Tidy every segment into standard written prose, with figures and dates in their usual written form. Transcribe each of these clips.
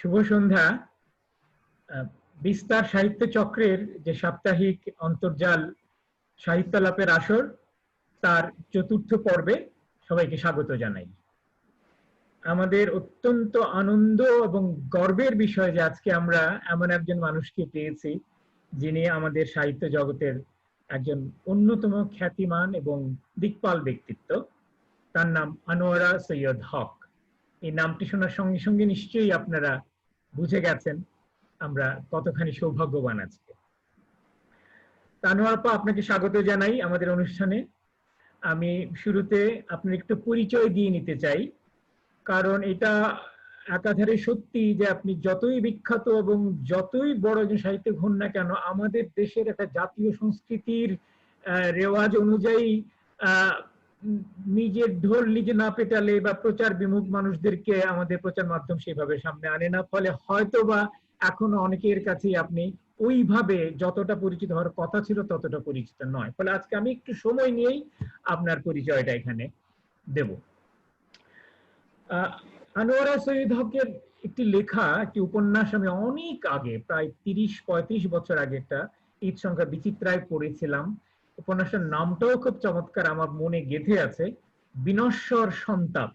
শুভ সন্ধ্যা। বিস্তার সাহিত্য চক্রের যে সাপ্তাহিক অন্তর্জাল সাহিত্যালাপের আসর, তার চতুর্থ পর্বে সবাইকে স্বাগত জানাই। আমাদের অত্যন্ত আনন্দ এবং গর্বের বিষয় যে আজকে আমরা এমন একজন মানুষকে পেয়েছি যিনি আমাদের সাহিত্য জগতের একজন অন্যতম খ্যাতিমান এবং দিকপাল ব্যক্তিত্ব। তার নাম আনোয়ারা সৈয়দ হক। এই নামটি শোনার সঙ্গে সঙ্গে নিশ্চয়ই আপনারা বুঝে গেছেন আমরা কতখানি সৌভাগ্যবান আজকে। আনোয়ার আপা, আপনাকে স্বাগত জানাই আমাদের অনুষ্ঠানে। আমি শুরুতে আপনার একটু পরিচয় দিয়ে নিতে চাই, কারণ এটা একাধারে সত্যি যে আপনি যতই বিখ্যাত এবং যতই বড় একজন সাহিত্যিক হন না কেন, আমাদের দেশের একটা জাতীয় সংস্কৃতির রেওয়াজ অনুযায়ী নিজের ঢোল নিজে না পেটালে বা প্রচার বিমুখ মানুষদেরকে আমাদের প্রচার মাধ্যম সেভাবে সামনে আনে না, ফলে হয়তোবা এখনো অনেকের কাছে আপনি ওইভাবে যতটা পরিচিত হওয়ার কথা ছিল ততটা পরিচিত নয়। ফলে আজকে আমি একটু সময় নিয়েই আপনার পরিচয়টা এখানে দেব। আনোয়ারা সৈয়দ হকের একটি লেখা, একটি উপন্যাস আমি অনেক আগে, প্রায় 30-35 বছর আগে একটা ঈদ সংখ্যা বিচিত্রায় পড়েছিলাম। উপন্যাসের নামটাও খুব চমৎকার, আমার মনে গেঁথে আছে, বিনশ্বর সন্তাপ।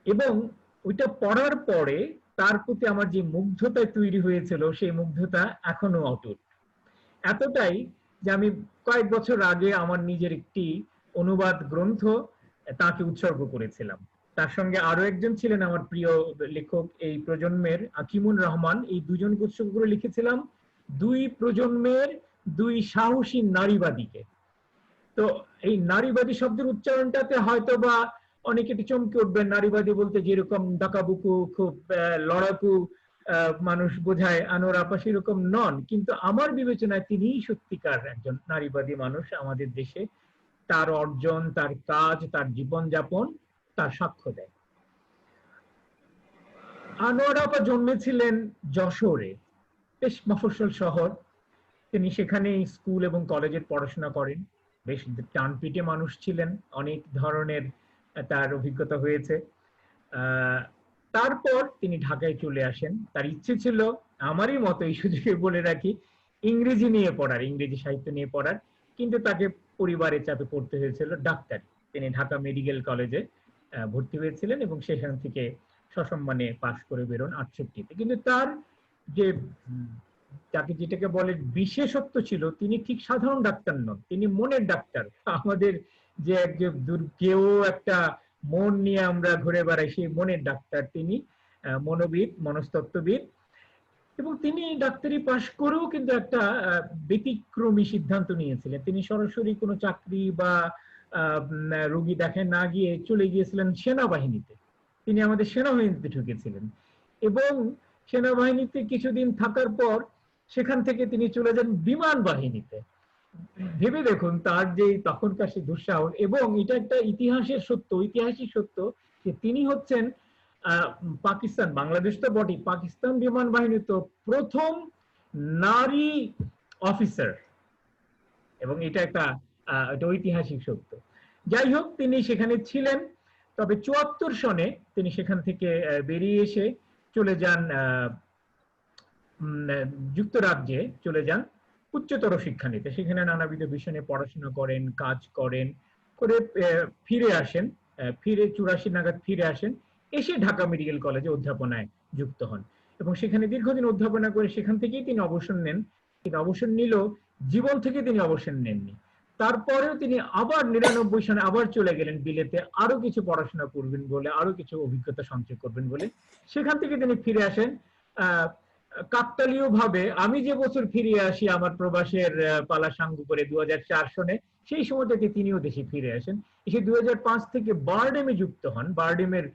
এবং ওইটা পড়ার পরে তার প্রতি আমার যে মুগ্ধতা তৈরি হয়েছিল সেই মুগ্ধতা এখনো অটুট। এতটাই যে আমি কয়েক বছর আগে আমার নিজের একটি অনুবাদ গ্রন্থ তাকে উৎসর্গ করেছিলাম। তার সঙ্গে আরো একজন ছিলেন আমার প্রিয় লেখক এই প্রজন্মের, আকিমুর রহমান। এই দুজনকে উৎসর্গ করে লিখেছিলাম দুই প্রজন্মের দুই সাহসী নারীবাদীকে। তো এই নারীবাদী শব্দের উচ্চারণটাতে হয়তো বা অনেকে একটু চমকে উঠবেন। নারীবাদী বলতে যেরকম ডাকাবুকু, খুব লড়াকু মানুষ বোঝায়, আনোয়ারা আপা সেরকম নন, কিন্তু আমার বিবেচনায় তিনিই সত্যিকার একজন নারীবাদী মানুষ আমাদের দেশে। তার অর্জন, তার কাজ, তার জীবনযাপন তার সাক্ষ্য দেয়। আনোয়ারা আপা জন্মেছিলেন যশোরে, বেশ মফস্বল শহর। তিনি সেখানে স্কুল এবং কলেজের পড়াশোনা করেন। বেশ টানপিটে মানুষ ছিলেন, অনেক ধরনের তার অভিজ্ঞতা হয়েছে। তারপর তিনি ঢাকায় চলে আসেন। তার ইচ্ছে ছিল, আমারই মতো এই সুযোগে বলে রাখি, ইংরেজি নিয়ে পড়ার, ইংরেজি সাহিত্য নিয়ে পড়ার, কিন্তু তাকে পরিবারের চাপে পড়তে হয়েছিল ডাক্তারি। তিনি ঢাকা মেডিকেল কলেজে ভর্তি হয়েছিলেন এবং সেখান থেকে সসম্মানে পাশ করে বেরোন 68-তে। কিন্তু তার যে তাকে যেটাকে বলে বিশেষত্ব ছিল, তিনি ঠিক সাধারণ ডাক্তার নন, তিনি মনের ডাক্তার। আমাদের যে কেউ একটা মন নিয়ে আমরা ঘুরে বেড়াই, সেই মনের ডাক্তার তিনি, মনোবিদ, মনস্তত্ত্ববিদ। এবং তিনি ডাক্তারি পাশ করেও কিন্তু একটা ব্যতিক্রমী সিদ্ধান্ত নিয়েছিলেন। তিনি সরাসরি কোনো চাকরি বা রোগী দেখেন না গিয়ে চলে গিয়েছিলেন সেনাবাহিনীতে। তিনি আমাদের সেনাবাহিনীতে ঢুকেছিলেন এবং সেনাবাহিনীতে কিছুদিন থাকার পর সেখান থেকে তিনি চলে যান বিমান বাহিনীতে। ভেবে দেখুন তার যে তখনকার সে দুঃসাহস। এবং এটা একটা ইতিহাসের সত্য, ঐতিহাসিক সত্য যে তিনি হচ্ছেন পাকিস্তান, বাংলাদেশ তো বটেই, পাকিস্তান বিমান বাহিনী তো প্রথম নারী অফিসার, এবং এটা একটা ঐতিহাসিক সত্য। যাই হোক, তিনি সেখানে ছিলেন। তবে 74 সনে তিনি সেখান থেকে বেরিয়ে এসে চলে যান যুক্তরাজ্যে, চলে যান উচ্চতর শিক্ষা নিতে। সেখানে নানাবিধ বিষয় নিয়ে পড়াশোনা করেন, কাজ করেন, করে ফিরে আসেন। ফিরে 84 নাগাদ ফিরে আসেন, এসে ঢাকা মেডিকেল কলেজে অধ্যাপনায় যুক্ত হন এবং সেখানে দীর্ঘদিন অধ্যাপনা করে সেখান থেকেই তিনি অবসর নেন। কিন্তু অবসর নিলেও জীবন থেকে তিনি অবসর নেননি। তারপরেও তিনি আবার 99 সনে আবার চলে গেলেন বিলেতে, আরো কিছু পড়াশোনা করবেন বলে, আরো কিছু অভিজ্ঞতা সঞ্চয় করবেন বলে। সেখান থেকে তিনি ফিরে আসেন কাকতালীয় ভাবে। আমি যে বছর ফিরে আসি আমার প্রবাসের পালা সাঙ্গ করে 2004 সনে, সেই সময় থেকে তিনিও দেশে ফিরে আসেন। এসে 2005 থেকে বারডেমে যুক্ত হন, বারডেমের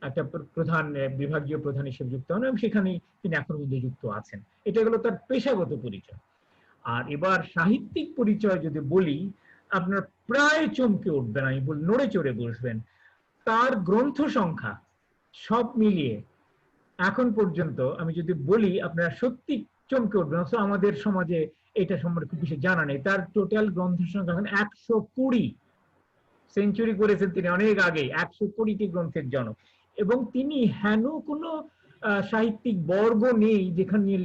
একটা প্রধান বিভাগীয় প্রধান হিসেবে যুক্ত হন এবং সেখানে তিনি এখন পর্যন্ত যুক্ত আছেন। এটা হলো তার পেশাগত পরিচয়। আর এবার সাহিত্যিক পরিচয় যদি বলি, আপনার প্রায় চমকে উঠবেন, আমি নড়ে চড়ে বসবেন। তার গ্রন্থ সংখ্যা সব মিলিয়ে এখন পর্যন্ত আমি যদি বলি, আপনারা সত্যি চমকে উঠবেন। আমাদের সমাজে এটা সম্পর্কে খুব বেশি জানা নেই। তার টোটাল গ্রন্থ সংখ্যা এখন 120। সেঞ্চুরি করেছেন তিনি অনেক আগে, 120টি গ্রন্থের জনক। এবং তিনি হেন কোনো সাহিত্যিক বর্গ নেই যেখানে নিয়ে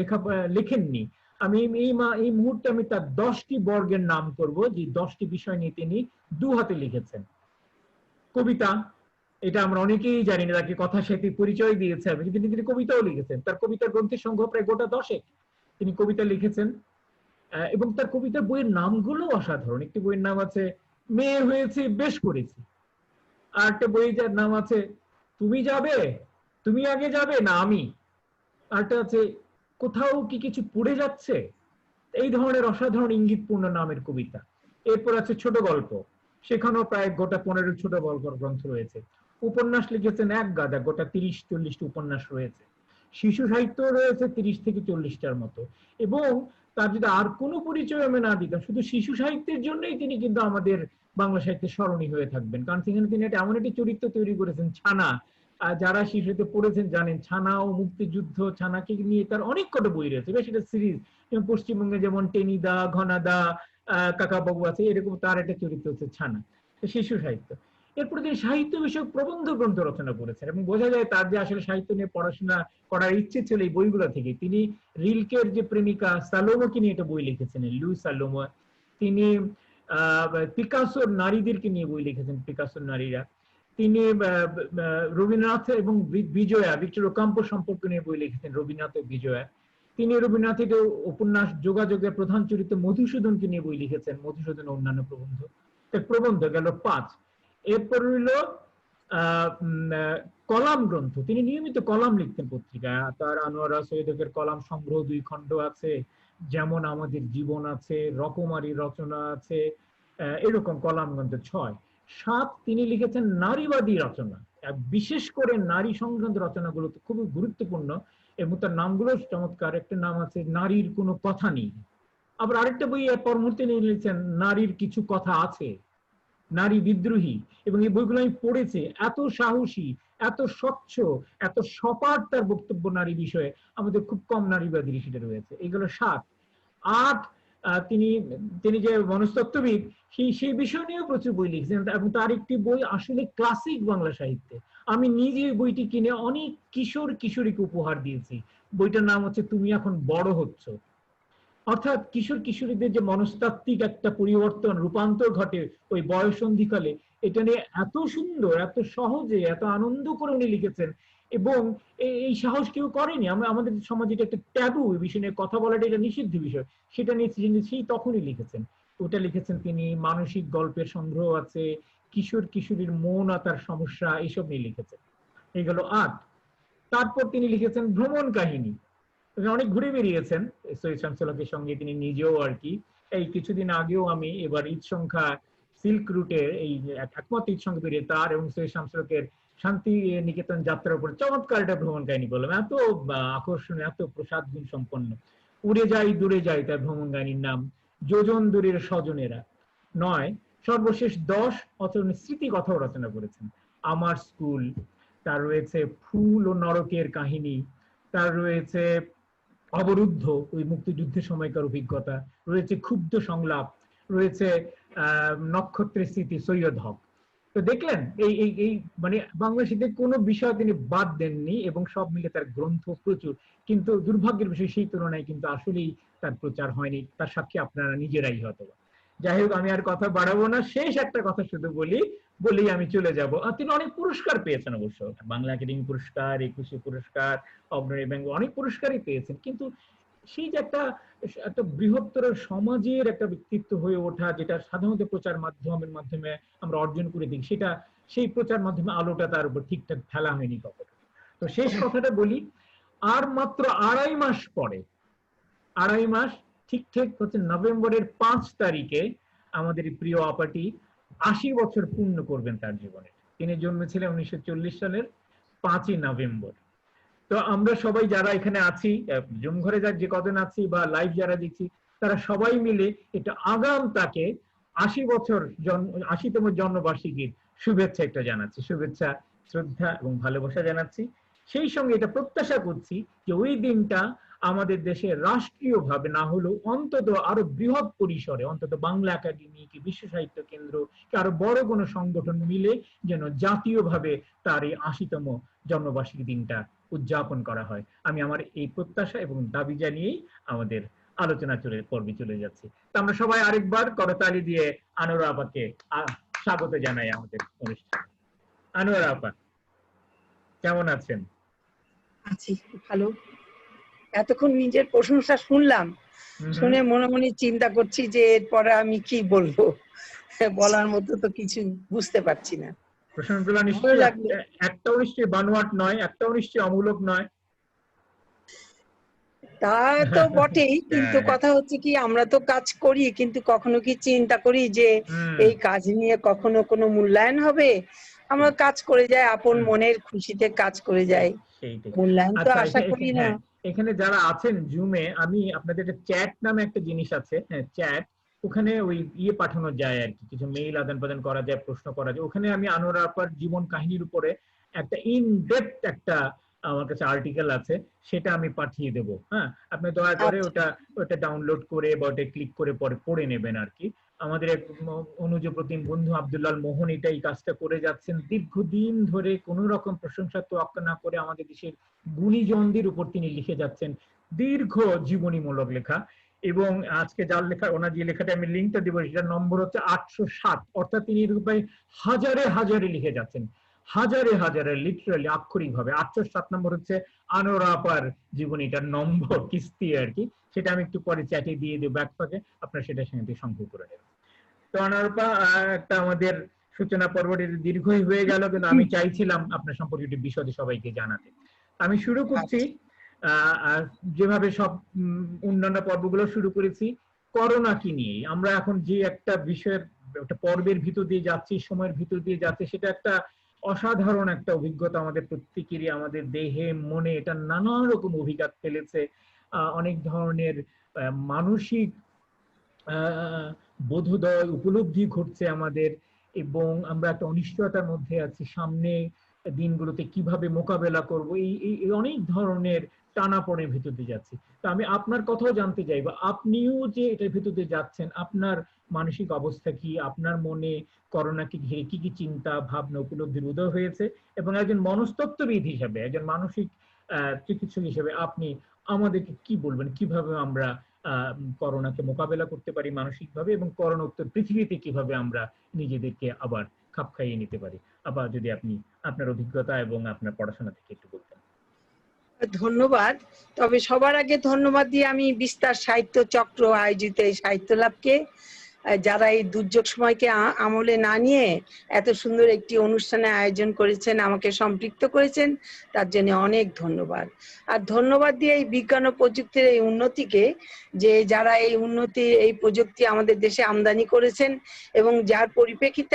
লেখেননি। আমি এই মুহূর্তে আমি তার 10টি বর্গের নাম করব, যে 10টি বিষয় নিয়ে তিনি দু হাতে লিখেছেন। কবিতা, এটা আমরা অনেকেই জানি না, তাকে কথা সাহিত্যিক পরিচয় দিয়েছে আমি, কিন্তু তিনি কবিতাও লিখেছেন। তার কবিতার গ্রন্থের সংখ্যা প্রায় গোটা 10 তিনি কবিতা লিখেছেন। এবং তার কবিতার বইয়ের নামগুলো অসাধারণ। একটি বইয়ের নাম আছে মেয়ে হয়েছে বেশ করেছি, আর একটা বই যার নাম আছে তুমি যাবে, তুমি আগে যাবে না আমি, আরটা আছে কোথাও কি কিছু পড়ে যাচ্ছে। এই ধরনের অসাধারণ ইঙ্গিতপূর্ণ নামের কবিতা। এরপর আছে ছোট গল্প, সেখানেও প্রায় গোটা 15 ছোট গল্প গ্রন্থ রয়েছে। উপন্যাস লিখেছেন এক গাদা, গোটা 30-40টি উপন্যাস রয়েছে। শিশু সাহিত্য রয়েছে 30 থেকে 40টার মতো। এবং তার যদি আর কোনো পরিচয় আমি না দিতাম, শুধু শিশু সাহিত্যের জন্যই তিনি কিন্তু আমাদের বাংলা সাহিত্যে স্মরণীয় হয়ে থাকবেন, কারণ সেখানে তিনি একটা এমন একটি চরিত্র তৈরি করেছেন ছানা। যারা শিশুতে পড়েছেন জানেন ছানা ও মুক্তিযুদ্ধ, ছানাকে নিয়ে তার অনেক কটা বই রয়েছে, বেশ একটা সিরিজ। পশ্চিমবঙ্গে যেমন টেনিদা, ঘনাদা, কাকাবাবু আছে, এরকম তার একটা চরিত্র হচ্ছে ছানা। শিশু সাহিত্য। এরপরে তিনি সাহিত্য বিষয়ক প্রবন্ধ গ্রন্থ রচনা করেছেন, এবং বোঝা যায় তার যে আসলে সাহিত্য নিয়ে পড়াশোনা করার ইচ্ছে ছিল এই বইগুলো থেকে। তিনি রিলকের যে প্রেমিকা সালোমোকে নিয়ে একটা বই লিখেছেন, লুই সালোমো। তিনি পিকাসোর নারীদেরকে নিয়ে বই লিখেছেন, পিকাসোর নারীরা। তিনি রবীন্দ্রনাথ এবং বিজয়া, ভিক্টর ওকাম্পো সম্পর্কে নিয়ে বই লিখেছেন, রবীন্দ্রনাথ ও বিজয়া। তিনি রবীন্দ্রনাথের উপন্যাস যোগাযোগের প্রধান চরিত্র মধুসূদনকে নিয়ে বই লিখেছেন, মধুসূদন অন্যান্য প্রবন্ধ। প্রবন্ধ গেল 5। এরপর রইল কলাম গ্রন্থ। তিনি নিয়মিত কলাম লিখতেন পত্রিকায়। তার আনোয়ারা সৈয়দকের কলাম সংগ্রহ 2 খণ্ড আছে, যেমন আমাদের জীবন আছে, রকমারি রচনা আছে, এরকম কলাম গ্রন্থ 6। 7 তিনি লিখেছেন নারীবাদী রচনা, বিশেষ করে নারী সংক্রান্ত রচনাগুলো খুবই গুরুত্বপূর্ণ, এবং তার নামগুলো চমৎকার। একটা নাম আছে নারীর কোনো কথা নেই। আবার আরেকটা বই পর মুহূর্তে নিয়ে লিখেছেন নারীর কিছু কথা আছে, নারী বিদ্রোহী। এবং এই বইগুলো আমি পড়েছি, এত সাহসী, এত স্বচ্ছ, এত সপাট তার বক্তব্য নারী বিষয়ে, আমাদের খুব কম নারীবাদী সেটা রয়েছে। এগুলো 7। 8 তিনি তিনি যে মনস্তত্ত্ববিদ, সেই বিষয় নিয়েও প্রচুর বই লিখছেন, এবং তার একটি বই আসলে ক্লাসিক বাংলা সাহিত্যে। আমি নিজে বইটি কিনে অনেক কিশোর কিশোরীকে উপহার দিয়েছি। বইটার নাম হচ্ছে তুমি এখন বড় হচ্ছ। অর্থাৎ কিশোর কিশোরীদের যে মনস্তাত্ত্বিক একটা পরিবর্তন, রূপান্তর ঘটে ওই বয়ঃসন্ধিকালে, এটা নিয়ে এত সুন্দর, এত সহজে, এত আনন্দ করে উনি লিখেছেন। এবং এই সাহস কেউ করেনি। আমাদের সমাজে এটা একটা ট্যাবু, এই বিষয় নিয়ে কথা বলাটা এটা নিষিদ্ধ বিষয়, সেটা নিয়ে সেই তখনই লিখেছেন। ওটা লিখেছেন তিনি। মানসিক গল্পের সংগ্রহ আছে, কিশোর কিশোরীর মন আর তার সমস্যা, এইসব নিয়ে লিখেছেন। এই গেল 8। তারপর তিনি লিখেছেন ভ্রমণ কাহিনী। অনেক ঘুরে বেরিয়েছেন সৈয়দ শামসুল হকের সঙ্গে, তিনি নিজেও আর কি। এই কিছুদিন আগেও আমি এবার ঈদ সংখ্যা সিল্ক রুটের এই একমাত্র ঈদ সংখ্যা বেরিয়ে তার এবং সৈয়দ শামসুল হকের শান্তি নিকেতন যাত্রার উপর চমৎকার একটা ভ্রমণ কাহিনী বললাম, এত আকর্ষণীয়, এত প্রসাদ গুণ সম্পন্ন। উড়ে যাই দূরে যাই তার ভ্রমণ কাহিনীর নাম। যোজন দূরের স্বজনেরা 9। সর্বশেষ 10 অথবা স্মৃতি কথাও রচনা করেছেন। আমার স্কুল, তার রয়েছে ফুল ও নরকের কাহিনী, তার রয়েছে অবরুদ্ধ, ওই মুক্তিযুদ্ধের সময়কার অভিজ্ঞতা রয়েছে, ক্ষুব্ধ সংলাপ রয়েছে, নক্ষত্রের স্মৃতি, সৈয়দ হক। তো দেখলেন এই এই এই মানে বাংলাদেশে কোনো বিষয় তিনি বাদ দেননি, এবং সব মিলে তার গ্রন্থ প্রচুর। কিন্তু দুর্ভাগ্যের বিষয় সেই তুলনায় কিন্তু আসলেই তার প্রচার হয়নি, তার সাক্ষী আপনারা নিজেরাই হয়তো। যাই হোক, আমি আর কথা বাড়াবো না, শেষ একটা কথা শুধু বলেই আমি চলে যাব। তিনি অনেক পুরস্কার পেয়েছেন অবশ্য, বাংলা একাডেমি পুরস্কার, একুশে পুরস্কার, অগ্রণী ব্যাংক, অনেক পুরস্কারই পেয়েছেন। কিন্তু সেই যে একটা একটা বৃহত্তর সমাজের একটা ব্যক্তিত্ব হয়ে ওঠা, যেটা সাধারণত প্রচার মাধ্যমের মাধ্যমে আমরা অর্জন করে দিই, সেটা সেই প্রচার মাধ্যমে আলোটা তার উপর ঠিকঠাক ফেলা হয়নি কখনো। তো শেষ কথাটা বলি, আর মাত্র 2.5 মাস পরে, 2.5 মাস, ঠিক হচ্ছে নভেম্বরের 5 তারিখে আমাদের প্রিয় আপাটি 80 বছর পূর্ণ করবেন তার জীবনে। তিনি জন্মেছিলেন 1940 সালের 5ই নভেম্বর। তো আমরা সবাই যারা এখানে আছি, জুম ঘরে যে কদিন আছি বা লাইভ যারা দেখছি, তারা সবাই মিলে এটা আগাম তাকে 80তম জন্মবার্ষিকীর শুভেচ্ছা একটা জানাচ্ছি, শুভেচ্ছা, শ্রদ্ধা এবং ভালোবাসা জানাচ্ছি। সেই সঙ্গে এটা প্রত্যাশা করছি যে ওই দিনটা আমাদের দেশে রাষ্ট্রীয়ভাবে না হলেও অন্তত আরো বৃহৎ পরিসরে, অন্তত বাংলা একাডেমি কি বিশ্ব সাহিত্য কেন্দ্র কি আরো বড় কোনো সংগঠন মিলে যেন জাতীয়ভাবে তার এই ৮০তম জন্মবার্ষিকী দিনটা উদযাপন করা হয়। আমি আমার এই প্রত্যাশা এবং দাবি জানিয়েই আমাদের আলোচনা পর্বে চলে যাচ্ছি। তো আমরা সবাই আরেকবার করতালি দিয়ে আনোয়ারা আপাকে স্বাগত জানাই আমাদের অনুষ্ঠানে। আনোয়ারা আপা, কেমন আছেন? আছি ভালো। এতক্ষণ নিজের প্রশংসা শুনলাম, শুনে মনে মনে চিন্তা করছি যে এরপরে আমি কি বলবো, বলার মতো তো কিছু বুঝতে পারছি না। প্রশংসাগুলো নিশ্চয়ই একটাও নিশ্চয়ই বানোয়াট নয়, একটাও নিশ্চয়ই অমূলক নয়। তা তো বটেই, কিন্তু কথা হচ্ছে কি আমরা তো কাজ করি, কিন্তু কখনো কি চিন্তা করি যে এই কাজ নিয়ে কখনো কোনো মূল্যায়ন হবে? আমরা কাজ করে যাই, আপন মনের খুশিতে কাজ করে যাই, মূল্যায়ন তো আশা করি না। এখানে যারা আছেন জুমে, আমি আপনাদের চ্যাট নামে একটা জিনিস আছে, হ্যাঁ চ্যাট, ওখানে ওই পাঠানো যায় আর কি, কিছু মেইল আদান প্রদান করা যায়, প্রশ্ন করা যায়। ওখানে আমি আনোয়ারা আপার জীবন কাহিনীর উপরে একটা ইন ডেপথ একটা আমার কাছে আর্টিকেল আছে, সেটা আমি পাঠিয়ে দেব। হ্যাঁ, আপনি দয়া করে ওটা ডাউনলোড করে বা ওটা ক্লিক করে পরে পড়ে নেবেন আর কি। আমাদের এক অনুজ প্রতিম বন্ধু আব্দুল্লাহ মোহন এই কাজটা করে যাচ্ছেন দীর্ঘদিন ধরে, কোন রকম প্রশংসা তোয়াক্কা না করে আমাদের দেশের গুণীজনদের উপর তিনি লিখে যাচ্ছেন দীর্ঘ জীবনীমূলক লেখা। এবং আজকে যার লেখা, ওনার যে লেখাটা আমি লিঙ্কটা দিব, সেটার নম্বর হচ্ছে ৮০৭, অর্থাৎ তিনি এরকম হাজারে হাজারে লিখে যাচ্ছেন, হাজারে হাজারে, লিটারালি আক্ষরিক ভাবে। ৮০৭ নম্বর হচ্ছে আনোয়ারা আপার জীবনীটার নম্বর, কিস্তি আর কি। সেটা আমি একটু পরে চ্যাটে দিয়ে দেবো ব্যাকপাকে, আপনার সেটার সঙ্গে সংযোগ করে নেবেন। তো আনোয়ারা আপা, একটা আমাদের সূচনা পর্বটি দীর্ঘই হয়ে গেল, কিন্তু আমি চাইছিলাম আপনার সম্পর্কে একটু বিশদে সবাইকে জানাতে। আমি শুরু করছি যেভাবে সব অন্যান্য পর্বগুলো শুরু করেছি, করোনা কি নিয়ে। আমরা এখন যে একটা বিষয়ের একটা পর্বের ভিতর দিয়ে যাচ্ছি, সময়ের ভিতর দিয়ে যাচ্ছি, সেটা একটা অসাধারণ একটা অভিজ্ঞতা আমাদের প্রত্যেকেরই, আমাদের দেহে মনে এটা নানা রকম অভিজ্ঞতা ফেলেছে। অনেক ধরনের মানসিক বোধোদয় উপলব্ধি ঘটছে আমাদের, এবং আমরা একটা অনিশ্চয়তার মধ্যে আছি, সামনে দিনগুলোতে কিভাবে মোকাবেলা করব, এই অনেক ধরনের টানাপোড়েনের ভিতর দিয়ে যাচ্ছি। তো আমি আপনার কথাও জানতে চাইবো, আপনিও যে এটার ভিতর দিয়ে যাচ্ছেন, আপনার মানসিক অবস্থা কি, আপনার মনে করোনাকে ঘিরে কি কি চিন্তা ভাবনা উপলব্ধির উদয় হয়েছে, এবং একজন মনস্তত্ত্ববিদ হিসেবে, একজন মানসিক চিকিৎসক হিসেবে আপনি আমাদেরকে কি বলবেন, কিভাবে আমরা করোনাকে মোকাবেলা করতে পারি মানসিকভাবে, এবং করোনা উত্তর পৃথিবীতে কিভাবে আমরা নিজেদেরকে আবার খাপ খাইয়ে নিতে পারি। আবার যদি আপনি আপনার অভিজ্ঞতা এবং আপনার পড়াশোনা থেকে একটু বলতেন। ধন্যবাদ। তবে সবার আগে ধন্যবাদ দিয়ে আমি বিস্তার সাহিত্য চক্র আয়োজিত এই সাহিত্য লাভকে, যারা এই দুর্যোগ সময়কে আমলে না নিয়ে এত সুন্দর একটি অনুষ্ঠানে আয়োজন করেছেন, আমাকে সম্পৃক্ত করেছেন, তার জন্য অনেক ধন্যবাদ। আর ধন্যবাদ দিয়ে এই বিজ্ঞান ও প্রযুক্তির এই উন্নতিকে, যে যারা এই উন্নতি, এই প্রযুক্তি আমাদের দেশে আমদানি করেছেন এবং যার পরিপ্রেক্ষিতে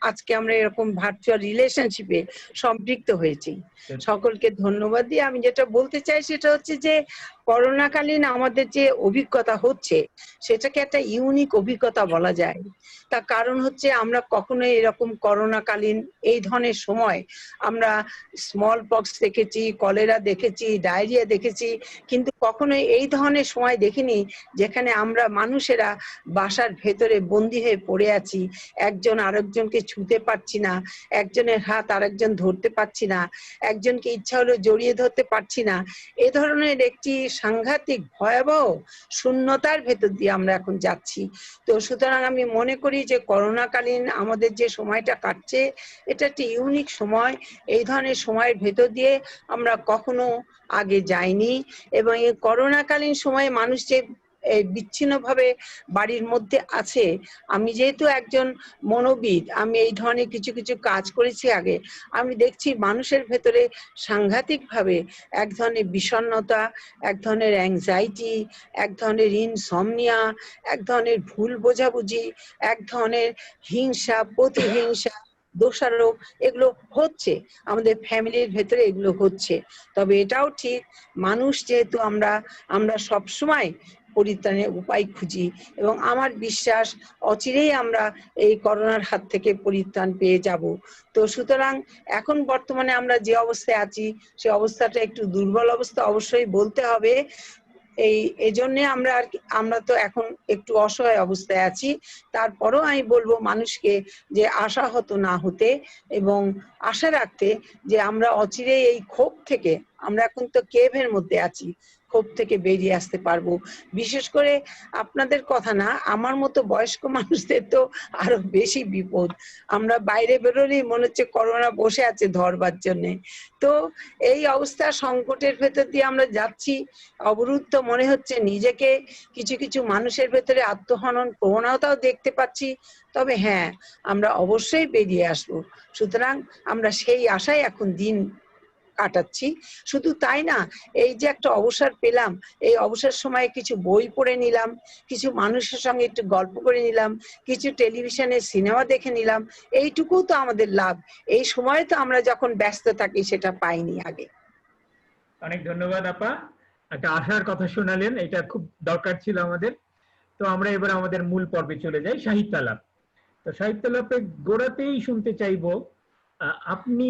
আজকে আমরা এরকম ভার্চুয়াল রিলেশনশিপে সম্পৃক্ত হয়েছি, সকলকে ধন্যবাদ দিয়ে আমি যেটা বলতে চাই সেটা হচ্ছে যে করোনাকালীন আমাদের যে অভিজ্ঞতা হচ্ছে সেটাকে একটা ইউনিক অভিজ্ঞতা বলা যায়। তার কারণ হচ্ছে আমরা কখনোই এরকম করোনাকালীন এই ধরনের সময় আমরা স্মল পক্স দেখেছি, কলেরা দেখেছি, ডায়রিয়া দেখেছি, কিন্তু কখনোই এই ধরনের সময় দেখিনি যেখানে আমরা মানুষেরা বাসার ভেতরে বন্দি হয়ে পড়ে আছি, একজন আরেকজনকে ছুঁতে পারছি না, একজনের হাত আরেকজন ধরতে পারছি না, একজনকে ইচ্ছা হলো জড়িয়ে ধরতে পারছি না। এ ধরনের একটি সাংঘাতিক ভয়াবহ শূন্যতার ভেতর দিয়ে আমরা এখন যাচ্ছি। তো সুতরাং আমি মনে করি যে করোনাকালীন আমাদের যে সময়টা কাটছে এটা একটি ইউনিক সময়। এই ধরনের সময়ের ভেতর দিয়ে আমরা কখনো আগে যাইনি, এবং এই করোনাকালীন সময়ে মানুষ যে বিচ্ছিন্নভাবে বাড়ির মধ্যে আছে, আমি যেহেতু একজন মনোবিদ, আমি এই ধরনের কিছু কিছু কাজ করেছি আগে, আমি দেখছি মানুষের ভেতরে সাংঘাতিকভাবে এক ধরনের বিষণ্ণতা, এক ধরনের অ্যাংজাইটি, এক ধরনের ইনসমনিয়া, এক ধরনের ভুল বোঝাবুঝি, এক ধরনের হিংসা, প্রতিহিংসা, দোষারোপ, এগুলো হচ্ছে আমাদের ফ্যামিলির ভেতরে, এগুলো হচ্ছে। তবে এটাও ঠিক, মানুষ যেহেতু আমরা সবসময় পরিত্রাণের উপায় খুঁজি, এবং আমার বিশ্বাস অচিরেই আমরা এই করোনার হাত থেকে পরিত্রাণ পেয়ে যাব। তো সুতরাং এখন বর্তমানে আমরা যে অবস্থায় আছি সে অবস্থাটা একটু দুর্বল অবস্থা অবশ্যই বলতে হবে, এজন্য আমরা তো এখন একটু অসহায় অবস্থায় আছি। তারপরেও আমি বলবো মানুষকে যে আশাহত না হতে এবং আশা রাখতে যে আমরা অচিরে এই ক্ষোভ থেকে, আমরা এখন তো কেভের মধ্যে আছি, ক্ষোভ থেকে বেরিয়ে আসতে পারবো। বিশেষ করে আপনাদের কথা না, আমার মতো বয়স্ক মানুষদের তো আরো বেশি বিপদ। আমরা বাইরে বেরোলেই মনে হচ্ছে করোনা বসে আছে ধরবার জন্য। তো এই অবস্থা, সংকটের ভেতর দিয়ে আমরা যাচ্ছি, অবরুদ্ধ মনে হচ্ছে নিজেকে। কিছু কিছু মানুষের ভেতরে আত্মহনন প্রবণতাও দেখতে পাচ্ছি। তবে হ্যাঁ, আমরা অবশ্যই বেরিয়ে আসবো। সুতরাং আমরা সেই আশায় এখন দিন কাটাচ্ছি। শুধু তাই না, এই যে একটা অবসর পেলাম, এই অবসর সময়ে কিছু বই পড়ে নিলাম, কিছু মানুষের সঙ্গে একটু গল্প করে নিলাম, কিছু টেলিভিশনে সিনেমা দেখে নিলাম, এইটুকু তো আমাদের লাভ। এই সময় তো আমরা যখন ব্যস্ত থাকি সেটা পাইনি আগে। অনেক ধন্যবাদ আপা, একটা আশার কথা শোনালেন, এটা খুব দরকার ছিল আমাদের। তো আমরা এবার আমাদের মূল পর্বে চলে যাই, সাহিত্য আলাপ। তো সাহিত্য আলাপে গোড়াতেই শুনতে চাইবো আপনি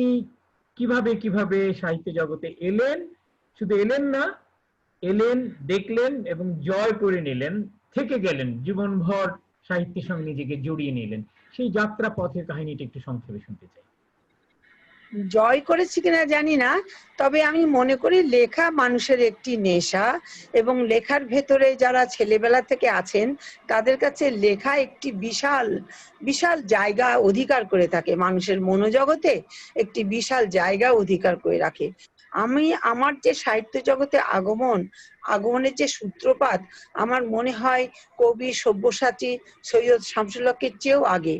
কিভাবে কিভাবে সাহিত্য জগতে এলেন, শুধু এলেন না, এলেন, দেখলেন এবং জয় করে নিলেন, থেকে গেলেন, জীবনভর সাহিত্যের সঙ্গে নিজেকে জড়িয়ে নিলেন, সেই যাত্রা পথের কাহিনীটা একটু সংক্ষেপে শুনতে চাই। জয় করেছি কিনা জানি না, তবে আমি মনে করি লেখা মানুষের একটি নেশা, এবং লেখার ভেতরে যারা ছেলেবেলা থেকে আছেন তাদের কাছে লেখা একটি বিশাল বিশাল জায়গা অধিকার করে থাকে, মানুষের মনোজগতে একটি বিশাল জায়গা অধিকার করে রাখে। আমার যে সাহিত্য জগতে আগমনের যে সূত্রপাত, আমার মনে হয় কবি সব্যসাচী সৈয়দ শামসুল হকের চেয়েও আগে।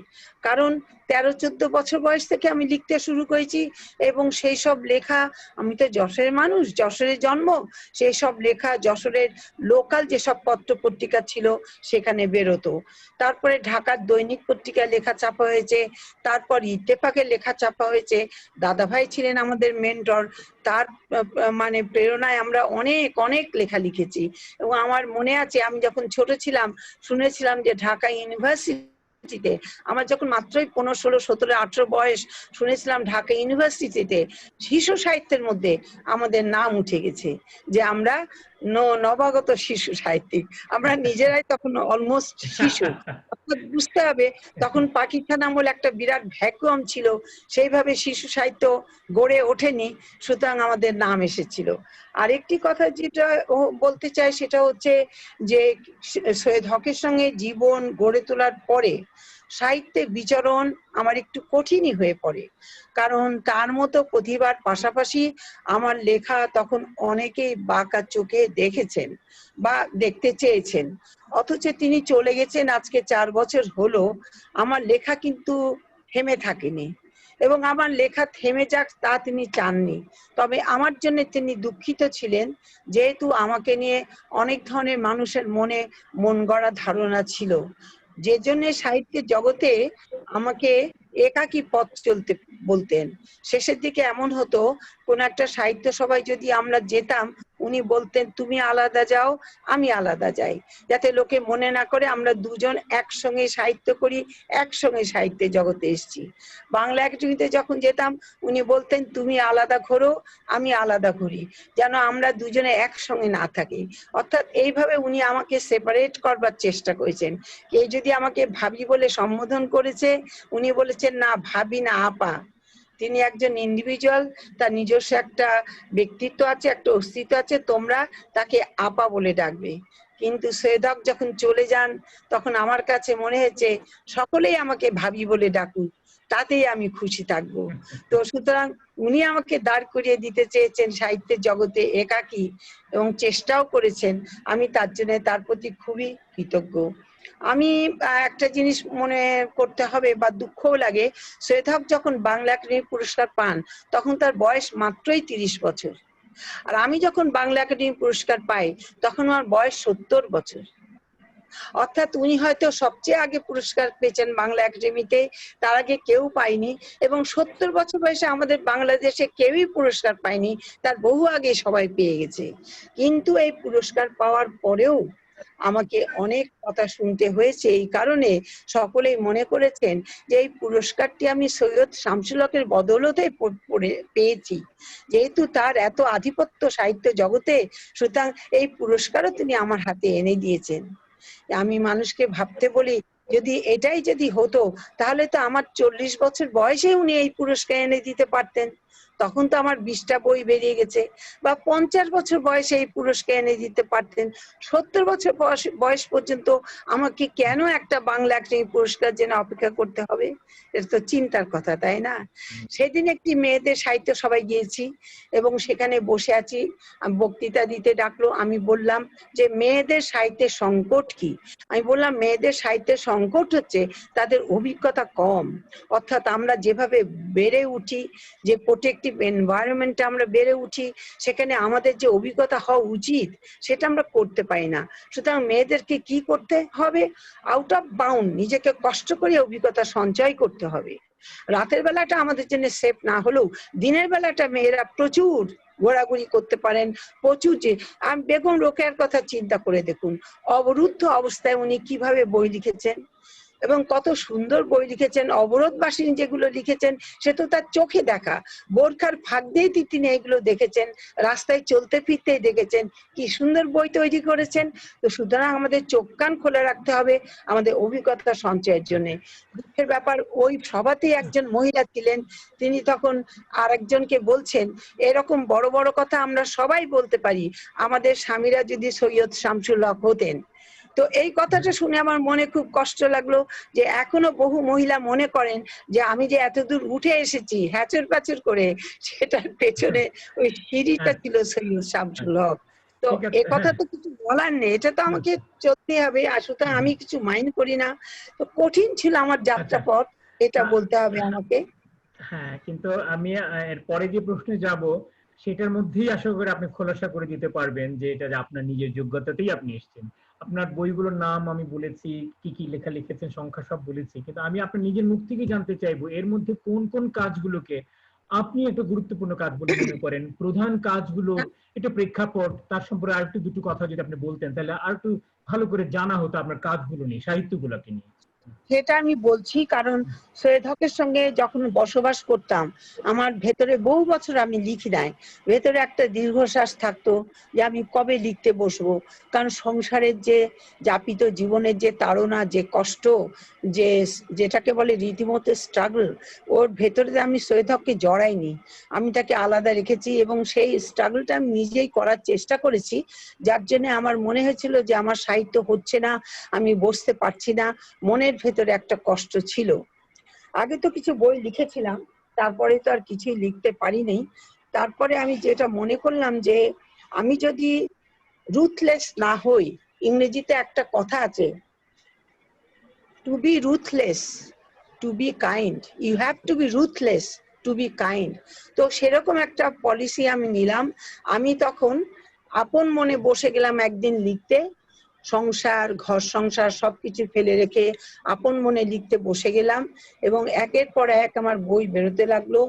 কারণ 13-14 বছর বয়স থেকে আমি লিখতে শুরু করেছি, এবং সেই সব লেখা, আমি তো যশোরের মানুষ, যশোরের জন্ম, সেই সব লেখা যশোরের লোকাল যেসব পত্র পত্রিকা ছিল সেখানে বেরোতো। তারপরে ঢাকার দৈনিক পত্রিকায় লেখা ছাপা হয়েছে, তারপর ইত্তেফাকের লেখা ছাপা হয়েছে। দাদাভাই ছিলেন আমাদের মেন্টর, তার মানে প্রেরণায় আমরা অনেক অনেক লেখা লিখেছি। এবং আমার মনে আছে, আমি যখন ছোট ছিলাম শুনেছিলাম যে ঢাকা ইউনিভার্সিটিতে, আমার যখন মাত্রই 15, 16, 17, 18 বয়স, শুনেছিলাম ঢাকা ইউনিভার্সিটিতে শিশু সাহিত্যের মধ্যে আমাদের নাম উঠে গেছে, যে আমরা নবাগত শিশু সাহিত্যিক। আমরা নিজেরাই তখন অলমোস্ট শিশু। বুঝতে হবে তখন পাকিস্তান আমল একটা বিরাট ভ্যাকুয়াম ছিল, সেইভাবে শিশু সাহিত্য গড়ে ওঠেনি, সুতরাং আমাদের নাম এসেছিল। আরেকটি কথা যেটা বলতে চাই সেটা হচ্ছে যে সৈয়দ হকের সঙ্গে জীবন গড়ে তোলার পরে সাহিত্যে বিচরণ আমার একটু কঠিনই হয়ে পড়ে, কারণ তার মতো প্রতিভার পাশাপাশি আমার লেখা তখন অনেকেই বাঁকা চোখে দেখেছেন বা দেখতে চেয়েছেন, অথচ তিনি চলে গেছেন আজকে 4 বছর হলো। আমার লেখা কিন্তু থেমে থাকেনি, এবং আমার লেখা থেমে যাক তা তিনি চাননি। তবে আমার জন্য তিনি দুঃখিত ছিলেন, যেহেতু আমাকে নিয়ে অনেক ধরনের মানুষের মনে মন গড়া ধারণা ছিল, যে জন্য সাহিত্যের জগতে আমাকে একাকী পথ চলতে বলতেন। শেষের দিকে এমন হতো, কোন একটা সাহিত্য সভায় যদি আমরা যেতাম, উনি বলতেন তুমি আলাদা যাও, আমি আলাদা যাই, যাতে লোকে মনে না করে আমরা দুজন একসঙ্গে সাহিত্য করি, একসঙ্গে সাহিত্যের জগতে এসেছি। বাংলা একাডেমিতে যখন যেতাম, উনি বলতেন তুমি আলাদা ঘোরো, আমি আলাদা ঘুরি, যেন আমরা দুজনে একসঙ্গে না থাকি। অর্থাৎ এইভাবে উনি আমাকে সেপারেট করবার চেষ্টা করেছেন। কেউ যদি আমাকে ভাবি বলে সম্বোধন করেছে, উনি বলেছেন না, ভাবি না, আপা। তিনি একজন ইন্ডিভিজুয়াল, তার নিজস্ব একটা ব্যক্তিত্ব আছে, একটা অস্তিত্ব আছে, তোমরা তাকে আপা বলে ডাকবে। কিন্তু সৈয়দ হক যখন চলে যান, তখন আমার কাছে মনে হয়েছে সকলেই আমাকে ভাবি বলে ডাকুক, তাতেই আমি খুশি থাকবো। তো সুতরাং উনি আমাকে দাঁড় করিয়ে দিতে চেয়েছেন সাহিত্যের জগতে একাকী, এবং চেষ্টাও করেছেন। আমি তার জন্য তার প্রতি খুবই কৃতজ্ঞ। আমি একটা জিনিস মনে করতে হবে, বা দুঃখও লাগে, সৈয়দ হক যখন বাংলা একাডেমি পুরস্কার পান তখন তার বয়স মাত্রই 30 বছর, আর আমি যখন বাংলা একাডেমি পুরস্কার পাই তখন আমার বয়স 70 বছর। অর্থাৎ উনি হয়তো সবচেয়ে আগে পুরস্কার পেয়েছেন বাংলা একাডেমিতে, তার আগে কেউ পায়নি, এবং 70 বছর বয়সে আমাদের বাংলাদেশে কেউই পুরস্কার পায়নি, তার বহু আগে সবাই পেয়ে গেছে। কিন্তু এই পুরস্কার পাওয়ার পরেও আমাকে অনেক কথা শুনতে হয়েছে। এই কারণে সকলেই মনে করেছেন যে এই পুরস্কারটি আমি সৈয়দ শামসুল হকের বদৌলতে পেয়েছি। যেহেতু তার এত আধিপত্য সাহিত্য জগতে, সুতরাং এই পুরস্কারও তিনি আমার হাতে এনে দিয়েছেন। আমি মানুষকে ভাবতে বলি, যদি এটাই যদি হতো তাহলে তো আমার 40 বছর বয়সে উনি এই পুরস্কার এনে দিতে পারতেন। তখন তো আমার 20টা বই বেরিয়ে গেছে। বা 50 বছর বয়সে এই পুরস্কার এনে দিতে পারতেন। 70 বছর বয়স পর্যন্ত আমাকে কেন একটা বাংলা একাডেমি পুরস্কার জন্য অপেক্ষা করতে হবে? এটা তো চিন্তার কথা, তাই না? সেদিন একটি মেয়েদের সাহিত্য সভায় গিয়েছি এবং সেখানে বসে আছি, বক্তৃতা দিতে ডাকলো। আমি বললাম যে মেয়েদের সাহিত্যের সংকট কি? আমি বললাম মেয়েদের সাহিত্যের সংকট হচ্ছে তাদের অভিজ্ঞতা কম। অর্থাৎ আমরা যেভাবে বেড়ে উঠি, যে প্রোটেক্টিভ এনভায়রনমেন্টে আমরা বেড়ে উঠি, সেখানে আমাদের যে অভিজ্ঞতা হওয়া উচিত সেটা আমরা করতে পারি না। সুতরাং মেয়েদেরকে কি করতে হবে? আউট অফ বাউন্ড নিজেকে কষ্ট করে অভিজ্ঞতা সঞ্চয় করতে হবে। রাতের বেলাটা আমাদের জন্য সেফ না হলেও দিনের বেলাটা মেয়েরা প্রচুর ঘোরাঘুরি করতে পারেন, প্রচুর। যে বেগম রোকেয়ার কথা চিন্তা করে দেখুন, অবরুদ্ধ অবস্থায় উনি কিভাবে বই লিখেছেন এবং কত সুন্দর বই লিখেছেন। অবরোধবাসিনী যেগুলো লিখেছেন সে তো তার চোখে দেখা, বোরখার ফাঁক দিয়ে তিনি এগুলো দেখেছেন, রাস্তায় চলতে ফিরতে দেখেছেন, কি সুন্দর বই তৈরি করেছেন। তো সুতরাং আমাদের চোখ কান খোলা রাখতে হবে আমাদের অভিজ্ঞতা সঞ্চয়ের জন্য। দুঃখের ব্যাপার, ওই সভাতেই একজন মহিলা ছিলেন, তিনি তখন আরেকজনকে বলছেন, এরকম বড় বড় কথা আমরা সবাই বলতে পারি, আমাদের স্বামীরা যদি সৈয়দ শামসুল হক হতেন। তো এই কথাটা শুনে আমার মনে খুব কষ্ট লাগলো যে এখনো বহু মহিলা মনে করেন যে আমি যে এতদূর উঠে এসেছি হ্যাচর প্যাচর করে, সেটার পেছনে ওই সিঁড়িটা ছিল সৈয়দ শামসুল হক। তো এ কথা তো কিছু বলার নেই, এটা তো আমাকে চলতে হবে। আর সুতরাং আমি কিছু মাইন্ড করি না। তো কঠিন ছিল আমার যাত্রাপথ, এটা বলতে হবে আমাকে। হ্যাঁ, কিন্তু আমি এর পরে যে প্রশ্নে যাব সেটার মধ্যেই আশা করি আপনি খোলাসা করে দিতে পারবেন যে এটা যে আপনার নিজের যোগ্যতাতেই আপনি এসেছেন। আপনার বইগুলোর নাম আমি বলেছি, কি কি লেখা লিখেছেন সংখ্যা সব বলেছি, কিন্তু আমি আপনার নিজের মুখ থেকে জানতে চাইবো এর মধ্যে কোন কোন কাজগুলোকে আপনি একটা গুরুত্বপূর্ণ কাজ বলে মনে করেন, প্রধান কাজগুলো, এটা প্রেক্ষাপট, তার সম্পর্কে আর একটু দুটো কথা যদি আপনি বলতেন তাহলে আর একটু ভালো করে জানা হতো আপনার কাজগুলো নিয়ে, সাহিত্যগুলোকে নিয়ে। সেটা আমি বলছি, কারণ সৈয়দ হকের সঙ্গে যখন বসবাস করতাম আমার ভেতরে বহু বছর আমি লিখি নাই, ভেতরে একটা দীর্ঘশ্বাস থাকতো যে আমি কবে লিখতে বসবো। কারণ সংসারের যে যাপিত জীবনের যে তাড়না, যে কষ্ট, যে যেটাকে বলে রীতিমতো স্ট্রাগল, ওর ভেতরে আমি সৈয়দ হককে জড়াইনি, আমি তাকে আলাদা রেখেছি এবং সেই স্ট্রাগলটা আমি নিজেই করার চেষ্টা করেছি। যার জন্য আমার মনে হয়েছিল যে আমার সাহিত্য হচ্ছে না, আমি বসতে পারছি না, মনের ভেতরে একটা কষ্ট ছিল। আগে তো কিছু বই লিখেছিলাম, তারপরে তো আর কিছুই লিখতে পারিনি। তারপরে আমি যেটা মনে করলাম যে আমি যদি রুথলেস না হই, ইংরেজিতে একটা কথা আছে, to be ruthless to be kind, you have to be ruthless to be kind. তো সেরকম একটা পলিসি আমি নিলাম। আমি তখন আপন মনে বসে গেলাম একদিন লিখতে, সংসার ঘর সংসার সবকিছু ফেলে রেখে আপন মনে লিখতে বসে গেলাম এবং একের পর এক আমার বই বেরোতে লাগলো।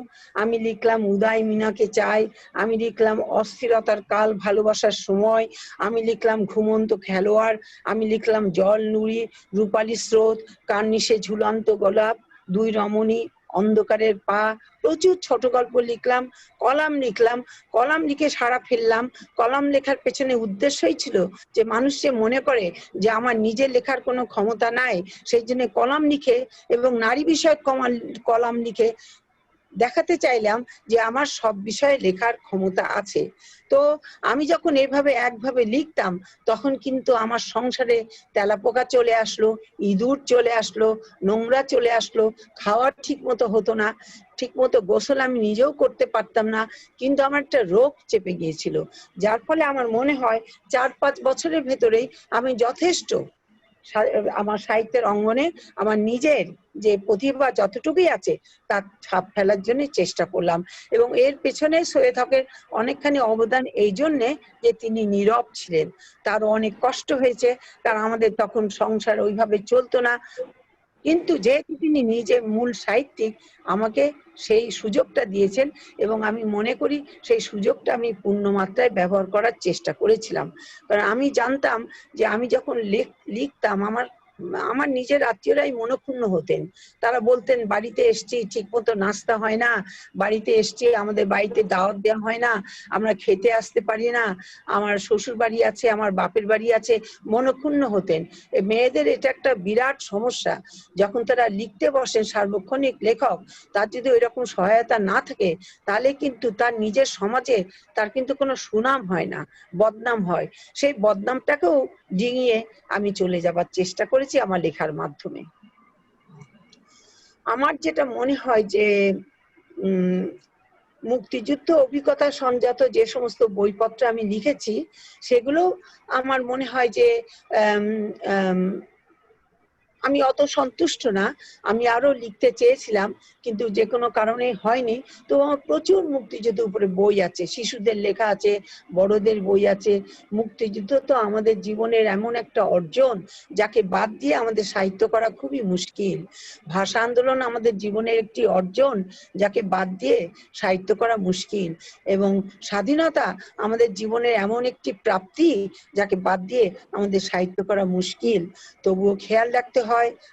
আমি লিখলাম উদয় মিনাকে চাই, আমি লিখলাম অস্থিরতার কাল ভালোবাসার সময়, আমি লিখলাম ঘুমন্ত খেলোয়াড়, আমি লিখলাম জল নুড়ি, রূপালী স্রোত, কার্নিশে ঝুলন্ত গোলাপ, দুই রমণী, অন্ধকারের পা, প্রচুর ছোট গল্প লিখলাম, কলাম লিখলাম। কলাম লিখে সারা ফেললাম। কলাম লেখার পেছনে উদ্দেশ্যই ছিল যে মানুষ যে মনে করে যে আমার নিজের লেখার কোনো ক্ষমতা নাই, সেই জন্য কলাম লিখে এবং নারী বিষয়ক কলাম লিখে দেখাতে চাইলাম যে আমার সব বিষয়ে লেখার ক্ষমতা আছে। তো আমি যখন এইভাবে একভাবে লিখতাম তখন কিন্তু আমার সংসারে তেলাপোকা চলে আসলো, ইঁদুর চলে আসলো, নোংরা চলে আসলো, খাওয়ার ঠিক মতো হতো না, ঠিক মতো গোসল আমি নিজেও করতে পারতাম না, কিন্তু আমার একটা রোগ চেপে গিয়েছিল। যার ফলে আমার মনে হয় 4-5 বছরের ভেতরেই আমি যথেষ্ট আমার সাহিত্যের অঙ্গনে আমার নিজের যে প্রতিভা যতটুকুই আছে তার ছাপ ফেলার জন্য চেষ্টা করলাম। এবং এর পেছনে সৈয়দ হকের অনেকখানি অবদান এই জন্যে যে তিনি নীরব ছিলেন, তারও অনেক কষ্ট হয়েছে, কারণ আমাদের তখন সংসার ওইভাবে চলতো না। কিন্তু যেহেতু তিনি নিজে মূল সাহিত্যিক, আমাকে সেই সুযোগটা দিয়েছেন এবং আমি মনে করি সেই সুযোগটা আমি পূর্ণ মাত্রায় ব্যবহার করার চেষ্টা করেছিলাম। কারণ আমি জানতাম যে আমি যখন লিখতাম, আমার আমার নিজের আত্মীয়রাই মনক্ষুণ্ণ হতেন। তারা বলতেন, বাড়িতে এসছি ঠিক মতো নাস্তা হয় না, বাড়িতে এসছি আমাদের বাড়িতে দাওয়াত দেওয়া হয় না, আমরা খেতে আসতে পারি না, আমার শ্বশুর বাড়ি আছে, আমার বাপের বাড়ি আছে, মনক্ষুণ্ণ হতেন। মেয়েদের এটা একটা বিরাট সমস্যা। যখন তারা লিখতে বসেন, সার্বক্ষণিক লেখক, তার যদি ওই রকম সহায়তা না থাকে, তাহলে কিন্তু তার নিজের সমাজে তার কিন্তু কোনো সুনাম হয় না, বদনাম হয়। সেই বদনামটাকেও ডিঙিয়ে আমি চলে যাবার চেষ্টা করেছি আমার লেখার মাধ্যমে। আমার যেটা মনে হয় যে মুক্তিযুদ্ধ অভিজ্ঞতা সংজাত যে সমস্ত বইপত্র আমি লিখেছি, সেগুলো আমার মনে হয় যে আমি অত সন্তুষ্ট না। আমি আরো লিখতে চেয়েছিলাম, কিন্তু যে কোনো কারণে হয়নি। তো আমার প্রচুর মুক্তিযুদ্ধের উপরে বই আছে, শিশুদের লেখা আছে, বড়দের বই আছে। মুক্তিযুদ্ধ তো আমাদের জীবনের এমন একটা অর্জন, যাকে বাদ দিয়ে আমাদের সাহিত্য করা খুবই মুশকিল। ভাষা আন্দোলন আমাদের জীবনের একটি অর্জন, যাকে বাদ দিয়ে সাহিত্য করা মুশকিল। এবং স্বাধীনতা আমাদের জীবনের এমন একটি প্রাপ্তি, যাকে বাদ দিয়ে আমাদের সাহিত্য করা মুশকিল। তবুও খেয়াল রাখতে হয়।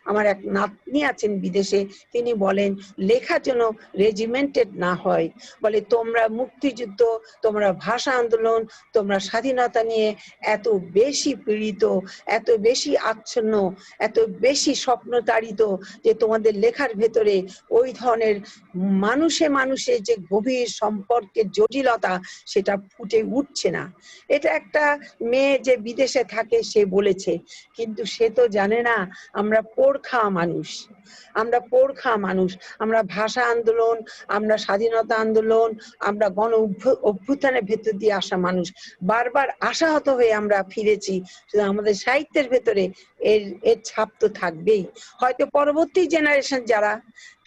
আমার এক নাতনি আছেন বিদেশে, তিনি বলেন লেখা যেন রেজিমেন্টেড না হয়। বলে, তোমরা মুক্তিযুদ্ধ, তোমরা ভাষা আন্দোলন, তোমরা স্বাধীনতা নিয়ে এত বেশি পীড়িত, এত বেশি আচ্ছন্ন, এত বেশি স্বপ্নতাড়িত, যে তোমাদের লেখার ভেতরে ওই ধরনের মানুষে মানুষে যে গভীর সম্পর্কের জটিলতা, সেটা ফুটে উঠছে না। এটা একটা মেয়ে যে বিদেশে থাকে সে বলেছে, কিন্তু সে তো জানে না আমরা পোড় খাওয়া মানুষ, আমরা পোড় খাওয়া মানুষ। আমরা ভাষা আন্দোলন, আমরা স্বাধীনতা আন্দোলন, আমরা গণ অভ্যুত্থানের ভেতর দিয়ে আসা মানুষ। বারবার আশাহত হয়ে আমরা ফিরেছি। আমাদের সাহিত্যের ভেতরে এর ছাপ তো থাকবেই। হয়তো পরবর্তী জেনারেশন যারা,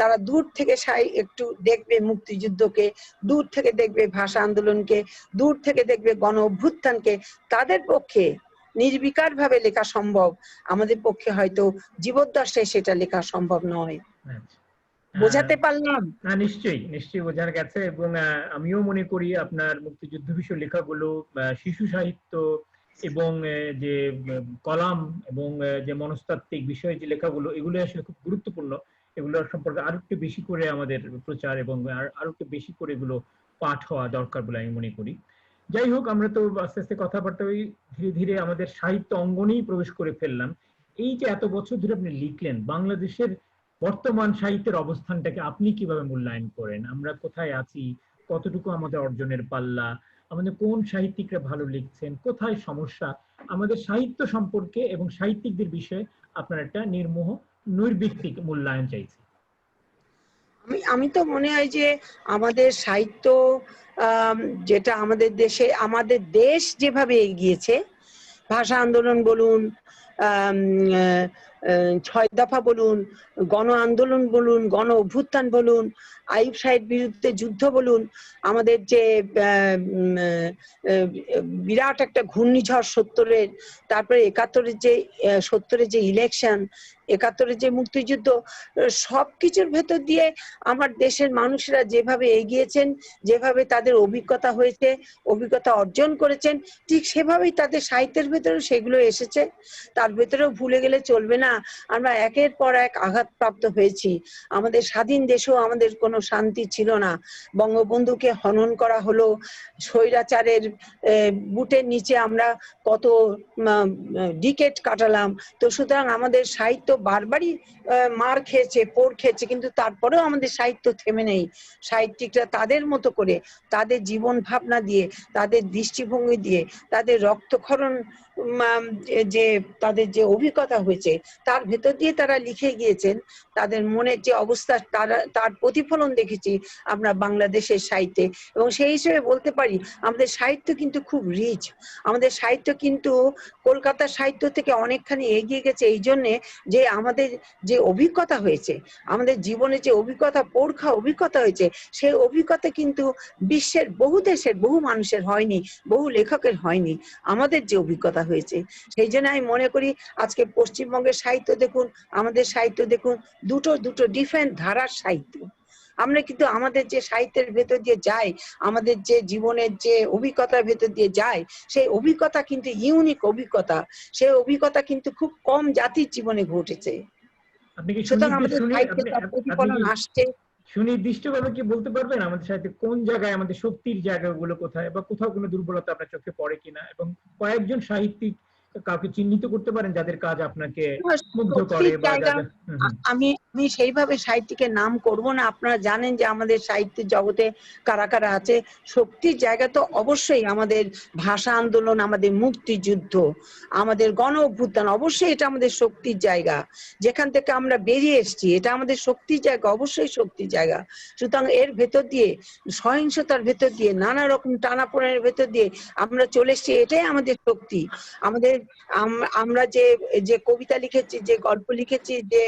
তারা দূর থেকে একটু দেখবে মুক্তিযুদ্ধকে, দূর থেকে দেখবে ভাষা আন্দোলনকে, দূর থেকে দেখবে গণ অভ্যুত্থানকে, তাদের পক্ষে নির্বিকার ভাবে লেখা সম্ভব। আমাদের পক্ষে হয়তো জীবদ্দশায় সেটা লেখা সম্ভব নয়। বোঝাতে পারলাম? নিশ্চয়ই নিশ্চয়ই বোঝার গেছে। এবং আমিও মনে করি আপনার মুক্তিযুদ্ধ বিষয় লেখাগুলো, শিশু সাহিত্য এবং যে কলাম এবং যে মনস্তাত্ত্বিক বিষয়ে যে লেখাগুলো, এগুলো আসলে খুব গুরুত্বপূর্ণ। এগুলোর সম্পর্কে আরো একটু বেশি করে আমাদের প্রচার এবং আরো একটু বেশি করে এগুলো পাঠ হওয়া দরকার বলে আমি মনে করি। যাই হোক, আমরা তো আস্তে আস্তে কথাবার্তা ধীরে ধীরে আমাদের সাহিত্য অঙ্গনেই প্রবেশ করে ফেললাম। এই যে এত বছর ধরে আপনি লিখলেন, বাংলাদেশের বর্তমান সাহিত্যের অবস্থানটাকে আপনি কিভাবে মূল্যায়ন করেন? আমরা কোথায় আছি, কতটুকু আমাদের অর্জনের পাল্লা, আমাদের কোন সাহিত্যিকরা ভালো লিখছেন, কোথায় সমস্যা, আমাদের সাহিত্য সম্পর্কে এবং সাহিত্যিকদের বিষয়ে আপনার একটা নির্মোহ নৈর্ব্যক্তিক মূল্যায়ন চাইছি। আমি তো মনে হয় যে আমাদের সাহিত্য, যেটা আমাদের দেশে, আমাদের দেশ যেভাবে এগিয়েছে, ভাষা আন্দোলন বলুন, 6 দফা বলুন, গণ আন্দোলন বলুন, গণ অভ্যুত্থান বলুন, আইয়ুব সাহেবের বিরুদ্ধে যুদ্ধ বলুন, আমাদের যে বিরাট একটা ঘূর্ণিঝড় 70-এর, তারপরে 70-এর যে ইলেকশন, 71-এর যে মুক্তিযুদ্ধ, সবকিছুর ভেতর দিয়ে আমার দেশের মানুষরা যেভাবে এগিয়েছেন, যেভাবে তাদের অভিজ্ঞতা হয়েছে, অভিজ্ঞতা অর্জন করেছেন, ঠিক সেভাবেই তাদের সাহিত্যের ভেতরেও সেগুলো এসেছে। তার ভেতরেও ভুলে গেলে চলবে না, আমরা একের পর এক আঘাতপ্রাপ্ত হয়েছি। আমাদের স্বাধীন দেশেও আমাদের কোনো শান্তি ছিল না। বঙ্গবন্ধুকে হনন করা হলো, স্বৈরাচারের বুটের নিচে আমরা কত ডিকেট কাটালাম। তো সুতরাং আমাদের সাহিত্য বারবারই মার খেয়েছে, পোড় খেয়েছে, কিন্তু তারপরেও আমাদের সাহিত্য থেমে নেই। সাহিত্যিকরা তাদের মতো করে, তাদের জীবন ভাবনা দিয়ে, তাদের দৃষ্টিভঙ্গি দিয়ে, তাদের রক্তক্ষরণ, যে তাদের যে অভিজ্ঞতা হয়েছে, তার ভেতর দিয়ে তারা লিখে গিয়েছেন। তাদের মনের যে অবস্থা, তার প্রতিফলন দেখেছি আমরা বাংলাদেশের সাহিত্যে। এবং সেই হিসেবে বলতে পারি আমাদের সাহিত্য কিন্তু খুব রিচ। আমাদের সাহিত্য কিন্তু কলকাতার সাহিত্য থেকে অনেকখানি এগিয়ে গেছে এই জন্যে যে আমাদের যে অভিজ্ঞতা হয়েছে, আমাদের জীবনে যে অভিজ্ঞতা, পরখা অভিজ্ঞতা হয়েছে, সেই অভিজ্ঞতা কিন্তু বিশ্বের বহু দেশের বহু মানুষের হয়নি, বহু লেখকের হয়নি। আমাদের যে অভিজ্ঞতা আলাদা হয়েছে। সেই জন্য আমি মনে করি আজকে পশ্চিমবঙ্গের সাহিত্য দেখুন, আমাদের সাহিত্য দেখুন, দুটো দুটো ডিফারেন্ট ধারার সাহিত্য। আমরা কিন্তু আমাদের যে সাহিত্যের ভেতর দিয়ে যাই, আমাদের যে জীবনের যে অভিজ্ঞতার ভেতর দিয়ে যায়, সেই অভিজ্ঞতা কিন্তু ইউনিক অভিজ্ঞতা। সেই অভিজ্ঞতা কিন্তু খুব কম জাতির জীবনে ঘটেছে। আপনি কি সুতরাং আমাদের সাহিত্যে আপনি তার আপনি প্রতিফলন কি আসছে। সুনির্দিষ্টভাবে কি বলতে পারবেন আমাদের সাথে কোন জায়গায় আমাদের শক্তির জায়গাগুলো কোথায়, বা কোথাও কোনো দুর্বলতা আপনার চোখে পড়ে কিনা, এবং কয়েকজন সাহিত্যিক কাউকে চিহ্নিত করতে পারেন যাদের কাজ আপনাকে মুগ্ধ করে, শক্তির বা জায়গা যাদের আমি আমি সেইভাবে সাহিত্যিকের নাম করব না। আপনারা জানেন যে আমাদের সাহিত্যের জগতে কারা কারা আছে। শক্তির জায়গা তো অবশ্যই আমাদের ভাষা আন্দোলন, আমাদের মুক্তিযুদ্ধ, আমাদের গণ অভ্যুত্থান, অবশ্যই এটা আমাদের শক্তির জায়গা। যেখান থেকে আমরা বেরিয়ে এসেছি, এটা আমাদের শক্তির জায়গা, অবশ্যই শক্তির জায়গা। সুতরাং এর ভেতর দিয়ে, সহিংসতার ভেতর দিয়ে, নানা রকম টানাপোড়েনের ভেতর দিয়ে আমরা চলে এসেছি, এটাই আমাদের শক্তি। আমাদের আমরা যে যে কবিতা লিখেছি, যে গল্প লিখেছি, যে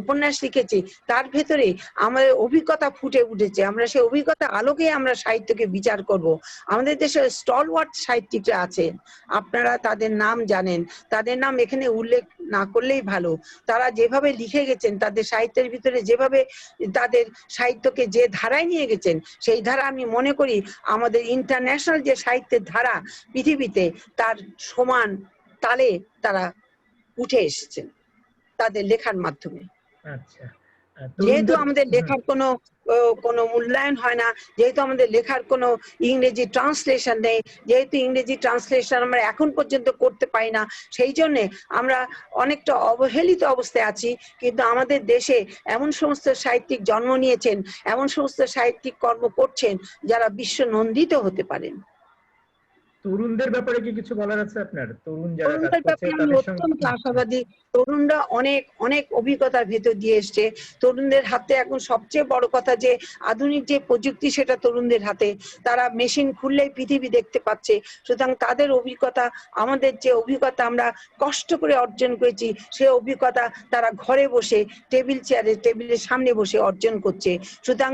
উপন্যাস লিখেছি, তার ভেতরে আমাদের অভিজ্ঞতা ফুটে উঠেছে। আমরা সেই অভিজ্ঞতা আলোকে আমরা সাহিত্যকে বিচার করব। আমাদের দেশে স্টলওয়ার্ড সাহিত্যিকরা আছেন, আপনারা তাদের নাম জানেন, তাদের নাম এখানে উল্লেখ না করলেই ভালো। তারা যেভাবে লিখে গেছেন, তাদের সাহিত্যের ভিতরে যেভাবে তাদের সাহিত্যকে যে ধারায় নিয়ে গেছেন, সেই ধারা আমি মনে করি আমাদের ইন্টারন্যাশনাল যে সাহিত্যের ধারা পৃথিবীতে, তার সমান তালে তারা উঠে এসেছেন তাদের লেখার মাধ্যমে। আচ্ছা, যেহেতু তরুণদের আমাদের লেখার কোনো মূল্যায়ন হয় না, যেহেতু আমাদের লেখার কোনো ইংরেজি ট্রান্সলেশন নেই, যেহেতু ইংরেজি ট্রান্সলেশন আমরা এখন পর্যন্ত করতে পারি না, সেই জন্য আমরা অনেকটা অবহেলিত অবস্থায় আছি। কিন্তু আমাদের দেশে এমন সমস্ত সাহিত্যিক জন্ম নিয়েছেন, এমন সমস্ত সাহিত্যিক কর্ম করছেন, যারা বিশ্ব নন্দিত হতে পারেন। তরুণদের ব্যাপারে কি কিছু বলার আছে আপনার? তরুণ যারা কাজ তরুণদের করছে ব্যাপারে আমি তাদের সঙ্গে অত্যন্ত আশাবাদী। তরুণরা অনেক অনেক অভিজ্ঞতার ভেতর দিয়ে এসছে। তরুণদের হাতে এখন সবচেয়ে বড় কথা যে আধুনিক যে প্রযুক্তি, সেটা তরুণদের হাতে। তারা মেশিন খুললেই পৃথিবী দেখতে পাচ্ছে। সুতরাং তাদের অভিজ্ঞতা, আমাদের যে অভিজ্ঞতা আমরা কষ্ট করে অর্জন করেছি, সেই অভিজ্ঞতা তারা ঘরে বসে টেবিলের সামনে বসে অর্জন করছে। সুতরাং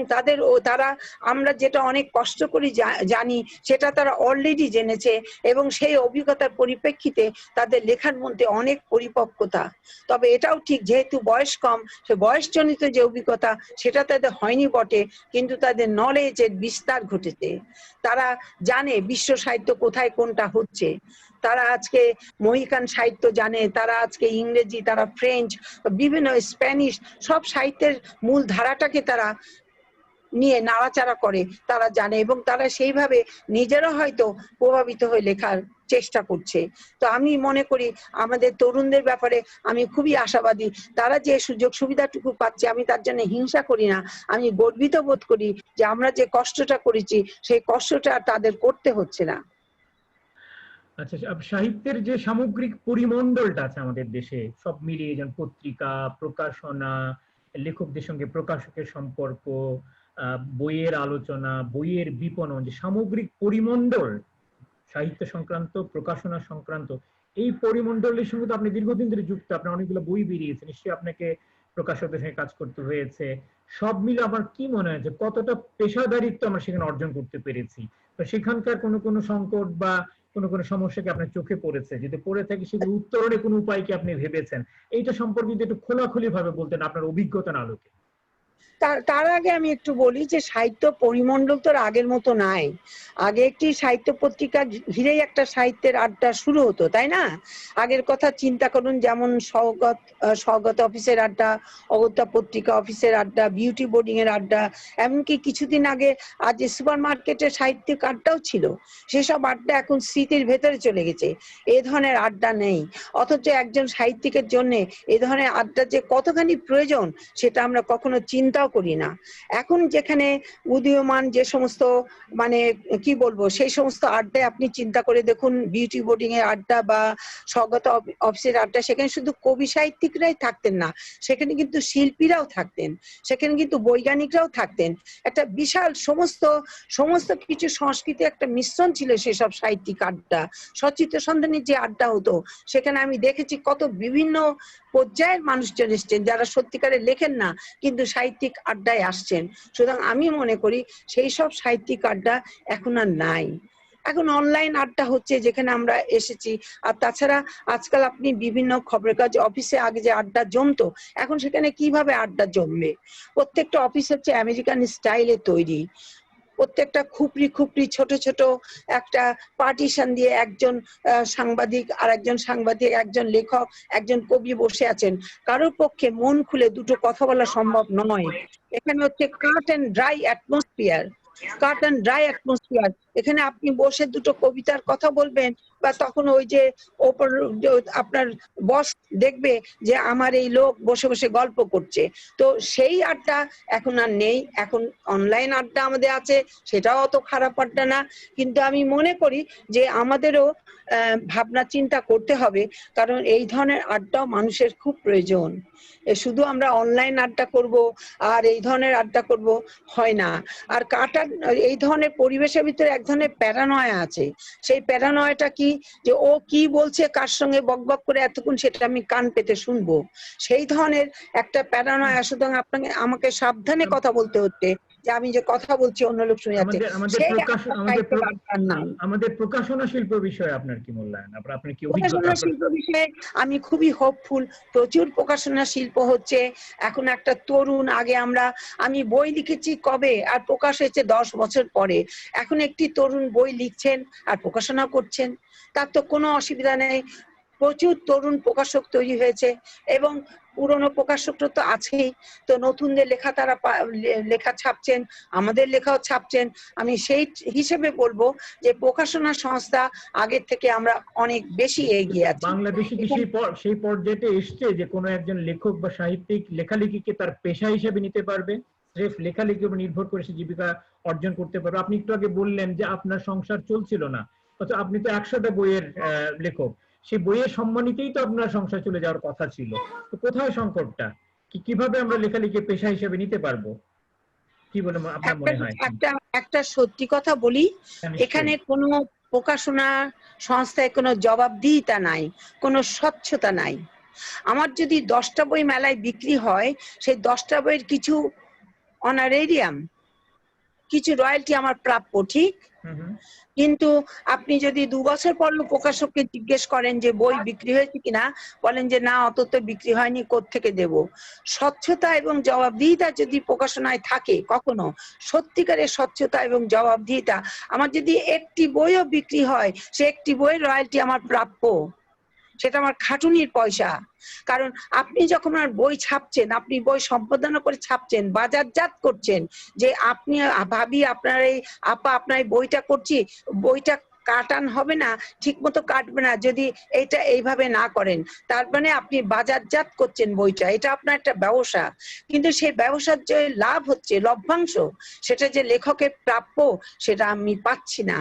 তারা আমরা যেটা অনেক কষ্ট করে জানি, সেটা তারা অলরেডি জেনেছে, এবং সেই অভিজ্ঞতার পরিপ্রেক্ষিতে তাদের লেখার মধ্যে অনেক পরিপক্কতা। তবে এটাও ঠিক, যেহেতু বয়স কম, সে বয়সজনিত যে অভিজ্ঞতা সেটা তাদের হয়নি বটে, কিন্তু তাদের নলেজের বিস্তার ঘটেছে। তারা জানে বিশ্ব সাহিত্য কোথায় কোনটা হচ্ছে। তারা আজকে মহিকান সাহিত্য জানে, তারা আজকে ইংরেজি, তারা ফ্রেঞ্চ, বিভিন্ন স্প্যানিশ সব সাহিত্যের মূল ধারাটাকে তারা নিয়ে নাড়াচাড়া করে, তারা জানে, এবং তারা সেইভাবে নিজেরা হয়তো প্রভাবিত হয়ে লেখার চেষ্টা করছে। তো আমি মনে করি আমাদের তরুণদের ব্যাপারে আমি খুবই আশাবাদী। তারা যে সুযোগ সুবিধাটুকু পাচ্ছে, আমি তার জন্য হিংসা করি না, আমি গর্বিত বোধ করি যে আমরা যে কষ্টটা করেছি, সেই কষ্টটা তাদের করতে হচ্ছে না। আচ্ছা, সাহিত্যের যে সামগ্রিক পরিমণ্ডলটা আছে আমাদের দেশে, সব মিলিয়ে, যেমন পত্রিকা, প্রকাশনা, লেখকদের সঙ্গে প্রকাশকের সম্পর্ক, বইয়ের আলোচনা, বইয়ের বিপণন, যে সামগ্রিক পরিমণ্ডল সাহিত্য সংক্রান্ত, প্রকাশনা সংক্রান্ত, এই পরিমণ্ডলের সঙ্গে তো আপনি দীর্ঘদিন ধরে যুক্ত, আপনার অনেকগুলো বই বেরিয়েছে, নিশ্চয়ই আপনাকে প্রকাশকদের সঙ্গে কাজ করতে হয়েছে। সব মিলে আমার কি মনে হয় যে কতটা পেশাদারিত্ব আমরা সেখানে অর্জন করতে পেরেছি? তো সেখানকার কোনো সংকট বা কোনো সমস্যা কি আপনার চোখে পড়েছে? যদি পড়ে থাকে, সেগুলো উত্তরণের কোনো উপায় কি আপনি ভেবেছেন? এইটা সম্পর্কে যদি একটু খোলাখুলি ভাবে বলতেন আপনার অভিজ্ঞতার আলোকে। তার আগে আমি একটু বলি যে সাহিত্য পরিমণ্ডল তো আগের মতো নাই। আগে একটি সাহিত্য পত্রিকা ঘিরেই একটা সাহিত্যের আড্ডা শুরু হতো, তাই না? আগের কথা চিন্তা করুন, যেমন স্বগত অফিসের আড্ডা, অগত্যা পত্রিকা অফিসের আড্ডা, বিউটি বোর্ডিং এর আড্ডা, এমনকি কিছুদিন আগে আজ সুপার মার্কেটের সাহিত্যিক আড্ডাও ছিল। সেসব আড্ডা এখন স্মৃতির ভেতরে চলে গেছে। এ ধরনের আড্ডা নেই। অথচ একজন সাহিত্যিকের জন্য এ ধরনের আড্ডা যে কতখানি প্রয়োজন, সেটা আমরা কখনো চিন্তাও করি না। এখন যেখানে উদীয়মান যে সমস্ত, মানে কি বলবো, সেই সমস্ত আড্ডায় আপনি চিন্তা করে দেখুন, বিউটি বোর্ডিং এর আড্ডা বা স্বগত অফিসের আড্ডা, সেখানে শুধু কবি সাহিত্যিকরাই থাকতেন না, সেখানে কিন্তু শিল্পীরাও থাকতেন, সেখানে কিন্তু বৈজ্ঞানিকরাও থাকতেন। একটা বিশাল সমস্ত কিছু সংস্কৃতি একটা মিশ্রণ ছিল সেসব সাহিত্যিক আড্ডা। সচিত্র সন্ধানের যে আড্ডা হতো, সেখানে আমি দেখেছি কত বিভিন্ন পর্যায়ের মানুষজন এসছেন, যারা সত্যিকারে লেখেন না কিন্তু সাহিত্যিক আড্ডায় আসছেন। সুতরাং আমি মনে করি সেই সব সাহিত্যিক আড্ডা এখন আর নাই। এখন অনলাইন আড্ডা হচ্ছে যেখানে আমরা এসেছি। আর তাছাড়া আজকাল আপনি বিভিন্ন খবরের কাগজ অফিসে আগে যে আড্ডা জমতো, এখন সেখানে কিভাবে আড্ডা জমবে? প্রত্যেকটা অফিস হচ্ছে আমেরিকান স্টাইলে তৈরি। প্রত্যেকটা খুপড়ি খুপড়ি ছোট ছোট একটা পার্টিশন দিয়ে একজন সাংবাদিক আর একজন সাংবাদিক, একজন লেখক, একজন কবি বসে আছেন। কারোর পক্ষে মন খুলে দুটো কথা বলা সম্ভব নয়। এখানে হচ্ছে cut and dry atmosphere, cut and dry atmosphere. এখানে আপনি বসে দুটো কবিতার কথা বলবেন, বা তখন ওই যে ওপর আপনার বস দেখবে যে আমার এই লোক বসে বসে গল্প করছে। তো সেই আড্ডা এখন আর নেই। এখন অনলাইন আড্ডা আমাদের আছে, সেটাও অত খারাপ আড্ডা না। কিন্তু আমি মনে করি যে আমাদেরও ভাবনা চিন্তা করতে হবে, কারণ এই ধরনের আড্ডাও মানুষের খুব প্রয়োজন। শুধু আমরা অনলাইন আড্ডা করব আর এই ধরনের আড্ডা করব হয় না। আর এই ধরনের পরিবেশের ভিতরে এক ধরনের প্যারানয়া আছে। সেই প্যারানয়াটা কি, যে ও কি বলছে কার সঙ্গে বকবক করে এতক্ষণ সেটা আমি কান পেতে শুনবো, সেই ধরনের একটা প্যারানয়া। সুতরাং আমাকে সাবধানে কথা বলতে হচ্ছে, যে আমি যে কথা বলছি অন্য লোক শুনে যাচ্ছে। আমাদের প্রকাশনা শিল্প বিষয়ে আপনার কি মূল্যায়ন? আপনার কি অভিজ্ঞতা? প্রকাশনা শিল্প বিষয়ে আমি খুবই হোপফুল। প্রচুর প্রকাশনা শিল্প হচ্ছে এখন। একটা তরুণ, আগে আমি বই লিখেছি কবে, আর প্রকাশ হয়েছে 10 বছর পরে। এখন একটি তরুণ বই লিখছেন আর প্রকাশনা করছেন, তার তো কোনো অসুবিধা নেই। প্রচুর তরুণ প্রকাশক তৈরি হয়েছে, এবং পুরনো প্রকাশকরা তো আছেই। তো নতুনদের লেখা তারা লেখা ছাপছেন, আমাদের লেখাও ছাপছেন। আমি সেই হিসেবে বলবো যে প্রকাশনা সংস্থা আগের থেকে আমরা অনেক বেশি এগিয়ে আছি। বাংলাদেশে কি সেই পর্যায়ে এসছে যে কোনো একজন লেখক বা সাহিত্যিক লেখালেখিকে তার পেশা হিসেবে নিতে পারবে, স্রেফ লেখালেখির উপর নির্ভর করে সে জীবিকা অর্জন করতে পারবে? আপনি একটু আগে বললেন যে আপনার সংসার চলছিল না, অথচ আপনি তো 100টা বইয়ের লেখক। সেই বইয়ের সম্মানিতেই তো আপনার সংসার চলে যাওয়ার কথা ছিল। তো কোথায় সংকটটা? কিভাবে আমরা লেখালেখি পেশা হিসেবে নিতে পারবো? কি বলে আপনার মনে হয়? একটা সত্যি কথা বলি, এখানে কোনো প্রকাশনা সংস্থায় কোনো জবাবদিহিতা নাই, কোনো স্বচ্ছতা নাই। আমার যদি 10টা বই মেলায় বিক্রি হয়, সেই 10টা বইয়ের কিছু অনারেরিয়াম, কিছু রয়্যালটি আমার প্রাপ্য, ঠিক। কিন্তু আপনি যদি 2 বছর পর প্রকাশককে জিজ্ঞেস করেন যে বই বিক্রি হয়েছে কিনা, বলেন যে না, অত তো বিক্রি হয়নি, কোত্থেকে দেব? স্বচ্ছতা এবং জবাবদিহিতা যদি প্রকাশনায় থাকে, কখনো সত্যিকারের স্বচ্ছতা এবং জবাবদিহিতা, আমার যদি একটি বইও বিক্রি হয়, সে একটি বইয়ের রয়্যালটি আমার প্রাপ্য, সেটা আমার খাটুনির পয়সা। কারণ আপনি যখন আর বই ছাপছেন, আপনি বই সম্পাদনা করে ছাপছেন, বাজারজাত করছেন, যে আপনি ভাবি আপনার এই আপা আপনার বইটা করছি, বইটা কাটান হবে না, ঠিক মতো কাটবে না যদি এটা এইভাবে না করেন। তার মানে আপনি বাজারজাত করছেন বইটা, এটা আপনার একটা ব্যবসা। কিন্তু সেই ব্যবসার যে লাভ হচ্ছে, লভ্যাংশ, সেটা যে লেখকের প্রাপ্য, সেটা আমি পাচ্ছি না।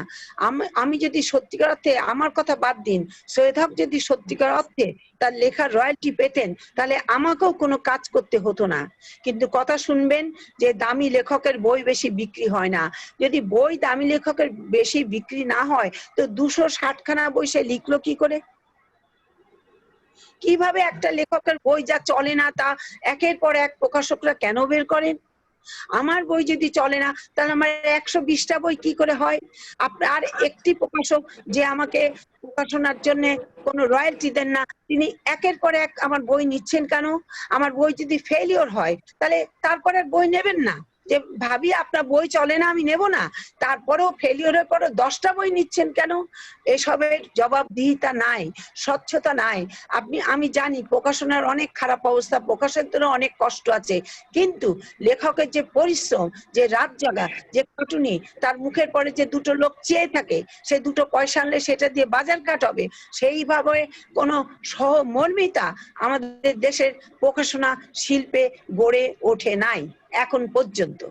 আমি যদি সত্যিকার অর্থে, আমার কথা বাদ দিন, সৈয়দ হক যদি সত্যিকার অর্থে তার লেখার রয়্যালটি পেতেন, তাহলে আমাকেও কোনো কাজ করতে হতো না। কিন্তু কথা শুনবেন যে দামি লেখকের বই বেশি বিক্রি হয় না। যদি বই দামি লেখকের বেশি বিক্রি না হয়, তো 260খানা বই সে লিখলো কি করে? কিভাবে একটা লেখকের বই যা চলে না, তা একের পর এক প্রকাশকরা কেন বের করেন? আমার বই যদি চলে না, তাহলে আমার 120টা বই কি করে হয়? আর একটি প্রকাশক যে আমাকে প্রকাশনার জন্য কোনো রয়্যালটি দেন না, তিনি একের পর এক আমার বই নিচ্ছেন কেন? আমার বই যদি ফেলিওর হয়, তাহলে তারপরে বই নেবেন না? যে ভাবি আপনার বই চলে না, আমি নেব না, তারপরেও ফেলিওরের পরে 10টা বই নিচ্ছেন কেন? এসবের জবাবদিহিতা নাই, স্বচ্ছতা নাই। আমি জানি প্রকাশনার অনেক খারাপ অবস্থা, প্রকাশকদেরও অনেক কষ্ট আছে, কিন্তু লেখকের যে পরিশ্রম, যে রাত জাগা, যে খাটুনি, তার মুখের পরে যে দুটো লোক চেয়ে থাকে, সে দুটো পয়সা আনলে সেটা দিয়ে বাজার কাট হবে, সেইভাবে কোনো সহমর্মিতা আমাদের দেশের প্রকাশনা শিল্পে গড়ে ওঠে নাই এখন পর্যন্ত।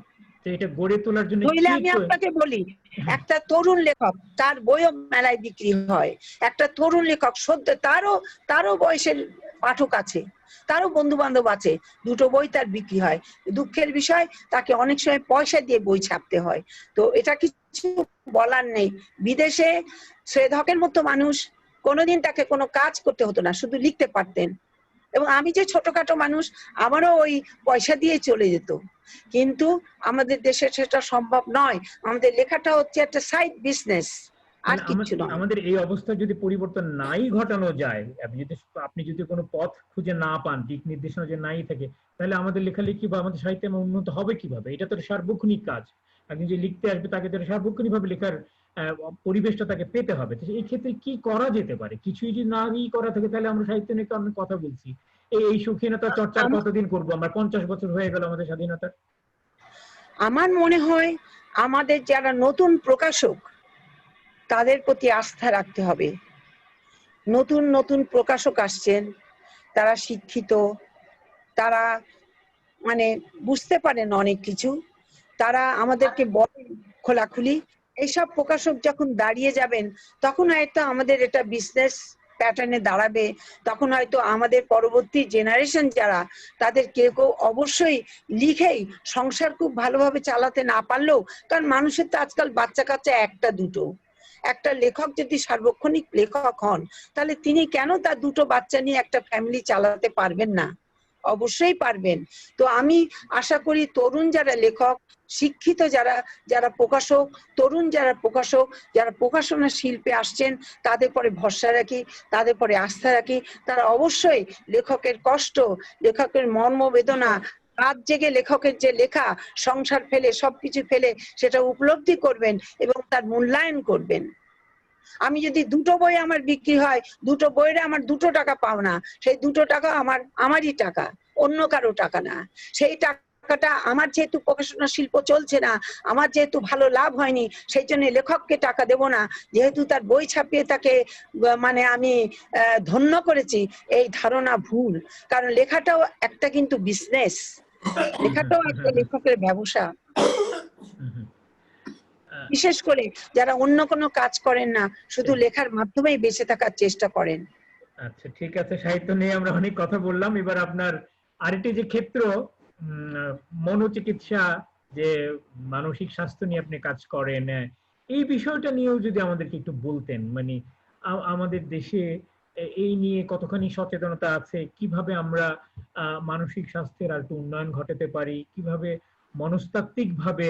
এটা গড়ে তোলার জন্য আমি আপনাকে বলি, একটা তরুণ লেখক, তার বইও মেলায় বিক্রি হয়। একটা তরুণ লেখক, সদ্য তারও বয়সের পাঠক আছে, তারও বন্ধু বান্ধব আছে, দুটো বই তার বিক্রি হয়। দুঃখের বিষয়, তাকে অনেক সময় পয়সা দিয়ে বই ছাপতে হয়। তো এটা কিছু বলার নেই। বিদেশে সৈয়দ হকের মতো মানুষ, কোনোদিন তাকে কোনো কাজ করতে হতো না, শুধু লিখতে পারতেন। এবং আমি যে ছোটখাটো মানুষ, আমারও ওই পয়সা দিয়ে চলে যেত। কিন্তু আমাদের দেশে সেটা সম্ভব নয়। আমাদের লেখাটা হচ্ছে একটা সাইড বিজনেস। আর কিচ্ছু নয়। আমাদের এই অবস্থা যদি পরিবর্তন নাই ঘটানো যায়, আপনি যদি কোনো পথ খুঁজে না পান, দিক নির্দেশনা যে নাই থাকে, তাহলে আমাদের লেখালেখি বা আমাদের সাহিত্যে উন্নত হবে কিভাবে? এটা তো সার্বক্ষণিক কাজ। একজন যে লিখতে আসবে তাকে তো সার্বক্ষণিক ভাবে লেখার পরিবেশটা তাকে পেতে হবে। তো এই ক্ষেত্রে কি করা যেতে পারে? কিছুই যদি নাই করা থাকে, তাহলে আমরা সাহিত্য নিয়ে অনেক কথা বলছি, এই শৌখিনতা চর্চার কতদিন করবো আমরা? 50 বছর হয়ে গেল আমাদের স্বাধীনতার। আমার মনে হয় আমাদের যারা নতুন প্রকাশক তাদের প্রতি আস্থা রাখতে হবে। নতুন নতুন প্রকাশক আসছেন, তারা শিক্ষিত, তারা মানে বুঝতে পারেন অনেক কিছু, তারা আমাদেরকে বলেন খোলাখুলি। এইসব প্রকাশক যখন দাঁড়িয়ে যাবেন তখন হয়তো আমাদের এটা বিজনেস প্যাটার্নে দাঁড়াবে। তখন হয়তো আমাদের পরবর্তী জেনারেশন যারা, তাদের কেউ কেউ অবশ্যই লিখেই সংসার খুব ভালোভাবে চালাতে না পারলেও, কারণ মানুষের তো আজকাল বাচ্চা কাচ্চা একটা দুটো, একটা লেখক যদি সার্বক্ষণিক লেখক হন তাহলে তিনি কেন তার দুটো বাচ্চা নিয়ে একটা ফ্যামিলি চালাতে পারবেন না? অবশ্যই পারবেন। তো আমি আশা করি তরুণ যারা লেখক, শিক্ষিত যারা যারা প্রকাশক, তরুণ যারা প্রকাশক, যারা প্রকাশনা শিল্পে আসছেন, তাদের পরে ভরসা রাখি, তাদের পরে আস্থা রাখি। তারা অবশ্যই লেখকের কষ্ট, লেখকের মর্মবেদনা, রাত জেগে লেখকের যে লেখা, সংসার ফেলে সবকিছু ফেলে সেটা উপলব্ধি করবেন এবং তার মূল্যায়ন করবেন। আমি যদি দুটো বই আমার বিক্রি হয়, দুটো বইয়ের আমার 2 টাকা পাওনা, সেই 2 টাকা আমারই টাকা, অন্য কারো টাকা না। সেই টাকাটা আমার যেহেতু প্রকাশনা শিল্প চলছে না, আমার যেহেতু ভালো লাভ হয়নি, সেই জন্য লেখককে টাকা দেব না। যেহেতু তার বই ছাপিয়ে তাকে মানে আমি ধন্য করেছি, এই ধারণা ভুল। কারণ লেখাটাও একটা কিন্তু বিজনেস, লেখাটাও একটা লেখকের ব্যবসা। বিশেষ করে যারা অন্য কোনো কাজ করেন না, শুধু লেখার মাধ্যমেই বেঁচে থাকার চেষ্টা করেন। আচ্ছা, ঠিক আছে, সাহিত্য নিয়ে আমরা অনেক কথা বললাম। এবার আপনার আরেকটি যে ক্ষেত্র, মনোচিকিৎসা, যে মানসিক স্বাস্থ্য নিয়ে আপনি কাজ করেন, এই বিষয়টা নিয়েও যদি আমাদেরকে একটু বলতেন। মানে আমাদের দেশে এই নিয়ে কতখানি সচেতনতা আছে, কিভাবে আমরা মানসিক স্বাস্থ্যের আর একটু উন্নয়ন ঘটাতে পারি, কিভাবে মনস্তাত্ত্বিক ভাবে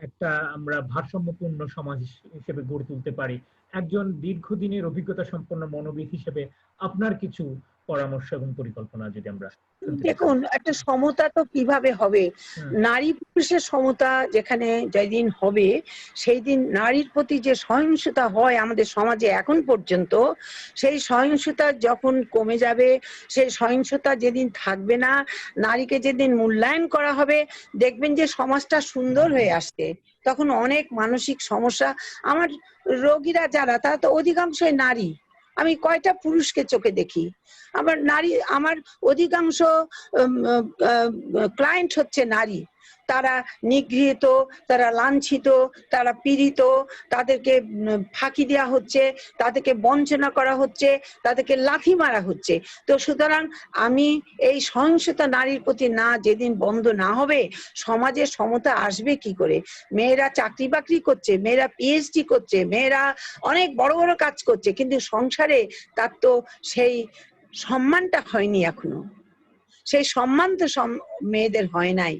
একটা আমরা ভারসাম্যপূর্ণ সমাজ হিসেবে গড়ে তুলতে পারি। একজন দীর্ঘদিনের অভিজ্ঞতা সম্পন্ন মনোবিদ হিসেবে আপনার কিছু পরামর্শ এবং পরিকল্পনা যদি আমরা শুনতে চাই। দেখুন, একটা সমতা তো কিভাবে হবে? নারী পুরুষের সমতা যেখানে যেদিন হবে, সেই দিন নারীর প্রতি যে সহিংসতা হয় আমাদের সমাজে এখন পর্যন্ত, সেই সহিংসতা যখন কমে যাবে, সেই সহিংসতা যেদিন থাকবে না, নারীকে যেদিন মূল্যায়ন করা হবে, দেখবেন যে সমাজটা সুন্দর হয়ে আসছে। তখন অনেক মানসিক সমস্যা, আমার রোগীরা যারা, তারা তো অধিকাংশই নারী। আমি কয়টা পুরুষকে চোখে দেখি? আমার নারী, আমার অধিকাংশ ক্লায়েন্ট হচ্ছে নারী। তারা নিগৃহীত, তারা লাঞ্ছিত, তারা পীড়িত, তাদেরকে ফাঁকি দেওয়া হচ্ছে, তাদেরকে বঞ্চনা করা হচ্ছে, তাদেরকে লাথি মারা হচ্ছে। তো সুতরাং আমি এই সহিংসতা নারীর প্রতি না যেদিন বন্ধ না হবে, সমাজে সমতা আসবে কি করে? মেয়েরা চাকরি বাকরি করছে, মেয়েরা পিএইচডি করছে, মেয়েরা অনেক বড় বড় কাজ করছে, কিন্তু সংসারে তার তো সেই সম্মানটা হয়নি এখনো। সেই সম্মান তো মেয়েদের হয় নাই।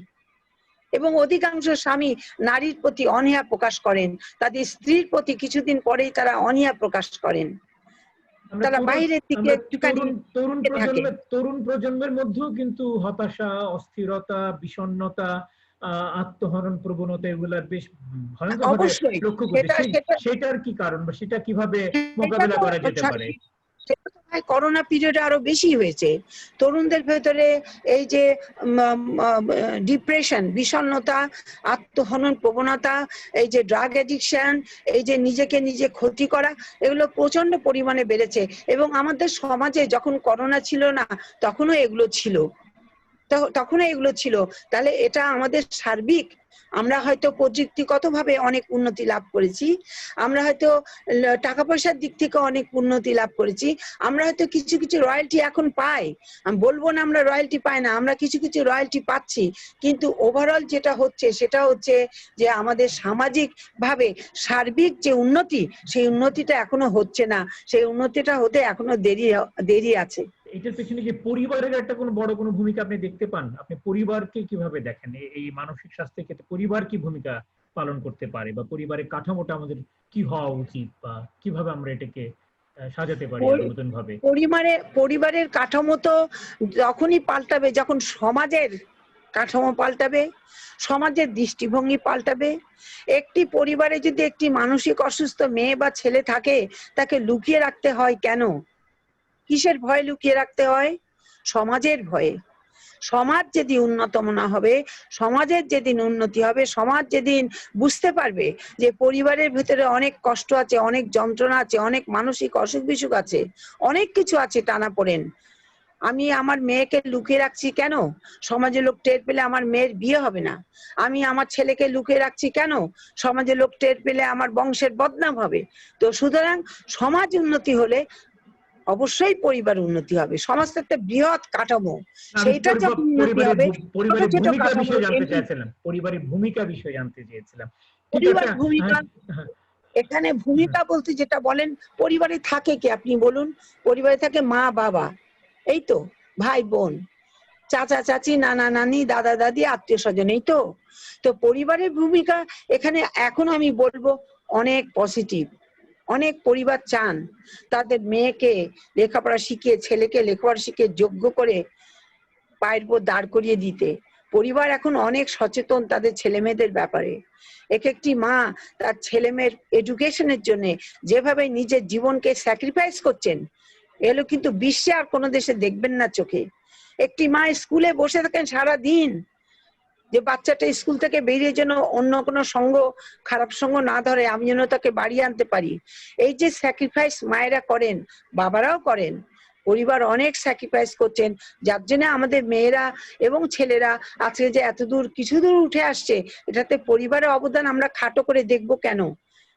এবং অধিকাংশ স্বামী নারীর প্রতি অনীহা প্রকাশ করেন, তাদের স্ত্রীর প্রতি কিছুদিন পরেই তারা অনীহা প্রকাশ করেন। তারা বাইরের দিকে তরুণ প্রজন্মের মধ্যেও কিন্তু হতাশা, অস্থিরতা, বিষণ্ণতা, আত্মহনন প্রবণতা, এগুলার বেশ ভয়ঙ্কর ভাবে লক্ষ্য করছি। সেটার কি কারণ বা সেটা কিভাবে মোকাবিলা করা যেতে পারে? করোনা পিরিয়ডে আরো বেশি হয়েছে তরুণদের ভেতরে। এই যে ডিপ্রেশন, বিষণ্ণতা, আত্মহনন প্রবণতা, এই যে ড্রাগ অ্যাডিকশন, এই যে নিজেকে নিজে ক্ষতি করা, এগুলো প্রচন্ড পরিমাণে বেড়েছে। এবং আমাদের সমাজে যখন করোনা ছিল না, তখনও এগুলো ছিল। তাহলে এটা আমাদের সার্বিক, আমরা হয়তো প্রযুক্তিগতভাবে অনেক উন্নতি লাভ করেছি, আমরা হয়তো টাকা পয়সার দিক থেকে অনেক উন্নতি লাভ করেছি, আমরা হয়তো কিছু কিছু রয়্যালটি এখন পাই। আমি বলবো না আমরা রয়্যালটি পাই না, আমরা কিছু কিছু রয়্যালটি পাচ্ছি। কিন্তু ওভারঅল যেটা হচ্ছে সেটা হচ্ছে যে আমাদের সামাজিক ভাবে সার্বিক যে উন্নতি, সেই উন্নতিটা এখনো হচ্ছে না। সেই উন্নতিটা হতে এখনো দেরি আছে। এটার পেছনে কি পরিবারের একটা কোনো বড় কোনো ভূমিকা আপনি দেখতে পান? আপনি পরিবারকে কিভাবে দেখেন এই মানসিক স্বাস্থ্যের ক্ষেত্রে? পরিবার কি ভূমিকা পালন করতে পারে, বা পরিবারের কাঠামোটা আমাদের কি হওয়া উচিত, বা কিভাবে আমরা এটাকে সাজাতে পারি আরো নতুন ভাবে? পরিবারের কাঠামো তো যখনই পাল্টাবে, যখন সমাজের কাঠামো পাল্টাবে, সমাজের দৃষ্টিভঙ্গি পাল্টাবে। একটি পরিবারে যদি একটি মানসিক অসুস্থ মেয়ে বা ছেলে থাকে, তাকে লুকিয়ে রাখতে হয় কেন? কিসের ভয়ে লুকিয়ে রাখতে হয়? সমাজের ভয়ে। সমাজ যেদিন উন্নত না হবে, সমাজের যেদিন উন্নতি হবে, সমাজ যেদিন বুঝতে পারবে যে পরিবারের ভেতরে অনেক কষ্ট আছে, অনেক যন্ত্রণা আছে, অনেক মানসিক অসুখ বিসুখ আছে, অনেক কিছু আছে টানাপোড়েন, আমি আমার মেয়েকে লুকিয়ে রাখছি কেন? সমাজের লোক টের পেলে আমার মেয়ের বিয়ে হবে না। আমি আমার ছেলেকে লুকিয়ে রাখছি কেন? সমাজের লোক টের পেলে আমার বংশের বদনাম হবে। তো সুতরাং সমাজ উন্নতি হলে অবশ্যই পরিবার উন্নতি হবে। সমাজ তো একটা বৃহৎ কাঠামো, আমি সেইটা যখন উন্নতি হবে, ছোট পরিবারের ছোট ভূমিকা কাঠামো বিষয়ে জানতে এমনি। চাইছিলাম, পরিবারের ভূমিকা বিষয়ে জানতে চেয়েছিলাম। ঠিক আছে। পরিবার হ্যাঁ, ভূমিকা, হ্যাঁ, এখানে হ্যাঁ, ভূমিকা বলতে যেটা বলেন, পরিবারে থাকে কি আপনি বলুন? পরিবারে থাকে মা বাবা, এই তো, ভাই বোন, চাচা চাচি, নানা নানি, দাদা দাদি, আত্মীয় স্বজন, এই তো। তো পরিবারের ভূমিকা এখানে এখন আমি বলবো অনেক পজিটিভ। অনেক পরিবার চান তাদের মেয়েকে লেখাপড়া শিখিয়ে, ছেলেকে লেখাপড়া শিখিয়ে যোগ্য করে পায়ের উপর দাঁড় করিয়ে দিতে। পরিবার এখন অনেক সচেতন তাদের ছেলে মেয়েদের ব্যাপারে। এক একটি মা তার ছেলে মেয়ের এডুকেশনের জন্য যেভাবে নিজের জীবনকে স্যাক্রিফাইস করছেন, এগুলো কিন্তু বিশ্বে আর কোনো দেশে দেখবেন না চোখে। একটি মা স্কুলে বসে থাকেন সারা দিন, যে বাচ্চাটা স্কুল থেকে বেরিয়ে যেন অন্য কোনো সঙ্গ, খারাপ সঙ্গ না ধরে, আমি যেন তাকে বাড়ি আনতে পারি। এই যে স্যাক্রিফাইস মায়েরা করেন, বাবারাও করেন, পরিবার অনেক স্যাক্রিফাইস করছেন, যার জন্য আমাদের মেয়েরা এবং ছেলেরা আজকে যে এত দূর কিছু দূর উঠে আসছে, এটাতে পরিবারের অবদান আমরা খাটো করে দেখবো কেন?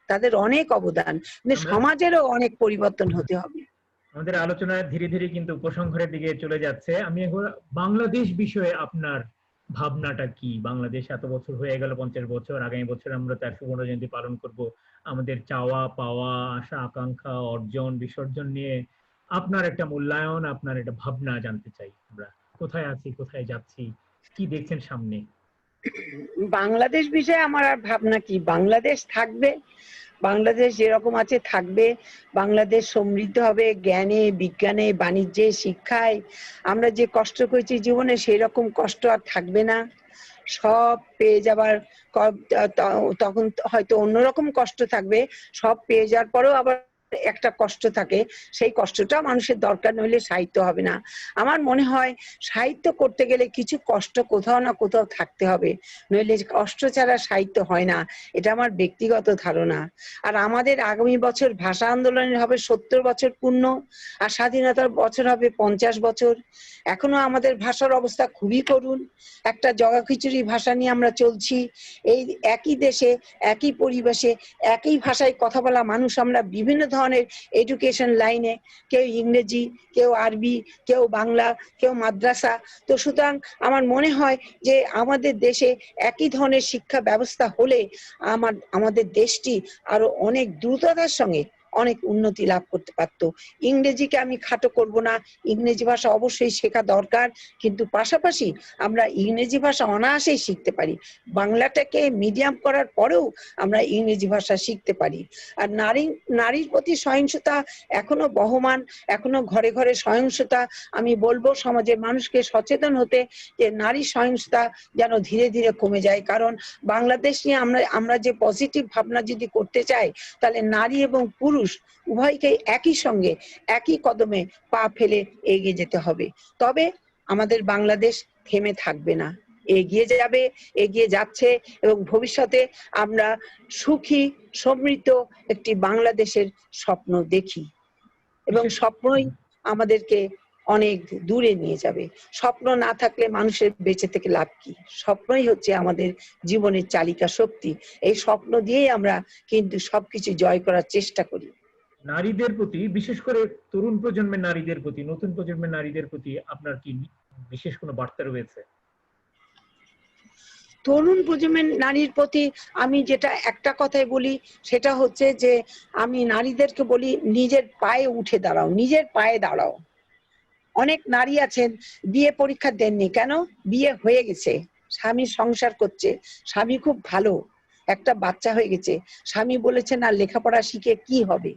তাদের অনেক অবদান, কিন্তু আমরা সমাজেরও অনেক পরিবর্তন হতে হবে। আমাদের আলোচনা ধীরে ধীরে কিন্তু উপসংহারের দিকে চলে যাচ্ছে। আমি এখন বাংলাদেশ বিষয়ে আপনার ভাবনাটা কি? বাংলাদেশ এত বছর হয়ে গেল, 50 বছর, আগামী বছর আমরা তার সুবর্ণ জয়ন্তী পালন করব। আমাদের চাওয়া পাওয়া, আশা আকাঙ্ক্ষা, অর্জন বিসর্জন নিয়ে আপনার একটা মূল্যায়ন, আপনার একটা ভাবনা জানতে চাই। আমরা কোথায় আছি, কোথায় যাচ্ছি, কি দেখছেন সামনে? বাংলাদেশ বিষয়ে আমার আর ভাবনা কি, বাংলাদেশ থাকবে, বাংলাদেশ যেরকম আছে থাকবে। বাংলাদেশ সমৃদ্ধ হবে জ্ঞানে, বিজ্ঞানে, বাণিজ্যে, শিক্ষায়। আমরা যে কষ্ট করেছি জীবনে, সেই রকম কষ্ট আর থাকবে না। সব পেয়ে যাবার তখন হয়তো অন্যরকম কষ্ট থাকবে। সব পেয়ে যাওয়ার পরেও আবার একটা কষ্ট থাকে, সেই কষ্টটা মানুষের দরকার, নইলে সাহিত্য হবে না। আমার মনে হয় সাহিত্য করতে গেলে কিছু কষ্ট কোথাও না কোথাও থাকতে হবে, নইলে কষ্ট ছাড়া সাহিত্য হয় না। এটা আমার ব্যক্তিগত ধারণা। আর আমাদের আগামী বছর ভাষা আন্দোলনের হবে 70 বছর পূর্ণ, আর স্বাধীনতার বছর হবে 50 বছর। এখনো আমাদের ভাষার অবস্থা খুবই করুণ। একটা জগা খিচুড়ি ভাষা নিয়ে আমরা চলছি। এই একই দেশে, একই পরিবেশে, একই ভাষায় কথা বলা মানুষ আমরা বিভিন্ন ধরনের এডুকেশন লাইনে, কেউ ইংরেজি, কেউ আরবি, কেউ বাংলা, কেউ মাদ্রাসা। তো সুতরাং আমার মনে হয় যে আমাদের দেশে একই ধরনের শিক্ষা ব্যবস্থা হলে আমাদের দেশটি আরো অনেক দ্রুততার সঙ্গে অনেক উন্নতি লাভ করতে পারতো। ইংরেজিকে আমি খাটো করব না, ইংরেজি ভাষা অবশ্যই শেখা দরকার, কিন্তু পাশাপাশি আমরা ইংরেজি ভাষা অনায়াসেই শিখতে পারি। বাংলাটাকে মিডিয়াম করার পরেও আমরা ইংরেজি ভাষা শিখতে পারি। আর নারীর প্রতি সহিংসতা এখনো বহমান, এখনো ঘরে ঘরে সহিংসতা। আমি বলবো সমাজের মানুষকে সচেতন হতে, যে নারী সহিংসতা যেন ধীরে ধীরে কমে যায়। কারণ বাংলাদেশ নিয়ে আমরা যে পজিটিভ ভাবনা যদি করতে চাই, তাহলে নারী এবং পুরুষ উভয়কে একই সঙ্গে একই কদমে পা ফেলে এগিয়ে যেতে হবে। তবে আমাদের বাংলাদেশ থেমে থাকবে না, এগিয়ে যাবে, এগিয়ে যাচ্ছে, এবং ভবিষ্যতে আমরা সুখী সমৃদ্ধ একটি বাংলাদেশের স্বপ্ন দেখি, এবং বিশেষ স্বপ্নই আমাদেরকে অনেক দূরে নিয়ে যাবে। স্বপ্ন না থাকলে মানুষের বেঁচে থেকে লাভ কি? স্বপ্নই হচ্ছে আমাদের জীবনের চালিকা শক্তি। এই স্বপ্ন দিয়েই আমরা কিন্তু সবকিছু জয় করার চেষ্টা করি। নারীদের প্রতি, বিশেষ করে তরুণ প্রজন্মের নারীদের প্রতি, নতুন প্রজন্মের নারীদের প্রতি আপনার কি বিশেষ কোনো বার্তা রয়েছে? তরুণ প্রজন্মের নারীর প্রতি আমি যেটা একটা কথাই বলি, সেটা হচ্ছে যে আমি নারীদেরকে বলি, নিজের পায়ে উঠে দাঁড়াও, নিজের পায়ে দাঁড়াও। অনেক নারী আছেন বিয়ে পরীক্ষা দেননি, কেন? বিয়ে হয়ে গেছে, স্বামী সংসার করছে, স্বামী খুব ভালো, একটা বাচ্চা হয়ে গেছে, স্বামী বলেছে না লেখাপড়া শিখে কি হবে।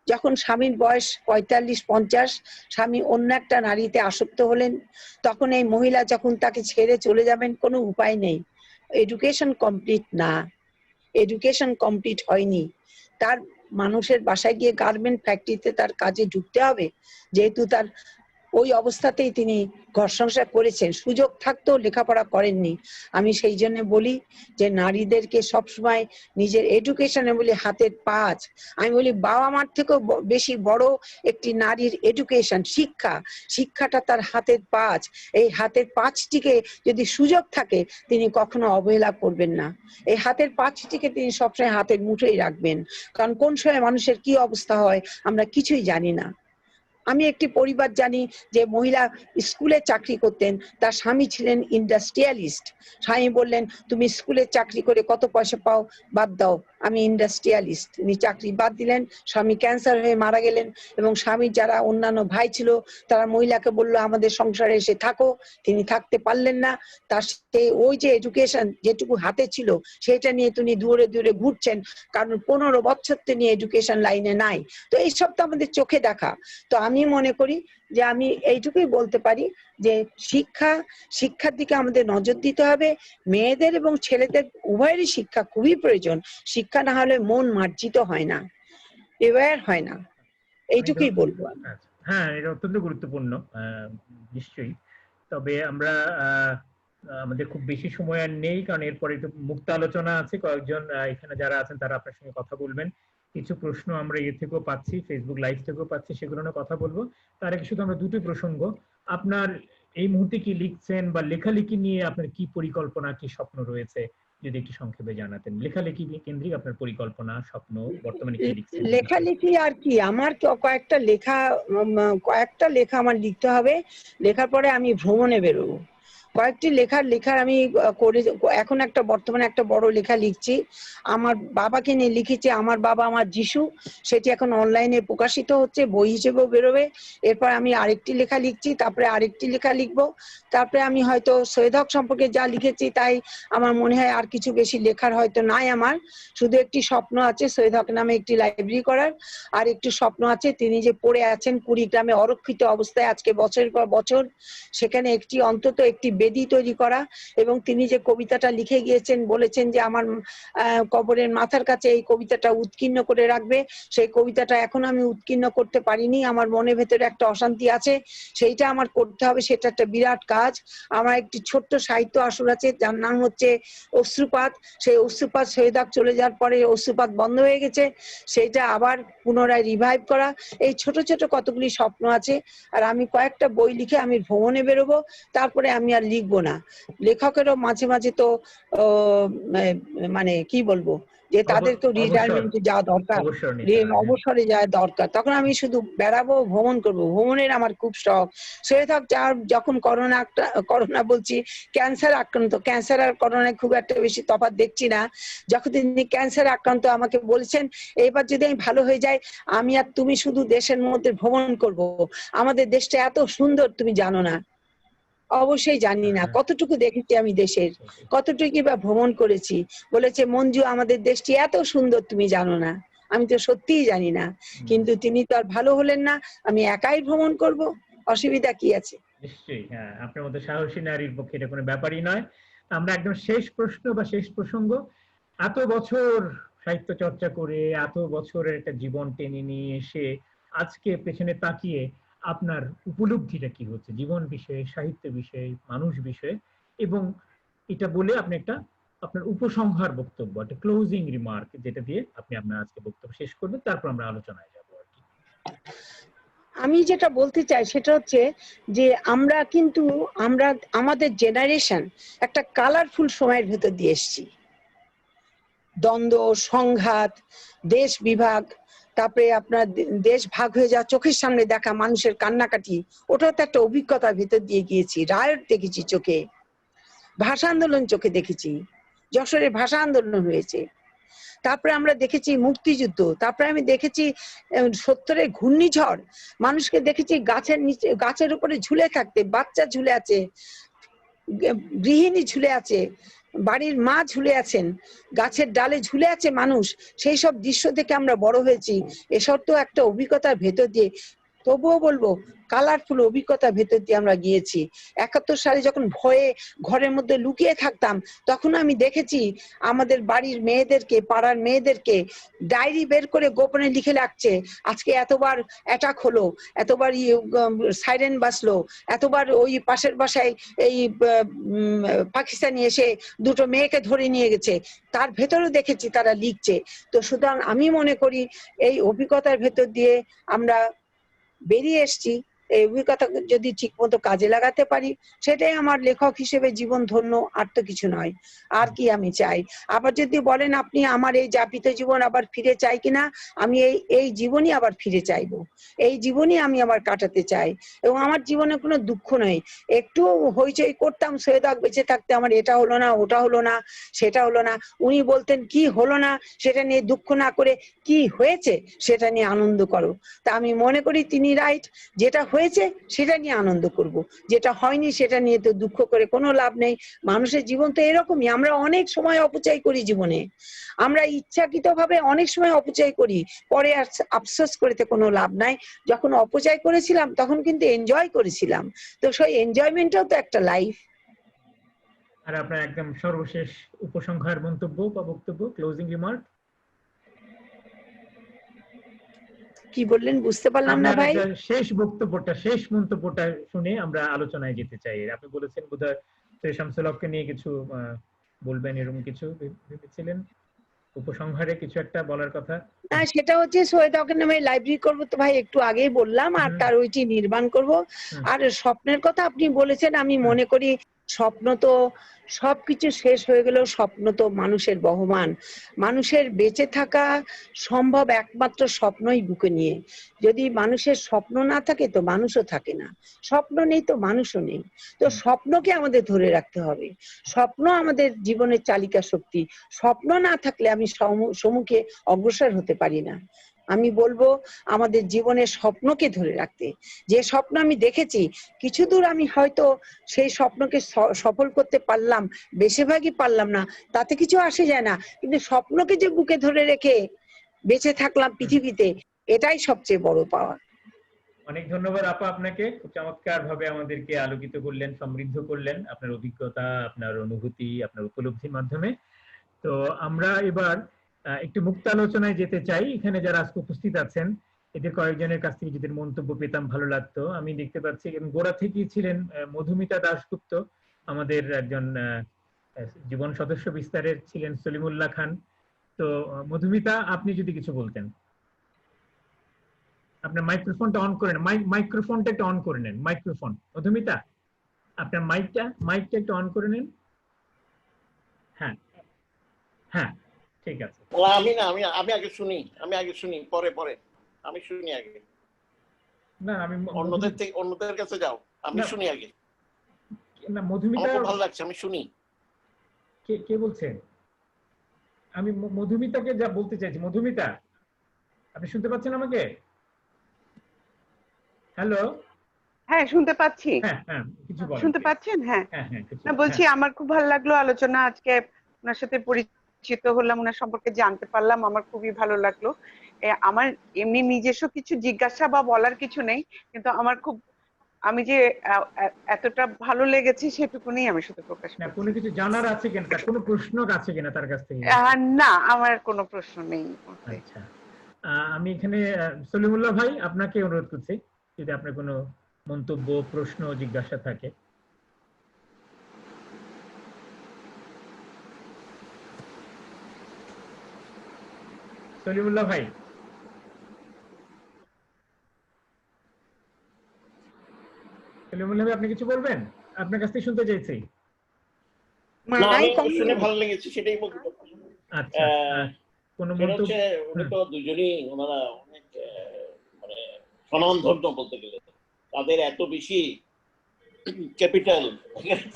যখন স্বামীর বয়স 45-50, স্বামী অন্য একটা নারীতে আসক্ত হলেন, তখন এই মহিলা যখন তাকে ছেড়ে চলে যাবেন, কোনো উপায় নেই, এডুকেশন কমপ্লিট না, এডুকেশন কমপ্লিট হয়নি, তার মানুষের বাসায় গিয়ে গার্মেন্ট ফ্যাক্টরিতে তার কাজে ঢুকতে হবে, যেহেতু তার ওই অবস্থাতেই তিনি ঘর সংসার করেছেন, সুযোগ থাকতেও লেখাপড়া করেননি। আমি সেই জন্য বলি যে নারীদেরকে সবসময় নিজের এডুকেশনে বলি হাতের পাঁচ, আমি বলি বাবা মার থেকেও বেশি বড় একটি নারীর এডুকেশন, শিক্ষা, শিক্ষাটা তার হাতের পাঁচ। এই হাতের পাঁচটিকে যদি সুযোগ থাকে তিনি কখনো অবহেলা করবেন না, এই হাতের পাঁচটিকে তিনি সবসময় হাতের মুঠোয় রাখবেন, কারণ কোন সময় মানুষের কি অবস্থা হয় আমরা কিছুই জানি না। আমি একটি পরিবার জানি যে মহিলা স্কুলে চাকরি করতেন, তার স্বামী ছিলেন ইন্ডাস্ট্রিয়ালিস্ট। স্বামী বললেন তুমি স্কুলে চাকরি করে কত পয়সা পাও, বাদ দাও, আমি ইন্ডাস্ট্রিয়ালিস্ট। তিনি চাকরি বাদ দিলেন, স্বামী ক্যান্সার হয়ে মারা গেলেন, এবং স্বামীর যারা অন্যান্য ভাই ছিল তারা মহিলাকে বললো আমাদের সংসারে এসে থাকো, তিনি থাকতে পারলেন না। তার ওই যে এডুকেশন যেটুকু হাতে ছিল সেটা নিয়ে তিনি দূরে দূরে ঘুরছেন, কারণ 15 বছর তিনি এডুকেশন লাইনে নাই। তো এইসব তো আমাদের চোখে দেখা। তো আমি মনে করি যে আমি এইটুকুই বলতে পারি যে শিক্ষার দিকে আমাদের নজর দিতে হবে। মেয়েদের এবং ছেলেদের উভয়েরই শিক্ষা খুবই প্রয়োজন, শিক্ষা না হলে মন মার্জিত হয় না, এওয়ার হয় না, এইটুকুই বলবো আমি। হ্যাঁ, এটা অত্যন্ত গুরুত্বপূর্ণ, নিশ্চয়ই। তবে আমরা আমাদের খুব বেশি সময় আর নেই, কারণ এরপরে একটু মুক্ত আলোচনা আছে, কয়েকজন এখানে যারা আছেন তারা আপনার সঙ্গে কথা বলবেন। কিছু প্রশ্ন আমরা থেকেও পাচ্ছি, ফেসবুক লাইভ থেকেও পাচ্ছি, সেগুলো নিয়ে কথা বলবো। তার আগে শুধু আমরা দুটো প্রসঙ্গ, আপনার এই মুহূর্তে কি লিখছেন বা লেখালেখি নিয়ে আপনার কি পরিকল্পনা, কি স্বপ্ন রয়েছে, যদি একটু সংক্ষেপে জানাতেন। লেখালেখি কেন্দ্রিক আপনার পরিকল্পনা, স্বপ্ন, বর্তমানে কি লিখছেন? লেখালেখি আর কি, আমার কয়েকটা লেখা আমার লিখতে হবে, লেখার পরে আমি ভ্রমণে বেরোবো। কয়েকটি লেখার আমি করে এখন বর্তমানে একটা বড় লেখা লিখছি, আমার বাবাকে নিয়ে লিখেছি, আমার বাবা আমার যিশু, সেটি এখন অনলাইনে প্রকাশিত হচ্ছে, বই হিসেবেও বেরোবে। এরপর আমি আরেকটি লেখা লিখছি, তারপরে আরেকটি লেখা লিখবো, তারপরে আমি হয়তো সৈয়দ হক সম্পর্কে যা লিখেছি তাই আমার মনে হয় আর কিছু বেশি লেখার হয়তো নাই আমার। শুধু একটি স্বপ্ন আছে সৈয়দ হক নামে একটি লাইব্রেরি করার, আর একটি স্বপ্ন আছে তিনি যে পড়ে আছেন কুড়িগ্রামে অরক্ষিত অবস্থায় আজকে বছরের পর বছর, সেখানে অন্তত একটি বেদি তৈরি করা, এবং তিনি যে কবিতাটা লিখে গিয়েছেন, বলেছেন যে আমার কবরের মাথার কাছে এই কবিতাটা উৎকীর্ণ করে রাখবে, সেই কবিতাটা এখন আমি উৎকীর্ণ করতে পারিনি, আমার মনের ভেতরে একটা অশান্তি আছে, সেইটা আমার করতে হবে, সেটা একটা বিরাট কাজ। আমার একটি ছোট্ট সাহিত্য আসর আছে যার নাম হচ্ছে অশ্রুপাত, সেই অশ্রুপাত সৈয়দ হক চলে যাওয়ার পরে অশ্রুপাত বন্ধ হয়ে গেছে, সেইটা আবার পুনরায় রিভাইভ করা। এই ছোট ছোট কতগুলি স্বপ্ন আছে। আর আমি কয়েকটা বই লিখে আমি ভ্রমণে বেরোবো, তারপরে আমি আর লিখবো না। লেখকেরও মাঝে মাঝে তো মানে কি বলবো, যে তাদেরকেও রিটায়ারমেন্টে যাওয়া দরকার, অবসরে যাওয়া দরকার, তখন আমি শুধু বেড়াবো, ভ্রমণ করব, ভ্রমণের আমার খুব শখ। সৈয়দ হক যখন করোনা বলছি ক্যান্সার আক্রান্ত, ক্যান্সার আর করোনায় খুব একটা বেশি তফাৎ দেখছি না, যখন তিনি ক্যান্সার আক্রান্ত আমাকে বলছেন এবার যদি আমি ভালো হয়ে যাই আমি আর তুমি শুধু দেশের মধ্যে ভ্রমণ করব, আমাদের দেশটা এত সুন্দর তুমি জানো না। অবশ্যই জানি না, কতটুকু দেখেছি আমি দেশের, কতটুকু বা ভ্রমণ করেছি। বলেছে মঞ্জু আমাদের দেশটি এত সুন্দর তুমি জানো না। আমি তো সত্যিই জানি না, কিন্তু তিনি তো আর ভালো হলেন না, আমি একাই ভ্রমণ করব, অসুবিধা কি আছে? নিশ্চয়ই, হ্যাঁ, আপনার মতো সাহসী নারীর পক্ষে এটা কোনো ব্যাপারই নয়। আমরা একদম শেষ প্রশ্ন বা শেষ প্রসঙ্গ, এত বছর সাহিত্য চর্চা করে, এত বছরের একটা জীবন টেনে নিয়ে এসে আজকে পেছনে তাকিয়ে আপনার উপলব্ধিটা কি হচ্ছে জীবন বিষয়ে, সাহিত্য বিষয়ে, মানুষ বিষয়ে, এবং এটা বলে আপনি একটা আপনার উপসংহার বক্তব্য, একটা ক্লোজিং রিমার্ক, যেটা দিয়ে আপনি আপনার আজকে বক্তব্য শেষ করবেন, তারপর আমরা আলোচনায় যাব আর কি। আমি যেটা বলতে চাই সেটা হচ্ছে যে আমরা আমাদের জেনারেশন একটা কালারফুল সময়ের ভেতর দিয়ে এসেছি। দ্বন্দ্ব, সংঘাত, দেশ বিভাগ, তারপরে আপনার দেশ ভাগ হয়ে যাওয়া, চোখের সামনে দেখা মানুষের কান্নাকাটি, ওটাও তো একটা অভিজ্ঞতার ভেতর দিয়ে গিয়েছি। রায়ট দেখেছি চোখে, ভাষা আন্দোলন চোখে দেখেছি, যশোরে ভাষা আন্দোলন হয়েছে, তারপরে আমরা দেখেছি মুক্তিযুদ্ধ, তারপরে আমি দেখেছি 70-এর ঘূর্ণিঝড়, মানুষকে দেখেছি গাছের নিচে, গাছের উপরে ঝুলে থাকতে, বাচ্চা ঝুলে আছে, গৃহিণী ঝুলে আছে, বাড়ির মা ঝুলে আছেন, গাছের ডালে ঝুলে আছে মানুষ, সেই সব দৃশ্য থেকে আমরা বড় হয়েছি। এসব তো একটা অভিজ্ঞতার ভেতর দিয়ে, তবুও বলবো কালারফুল অভিজ্ঞতার ভেতর দিয়ে আমরা গিয়েছি। 71 সালে যখন ভয়ে ঘরের মধ্যে লুকিয়ে থাকতাম, তখন আমি দেখেছি আমাদের বাড়ির মেয়েদেরকে, পাড়ার মেয়েদেরকে ডায়েরি বের করে গোপনে লিখে রাখছে, আজকে এতবার অ্যাটাক হলো, এতবার সাইরেন বাজলো, এতবার ওই পাশের বাসায় এই পাকিস্তানি এসে দুটো মেয়েকে ধরে নিয়ে গেছে, তার ভেতরেও দেখেছি তারা লিখছে। তো সুতরাং আমি মনে করি এই অভিজ্ঞতার ভেতর দিয়ে আমরা বেরিয়ে এসছি। এই অভিজ্ঞতা যদি ঠিক মতো কাজে লাগাতে পারি, সেটাই আমার লেখক হিসেবে জীবন ধন্য, আর তো কিছু নয়। আর কি আমি চাই? আবার যদি বলেন আপনি আমার এই যাপিত জীবন আবার ফিরে চাই কিনা, আমি এই জীবনই আবার ফিরে চাইবো। এই জীবনই আমি আবার কাটাতে চাই, এবং আমার জীবনে কোনো দুঃখ নেই। একটু হইচই করতাম সৈয়দ হক বেঁচে থাকতে, আমার এটা হলো না, ওটা হলো না, সেটা হলো না। উনি বলতেন কি হলো না সেটা নিয়ে দুঃখ না করে কি হয়েছে সেটা নিয়ে আনন্দ করো। তা আমি মনে করি তিনি রাইট। যেটা হয়েছে সেটা নিয়ে আনন্দ করব, যেটা হয়নি সেটা নিয়ে তো দুঃখ করে কোনো লাভ নেই। মানুষের জীবন তো এরকমই, আমরা অনেক সময় অপচয় করি জীবনে, আমরা ইচ্ছাকৃতভাবে অনেক সময় অপচয় করি, পরে আর আফসোস করতে কোনো লাভ নাই। যখন অপচয় করেছিলাম তখন কিন্তু এনজয় করেছিলাম, তো সেই এনজয়মেন্টটাও তো একটা লাইফ। আর আপনার একদম সর্বশেষ উপসংহার মন্তব্য বা বক্তব্য, ক্লোজিং রিমার্ক। কি বললেন বুঝতে পারলাম না আপনার ভাই। শেষ বক্তব্যটা, শেষ মন্তব্যটা শুনে আমরা আলোচনায় যেতে চাই। আপনি বলেছেন বোধহয় সৈয়দ শামসুল হককে নিয়ে কিছু বলবেন, এরকম কিছু ভেবেছিলেন, উপসংহারে কিছু একটা বলার কথা। না, সেটা হচ্ছে সৈয়দ হকের নামে লাইব্রেরি করবো, তো ভাই একটু আগেই বললাম, আর তার ওইটি নির্মাণ করব। আর স্বপ্নের কথা আপনি বলেছেন, আমি মনে করি স্বপ্ন তো সবকিছু শেষ হয়ে গেলেও স্বপ্ন তো মানুষের বহমান। মানুষের বেঁচে থাকা সম্ভব একমাত্র স্বপ্নই বুকে নিয়ে। যদি মানুষের স্বপ্ন না থাকে তো মানুষও থাকে না, স্বপ্ন নেই তো মানুষও নেই। তো স্বপ্নকে আমাদের ধরে রাখতে হবে, স্বপ্ন আমাদের জীবনের চালিকা শক্তি। স্বপ্ন না থাকলে আমি সম্মুখে অগ্রসর হতে পারি না। আমি বলবো আমাদের জীবনের স্বপ্নকে ধরে রাখতে। যে স্বপ্ন আমি দেখেছি, কিছু দূর আমি হয়তো সেই স্বপ্নকে সফল করতে পারলাম, বেশিরভাগই পারলাম না, তাতে কিছু আসে যায় না, কিন্তু স্বপ্নকে যে বুকে ধরে রেখে বেঁচে থাকলাম পৃথিবীতে, এটাই সবচেয়ে বড় পাওয়া। অনেক ধন্যবাদ আপা আপনাকে, খুব চমৎকার ভাবে আমাদেরকে আলোকিত করলেন, সমৃদ্ধ করলেন আপনার অভিজ্ঞতা, আপনার অনুভূতি, আপনার উপলব্ধির মাধ্যমে। তো আমরা এবার একটু মুক্ত আলোচনায় যেতে চাই। এখানে যারা আজকে উপস্থিত আছেন এদের কয়েকজনের কাছ থেকে যদি মন্তব্য পেতাম ভালো লাগতো। আমি দেখতে পাচ্ছি গোড়া থেকেই ছিলেন মধুমিতা দাশগুপ্ত, আমাদের একজন জীবন সদস্য বিস্তারের ছিলেন সলিমুল্লাহ খান। তো মধুমিতা, আপনি যদি কিছু বলতেন। আপনার মাইক্রোফোনটা অন করে নেন, মাইক্রোফোনটা একটু অন করে নেন, মাইক্রোফোন। মধুমিতা, আপনার মাইকটা একটু অন করে নেন। হ্যাঁ হ্যাঁ, ঠিক আছে। আমি না, আমি আগে শুনি, পরে আমি শুনি আগে। না, আমি অন্যদের কাছে যাও, আমি শুনি আগে। না, মধুমিতা, আমার খুব ভালো লাগছে, আমি শুনি। কে বলছেন? আমি মধুমিতাকে যা বলতে চাইছি। মধুমিতা, আপনি শুনতে পাচ্ছেন আমাকে? হ্যালো। হ্যাঁ, শুনতে পাচ্ছি। হ্যাঁ হ্যাঁ, কিছু বলেন। শুনতে পাচ্ছেন? হ্যাঁ। হ্যাঁ হ্যাঁ, না, বলছি আমার খুব ভালো লাগলো আলোচনা, আজকে ওনার সাথে পরিচিত হলাম, ওনার সম্পর্কে জানতে পারলাম, আমার খুবই ভালো লাগলো। আমার এমনি নিজস্ব কিছু জিজ্ঞাসা বা বলার কিছু নেই, কিন্তু আমি যে এতটা ভালো লেগেছে সেটুকুনি আমি শুধু প্রকাশ না, করছি। কোনো কিছু জানার আছে কিনা, কোনো প্রশ্ন আছে কিনা তার কাছ থেকে? না, আমার কোনো প্রশ্ন নেই। আচ্ছা, আমি এখানে সলিমুল্লাহ ভাই আপনাকে অনুরোধ করছি, যদি আপনার কোনো মন্তব্য, প্রশ্ন, জিজ্ঞাসা থাকে। সলিমুল্লাহ ভাই, আপনি কিছু বলবেন? আপনার কাছ থেকে শুনতে চাইছি। শুনে ভালো লেগেছে, সেটাই বলতে। আচ্ছা, কোন মন্তব্য? উনি তো দুজনই, ওনারা অনেক মানে স্বনামধন্য বলতে গেলে, তাদের এত বেশি ক্যাপিটাল,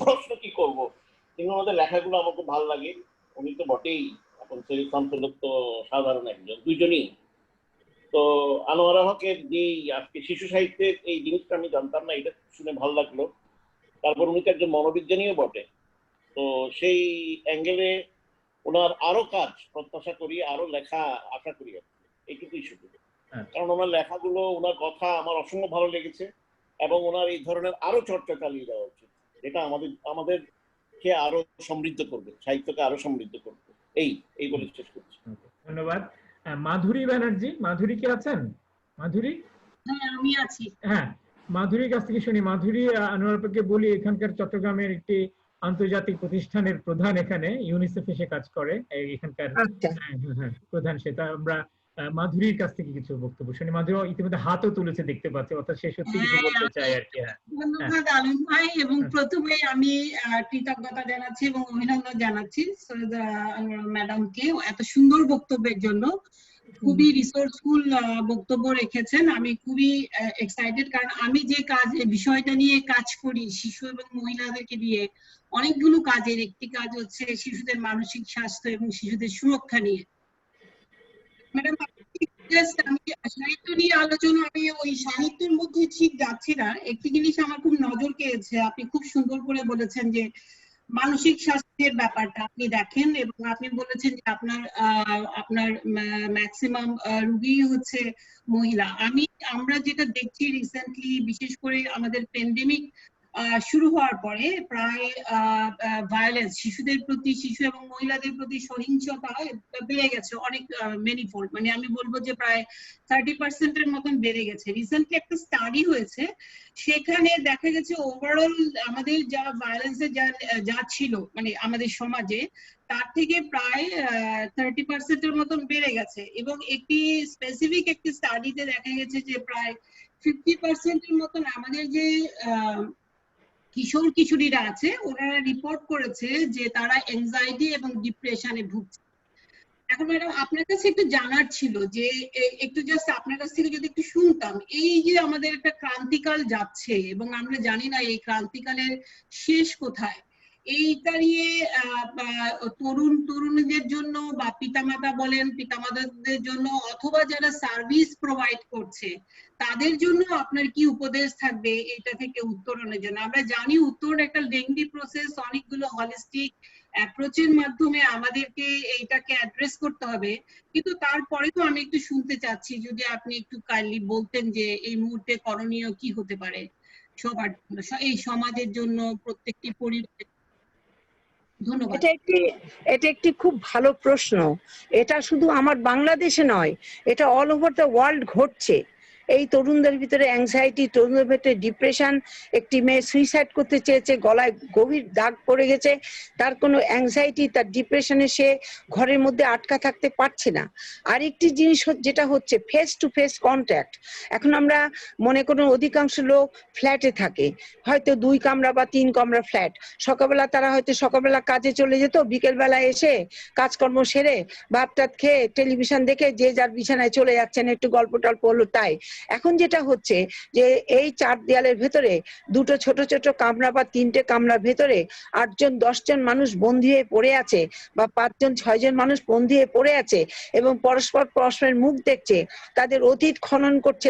প্রশ্ন কি করব, কিন্তু ওনাদের লেখাগুলো আমার খুব ভালো লাগে। উনি তো বটেই, এখন সৈয়দ শামসুল হক তো সাধারণ একজন, দুজনই। তো আনোয়ারা হকের যে আজকে শিশু সাহিত্যের এই জিনিসটা আমি জানতাম না, এটা শুনে ভালো লাগলো। তারপর উনি তো একজন মনোবিজ্ঞানীও বটে। তো তো সেই অ্যাঙ্গেলে ওনার আরো কাজ প্রত্যাশা করি, আরো লেখা আশা করি, এইটুকুই শুধু। কারণ ওনার লেখাগুলো, ওনার কথা আমার অসম্ভব ভালো লেগেছে, এবং ওনার এই ধরনের আরো চর্চা চালিয়ে যাওয়া উচিত, যেটা আমাদেরকে আরো সমৃদ্ধ করবে, সাহিত্যকে আরো সমৃদ্ধ করবে। এই বলে শেষ করছি। ধন্যবাদ। মাধুরী ব্যানার্জি, মাধুরী কি আছেন? মাধুরী? হ্যাঁ, আমি আছি। হ্যাঁ, মাধুরীর কাছ থেকে শুনি। মাধুরী, আনোয়ারকে বলি, এখানকার চট্টগ্রামের একটি আন্তর্জাতিক প্রতিষ্ঠানের প্রধান, এখানে ইউনিসেফ এসে কাজ করে, এখানকার প্রধান সে। তা আমরা মাধুরীর কাছ থেকে কিছু বক্তব্য শুনি। মাধুরী ইতিমধ্যে হাতও তুলেছে দেখতে পাচ্ছি, অর্থাৎ সে সত্যি কিছু বলতে চায় আর কি। ধন্যবাদ আলম ভাই, এবং প্রথমে আমি কৃতজ্ঞতা জানাচ্ছি এবং অভিনন্দন জানাচ্ছি ম্যাডামকে এত সুন্দর বক্তব্যের জন্য। খুবই রিসোর্সফুল বক্তব্য রেখেছেন। আমি খুবই এক্সাইটেড, কারণ আমি যে বিষয়টা নিয়ে কাজ করি, শিশু এবং মহিলাদেরকে নিয়ে অনেকগুলো কাজের একটি কাজ হচ্ছে শিশুদের মানসিক স্বাস্থ্য এবং শিশুদের সুরক্ষা নিয়ে। ম্যাডাম, আমি সাহিত্য নিয়ে আলোচনা, আমি ওই সাহিত্যের মধ্যে ঠিক যাচ্ছি না। একটি জিনিস আমার খুব নজর কেড়েছে, আপনি খুব সুন্দর করে বলেছেন যে মানসিক স্বাস্থ্যের ব্যাপারটা আপনি দেখেন, এবং আপনি বলেছেন যে আপনার ম্যাক্সিমাম রুগী হচ্ছে মহিলা। আমরা যেটা দেখছি রিসেন্টলি, বিশেষ করে আমাদের প্যান্ডেমিক শুরু হওয়ার পরে, প্রায় ভায়োলেন্স শিশুদের প্রতি, শিশু এবং মহিলাদের প্রতি সহিংসতা বেড়ে গেছে অনেক মেনিফোল্ড। মানে আমি বলবো যে প্রায় 30% মতন বেড়ে গেছে। রিসেন্টলি একটা স্টাডি হয়েছে, সেখানে দেখা গেছে ওভারঅল আমাদের যা ভায়োলেন্সের যা ছিল মানে আমাদের সমাজে, তার থেকে প্রায় 30% মতন বেড়ে গেছে। এবং একটি স্পেসিফিক একটি স্টাডিতে দেখা গেছে যে প্রায় 50% মতন আমাদের যে কিশোর কিশোরীরা আছে, ওনারা রিপোর্ট করেছে যে তারা এনজাইটি এবং ডিপ্রেশনে ভুগছে। এখন ম্যাডাম, আপনার কাছে একটু জানার ছিল যে একটু জাস্ট আপনার কাছ থেকে যদি একটু শুনতাম, এই যে আমাদের একটা ক্রান্তিকাল যাচ্ছে এবং আমরা জানি না এই ক্রান্তিকালের শেষ কোথায়, এইটা নিয়ে তরুণীদের জন্য বা পিতামাতা বলেন, পিতামাতাদের জন্য, অথবা যারা সার্ভিস প্রোভাইড করছে তাদের জন্য আপনার কি উপদেশ থাকবে এটা থেকে উত্তরণের জন্য? আমরা জানি উত্তরণ একটা লেংদি প্রসেস, অনেকগুলো হলিস্টিক অ্যাপ্রোচের মাধ্যমে আমাদেরকে এইটাকে অ্যাড্রেস করতে হবে, কিন্তু তারপরেও আমি একটু শুনতে চাচ্ছি যদি আপনি একটু কাইন্ডলি বলতেন যে এই মুহূর্তে করণীয় কি হতে পারে সবার, এই সমাজের জন্য, প্রত্যেকটি পরিবারের। ধন্যবাদ। এটা একটি খুব ভালো প্রশ্ন। এটা শুধু আমার বাংলাদেশে নয়, এটা অল ওভার দ্য ওয়ার্ল্ড ঘটছে। এই তরুণদের ভিতরে অ্যাংজাইটি, তরুণদের ভিতরে ডিপ্রেশন। একটি মেয়ে সুইসাইড করতে চেয়েছে, গলায় গভীর দাগ পড়ে গেছে, তার কোনো অ্যাংজাইটি, তার ডিপ্রেশনে সে ঘরের মধ্যে আটকা থাকতে পারছে না। আরেকটি জিনিস যেটা হচ্ছে ফেস টু ফেস কন্ট্যাক্ট। এখন আমরা মনে করুন অধিকাংশ লোক ফ্ল্যাটে থাকে, হয়তো 2 কামরা বা 3 কামরা ফ্ল্যাট। সকালবেলা তারা হয়তো সকালবেলা কাজে চলে যেত, বিকেলবেলা এসে কাজকর্ম সেরে ভাত টাত খেয়ে টেলিভিশন দেখে যে যার বিছানায় চলে যাচ্ছেন, একটু গল্প টল্প হলো তাই। এখন যেটা হচ্ছে যে এই 4 দেয়ালের ভেতরে 2টো ছোট ছোট কামরা বা 3টে কামরার ভেতরে 8 জন 10 জন মানুষ বন্দী হয়ে পড়ে আছে, বা 5 জন 6 জন মানুষ বন্দী হয়ে পড়ে আছে, এবং পরস্পরের মুখ দেখছে, তাদের অতীত খনন করছে,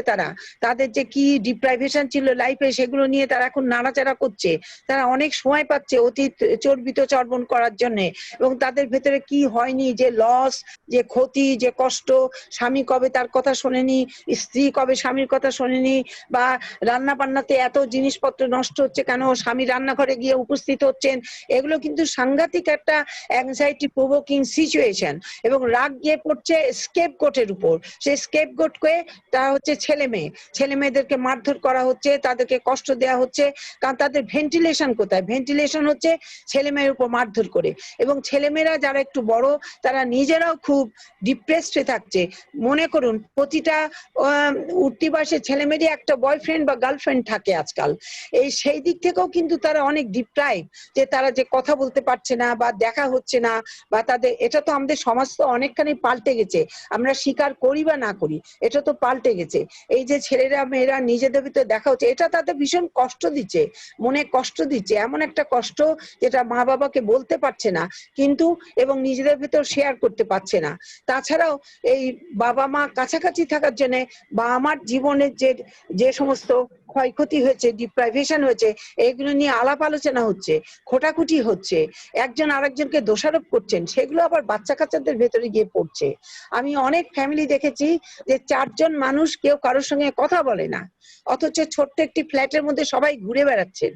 তাদের যে কি ডিপ্রাইভেশন ছিল লাইফে সেগুলো নিয়ে তারা এখন নাড়াচাড়া করছে। তারা অনেক সময় পাচ্ছে অতীত চর্বিত চর্বণ করার জন্য, এবং তাদের ভেতরে কি হয়নি, যে লস, যে ক্ষতি, যে কষ্ট, স্বামী কবে তার কথা শোনেনি, স্ত্রী কবে স্বামীর কথা শোনেনি, বা রান্না বান্নাতে এত জিনিসপত্র নষ্ট হচ্ছে কেন, স্বামী রান্নাঘরে গিয়ে উপস্থিত হচ্ছেন, এগুলো কিন্তু সাংঘাতিক একটা অ্যাংজাইটি প্রভোকিং সিচুয়েশন। এবং রাগ গিয়ে পড়ছে স্কেপগোটের উপর। সেই স্কেপগোটকে তা হচ্ছে ছেলে মেয়েদেরকে মারধর করা হচ্ছে, তাদেরকে কষ্ট দেওয়া হচ্ছে, কারণ তাদের ভেন্টিলেশন কোথায়? ভেন্টিলেশন হচ্ছে ছেলে মেয়ের উপর মারধর করে। এবং ছেলেমেয়েরা যারা একটু বড়, তারা নিজেরাও খুব ডিপ্রেসড হয়ে থাকছে। মনে করুন প্রতিটা উঠতি বয়সে ছেলেমেয়েরই একটা বয়ফ্রেন্ড বা গার্লফ্রেন্ড থাকে আজকাল। সেই দিক থেকেও কিন্তু তারা অনেক ডিপ্রাইভ, যে তারা যে কথা বলতে পারছে না বা দেখা হচ্ছে না, বা তাদের, এটা তো আমাদের সমাজ তো অনেকখানি পাল্টে গেছে, আমরা স্বীকার করি বা না করি, এটা তো পাল্টে গেছে। এই যে ছেলেরা মেয়েরা নিজেদের ভিতরে দেখা হচ্ছে, এটা তাদের ভীষণ কষ্ট দিচ্ছে, মনে কষ্ট দিচ্ছে, এমন একটা কষ্ট যেটা মা বাবাকে বলতে পারছে না, কিন্তু এবং নিজেদের ভিতর শেয়ার করতে পারছে না। তাছাড়াও এই বাবা মা কাছাকাছি থাকার জন্য বাবা মা আমার জীবনের যে যে সমস্ত ক্ষয়ক্ষতি হয়েছে, ডিপ্রাইভেশন হয়েছে, এগুলো নিয়ে আলাপ আলোচনা হচ্ছে, খোটাখুটি হচ্ছে, একজন আরেকজনকে দোষারোপ করছেন, সেগুলো আবার বাচ্চা কাচ্চাদের ভেতরে গিয়ে পড়ছে। আমি অনেক ফ্যামিলি দেখেছি যে 4 জন মানুষ কেউ কারোর সঙ্গে কথা বলে না, অথচ ছোট্ট একটি ফ্ল্যাটের মধ্যে সবাই ঘুরে বেড়াচ্ছেন।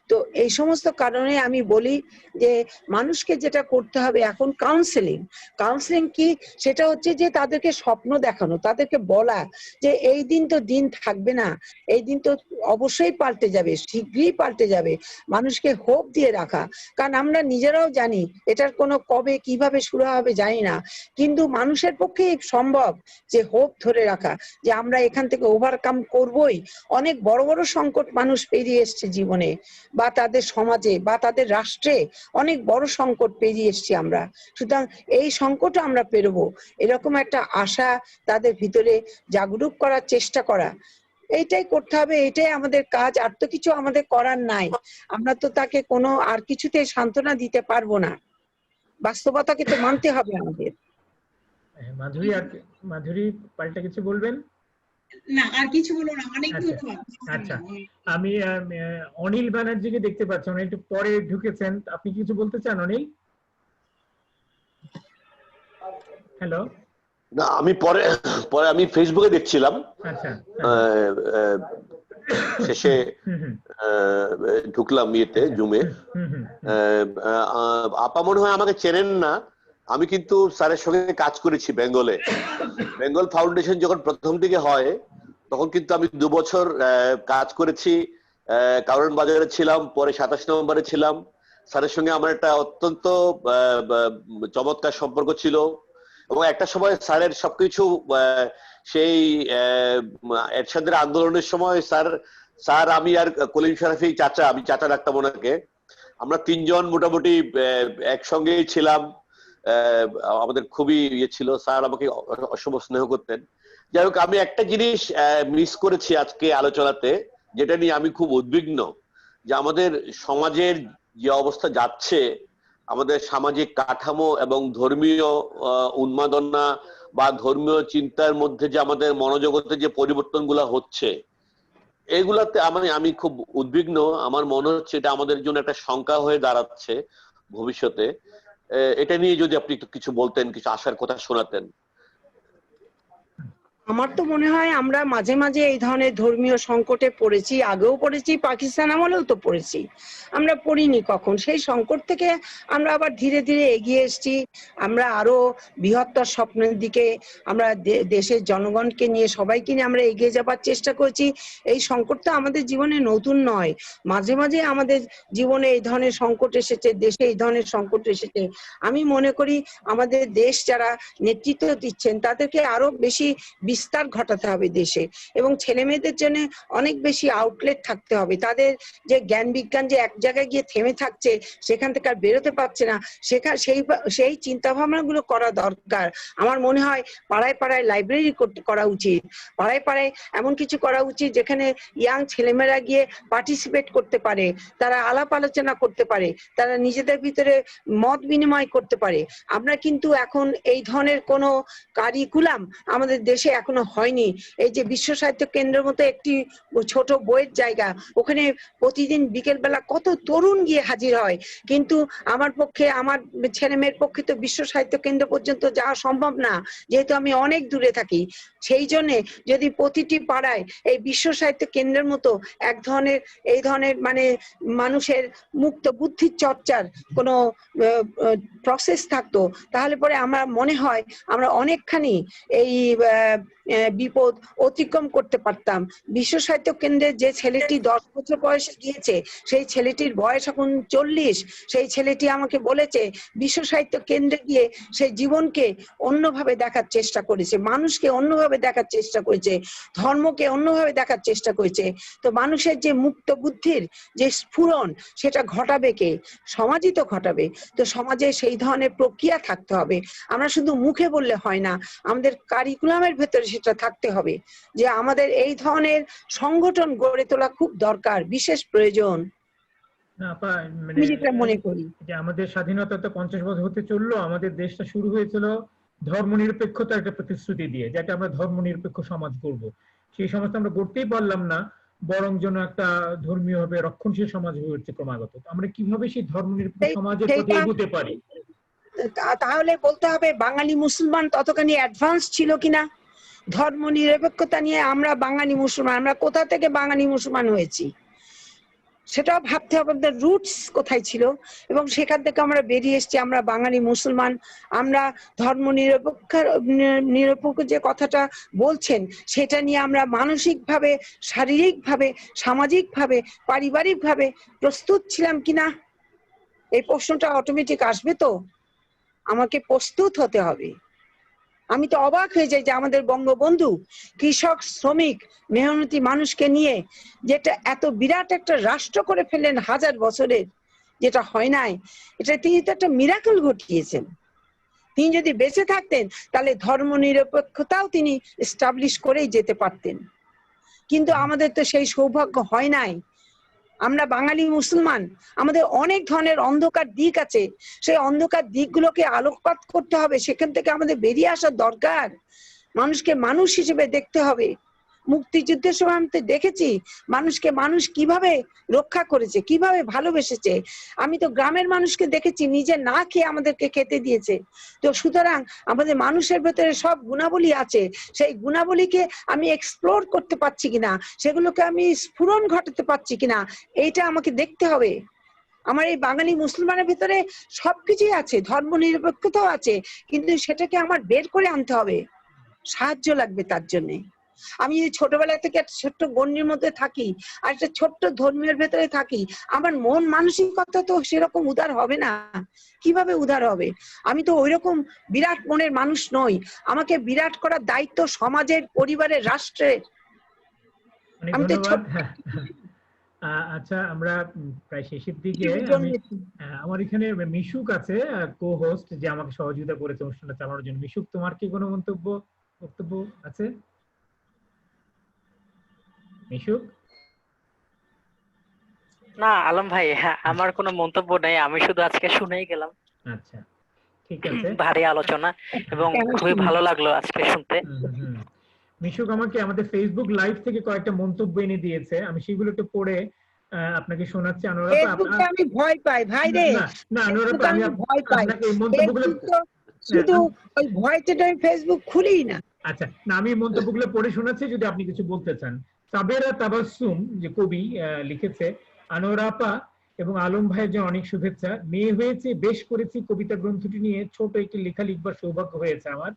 তো এই সমস্ত কারণে আমি বলি যে মানুষকে যেটা করতে হবে এখন কাউন্সেলিং। কাউন্সেলিং কি? সেটা হচ্ছে যে তাদেরকে স্বপ্ন দেখানো, তাদেরকে বলা যে এই দিন তো দিন থাকবে না, এই দিন তো অবশ্যই পাল্টে যাবে, শীঘ্রই পাল্টে যাবে। মানুষকে হোপ দিয়ে রাখা, কারণ আমরা নিজেরাও জানি এটার কোনো কবে কিভাবে শুরু হবে জানি না, কিন্তু মানুষের পক্ষে সম্ভব যে হোপ ধরে রাখা, যে আমরা এখান থেকে ওভারকাম করবই। অনেক বড় বড় সংকট মানুষ পেরিয়ে এসছে জীবনে, বা তাদের সমাজে বা তাদের রাষ্ট্রে অনেক বড় সংকট পেরিয়ে এসছি আমরা। সুতরাং এই সংকটও আমরা পেরোবো, এরকম একটা আশা তাদের ভিতরে জাগরুক করার চেষ্টা করা, এইটাই করতে হবে, এটাই আমাদের কাজ। আর তো কিছু আমাদের করার নাই। আমরা তো তাকে কোনো আর কিছুতে সান্ত্বনা দিতে পারবো না, বাস্তবতাকে তো মানতে হবে আমাদের। মাধুরী, আর মাধুরী পাল্টা কিছু বলবেন? না, আর কিছু বলো না, অনেক আচ্ছা, ধন্যবাদ। আচ্ছা। আমি অনিল ব্যানার্জিকে দেখতে পাচ্ছি, উনি একটু পরে ঢুকেছেন, আপনি কিছু বলতে চান অনিল? হ্যালো। না, আমি পরে পরে আমি ফেসবুকে দেখছিলাম, আচ্ছা, শেষে ঢুকলাম ইয়েতে, জুমে। আপা মনে হয় আমাকে চেনেন না, আমি কিন্তু স্যারের সঙ্গে কাজ করেছি বেঙ্গলে। বেঙ্গল ফাউন্ডেশন যখন প্রথম দিকে হয় তখন কিন্তু আমি 2 বছর কাজ করেছি। কারণ বাজারে ছিলাম, পরে 27 নম্বরে ছিলাম। স্যারের সঙ্গে আমার একটা অত্যন্ত চমৎকার সম্পর্ক ছিল, এবং একটা সময় স্যারের সবকিছু সেই এরশাদের আন্দোলনের সময় স্যার আমি আর কলিম শরাফি চাচা, আমি চাচা ডাকতাম ওনাকে, আমরা 3 জন মোটামুটি একসঙ্গেই ছিলাম। আমাদের খুবই ইয়ে ছিল, স্যার আমাকে অসম স্নেহ করতেন। যাই হোক, আমি একটা জিনিস মিস করেছি আজকে আলোচনাতে, যেটা নিয়ে আমি খুব উদ্বিগ্ন, যে আমাদের সমাজের যে অবস্থা যাচ্ছে, আমাদের সামাজিক কাঠামো এবং ধর্মীয় উন্মাদনা বা ধর্মীয় চিন্তার মধ্যে যে আমাদের মনোজগতে যে পরিবর্তনগুলো হচ্ছে, এগুলাতে আমি খুব উদ্বিগ্ন। আমার মনে হচ্ছে এটা আমাদের জন্য একটা শঙ্কা হয়ে দাঁড়াচ্ছে ভবিষ্যতে। এটা নিয়ে যদি আপনি একটু কিছু বলতেন, কিছু আশার কথা শোনাতেন। আমার তো মনে হয় আমরা মাঝে মাঝে এই ধরনের ধর্মীয় সংকটে পড়েছি, আগেও পড়েছি, পাকিস্তান আমলেও তো পড়েছি। আমরা পড়িনি কখন? সেই সংকট থেকে আমরা আবার ধীরে ধীরে এগিয়ে এসেছি। আমরা আরো বৃহত্তর স্বপ্নের দিকে, আমরা দেশের জনগণকে নিয়ে, সবাইকে নিয়ে আমরা এগিয়ে যাবার চেষ্টা করেছি। এই সংকটটা আমাদের জীবনে নতুন নয়, মাঝে মাঝে আমাদের জীবনে এই ধরনের সংকট এসেছে, দেশে এই ধরনের সংকট এসেছে। আমি মনে করি আমাদের দেশ যারা নেতৃত্ব দিচ্ছেন তাদেরকে আরো বেশি বিস্তার ঘটাতে হবে দেশে, এবং ছেলে মেয়েদের জন্য অনেক বেশি আউটলেট থাকতে হবে। তাদের যে জ্ঞান বিজ্ঞান যে এক জায়গায় গিয়ে থেমে থাকছে, সেখান থেকে আর বেরোতে পারছে না, সেই চিন্তা ভাবনাগুলো করা দরকার। আমার মনে হয় পাড়ায় পাড়ায় লাইব্রেরি করা উচিত, পাড়ায় পাড়ায় এমন কিছু করা উচিত যেখানে ইয়াং ছেলেমেয়েরা গিয়ে পার্টিসিপেট করতে পারে, তারা আলাপ আলোচনা করতে পারে, তারা নিজেদের ভিতরে মত বিনিময় করতে পারে। আমরা কিন্তু এখন এই ধরনের কোনো কারিকুলাম আমাদের দেশে এখনো হয়নি। এই যে বিশ্ব সাহিত্য কেন্দ্রের মতো একটি ছোট বইয়ের জায়গা, ওখানে প্রতিদিন বিকেল বেলা কত তরুণ গিয়ে হাজির হয়, কিন্তু আমার পক্ষে, আমার ছেলে মেয়ের পক্ষে তো বিশ্ব সাহিত্য কেন্দ্র পর্যন্ত যাওয়া সম্ভব না, যেহেতু আমি অনেক দূরে থাকি। সেই জন্য যদি প্রতিটি পাড়ায় এই বিশ্ব সাহিত্য কেন্দ্রের মতো এই ধরনের মানে মানুষের মুক্ত বুদ্ধির চর্চার কোনো প্রসেস থাকতো, তাহলে পরে আমার মনে হয় আমরা অনেকখানি এই বিপদ অতিক্রম করতে পারতাম। বিশ্ব সাহিত্য কেন্দ্রে যে ছেলেটি 10 বছর বয়সে গিয়েছে, সেই ছেলেটির বয়স এখন 40। সেই ছেলেটি আমাকে বলেছে বিশ্ব সাহিত্য কেন্দ্রে গিয়ে সেই জীবনকে অন্যভাবে দেখার চেষ্টা করেছে, মানুষকে অন্যভাবে দেখার চেষ্টা করেছে, ধর্মকে অন্যভাবে দেখার চেষ্টা করেছে। তো মানুষের যে মুক্ত বুদ্ধির যে স্ফুরণ, সেটা ঘটাবে কে? সমাজই তো ঘটাবে। তো সমাজে সেই ধরনের প্রক্রিয়া থাকতে হবে। আমরা শুধু মুখে বললে হয় না, আমাদের কারিকুলামের ভেতরে সেটা থাকতে হবে, যে আমাদের এই ধরনের সংগঠন গড়ে তোলা খুব দরকার, বিশেষ প্রয়োজন। না আপা, আমি যেটা মনে করি যে আমাদের স্বাধীনতা তো 50 বছর হতে চললো, আমাদের দেশটা শুরু হয়েছিল ধর্মনিরপেক্ষতার একটা প্রতিশ্রুতি দিয়ে, যাতে আমরা ধর্মনিরপেক্ষ সমাজ করব। সেই সমাজ আমরা গড়তেই পারলাম না, বরং যেন একটা ধর্মীয় ভাবে রক্ষণশীল সমাজ হয়ে উঠছে ক্রমাগত। তো আমরা কিভাবে সেই ধর্মনিরপেক্ষ সমাজের পথে এগোতে পারি? তাহলে বলতে হবে বাঙালি মুসলমান ততখানি অ্যাডভান্স ছিল কিনা ধর্ম নিরপেক্ষতা নিয়ে। আমরা বাঙালি মুসলমান, আমরা কোথা থেকে বাঙালি মুসলমান হয়েছি সেটাও ভাবতে হবে, আমাদের রুটস কোথায় ছিল, এবং সেখান থেকে আমরা বেরিয়ে এসেছি আমরা বাঙালি মুসলমান। আমরা ধর্ম নিরপেক্ষ যে কথাটা বলছেন সেটা নিয়ে আমরা মানসিকভাবে, শারীরিকভাবে, সামাজিকভাবে, পারিবারিকভাবে প্রস্তুত ছিলাম কিনা, এই প্রশ্নটা অটোমেটিক আসবে। তো আমাকে প্রস্তুত হতে হবে। আমি তো অবাক হয়ে যাই যে আমাদের বঙ্গবন্ধু কৃষক, শ্রমিক, মেহনতি মানুষকে নিয়ে যেটা এত বিরাট একটা রাষ্ট্র করে ফেললেন হাজার বছরের, যেটা হয় নাই, এটা তিনি তো একটা মিরাকল ঘটিয়েছেন। তিনি যদি বেঁচে থাকতেন তাহলে ধর্ম নিরপেক্ষতাও তিনি এস্টাবলিশ করেই যেতে পারতেন, কিন্তু আমাদের তো সেই সৌভাগ্য হয় নাই। আমরা বাঙালি মুসলমান, আমাদের অনেক ধরনের অন্ধকার দিক আছে, সেই অন্ধকার দিকগুলোকে আলোকপাত করতে হবে, সেখান থেকে আমাদের বেরিয়ে আসার দরকার। মানুষকে মানুষ হিসেবে দেখতে হবে। মুক্তিযুদ্ধের সময় আমি তো দেখেছি মানুষকে মানুষ কিভাবে রক্ষা করেছে, কিভাবে ভালোবেসেছে। আমি তো গ্রামের মানুষকে দেখেছি নিজে না খেয়ে আমাদেরকে খেতে দিয়েছে। তো সুতরাং আমাদের মানুষের ভেতরে সব গুণাবলী আছে, সেই গুণাবলীকে আমি এক্সপ্লোর করতে পারছি কিনা, সেগুলোকে আমি স্ফুরণ ঘটাতে পারছি কিনা, এইটা আমাকে দেখতে হবে। আমার এই বাঙালি মুসলমানের ভেতরে সবকিছুই আছে, ধর্ম নিরপেক্ষতাও আছে, কিন্তু সেটাকে আমার বের করে আনতে হবে, সাহায্য লাগবে তার জন্য। আমি যদি ছোটবেলা থেকে একটা ছোট্ট গণ্ডির মধ্যে থাকি আর একটা ছোট্ট ধর্মের ভেতরে থাকি, আমার মন মানসিকতা তো সেরকম উদার হবে না। কিভাবে উদার হবে? আমি তো ওইরকম বিরাট মনের মানুষ নই। আমাকে বিরাট করার দায়িত্ব সমাজের, পরিবারের, রাষ্ট্রের। অনেক আমি তো ধন্যবাদ। আচ্ছা, আমরা প্রায় শেষের দিকে। আমার এখানে মিশুক আছে, কো হোস্ট, যে আমাকে সহযোগিতা করেছে অনুষ্ঠানটা চালানোর জন্য। মিশুক, তোমার কি কোনো বক্তব্য আছে? মিশুক? না আলম ভাই, হ্যাঁ, আমার কোনো মন্তব্য নেই, আমি শুধু আজকে শুনেই গেলাম। আচ্ছা, ঠিক আছে। ভারী আলোচনা এবং খুবই ভালো লাগলো আজকে শুনতে। মিশুক আমাকে আমাদের ফেসবুক লাইভ থেকে কয়েকটা মন্তব্য এনে দিয়েছে, আমি সেগুলো একটু পড়ে আপনাকে শোনাচ্ছি। ফেসবুকে আমি ভয় পাই ভাই রে, না অনুরাধা, আমি ভয় পাই আপনাকে এই মন্তব্যগুলো শুধু ওই ভয়টা আমি ফেসবুক খুলি না। আচ্ছা, না, আমি মন্তব্যগুলো পড়ে শোনাচ্ছি, যদি আপনি কিছু বলতে চান। সাবেরা তাবাসসুম, যে কবি, লিখেছে, আনোয়ারা আপা এবং আলম ভাইয়ের জন্য অনেক শুভেচ্ছা। মেয়ে হয়েছে, বেশ করেছি, কবিতা গ্রন্থটি নিয়ে ছোট একটি লেখা লিখবার সৌভাগ্য হয়েছে আমার।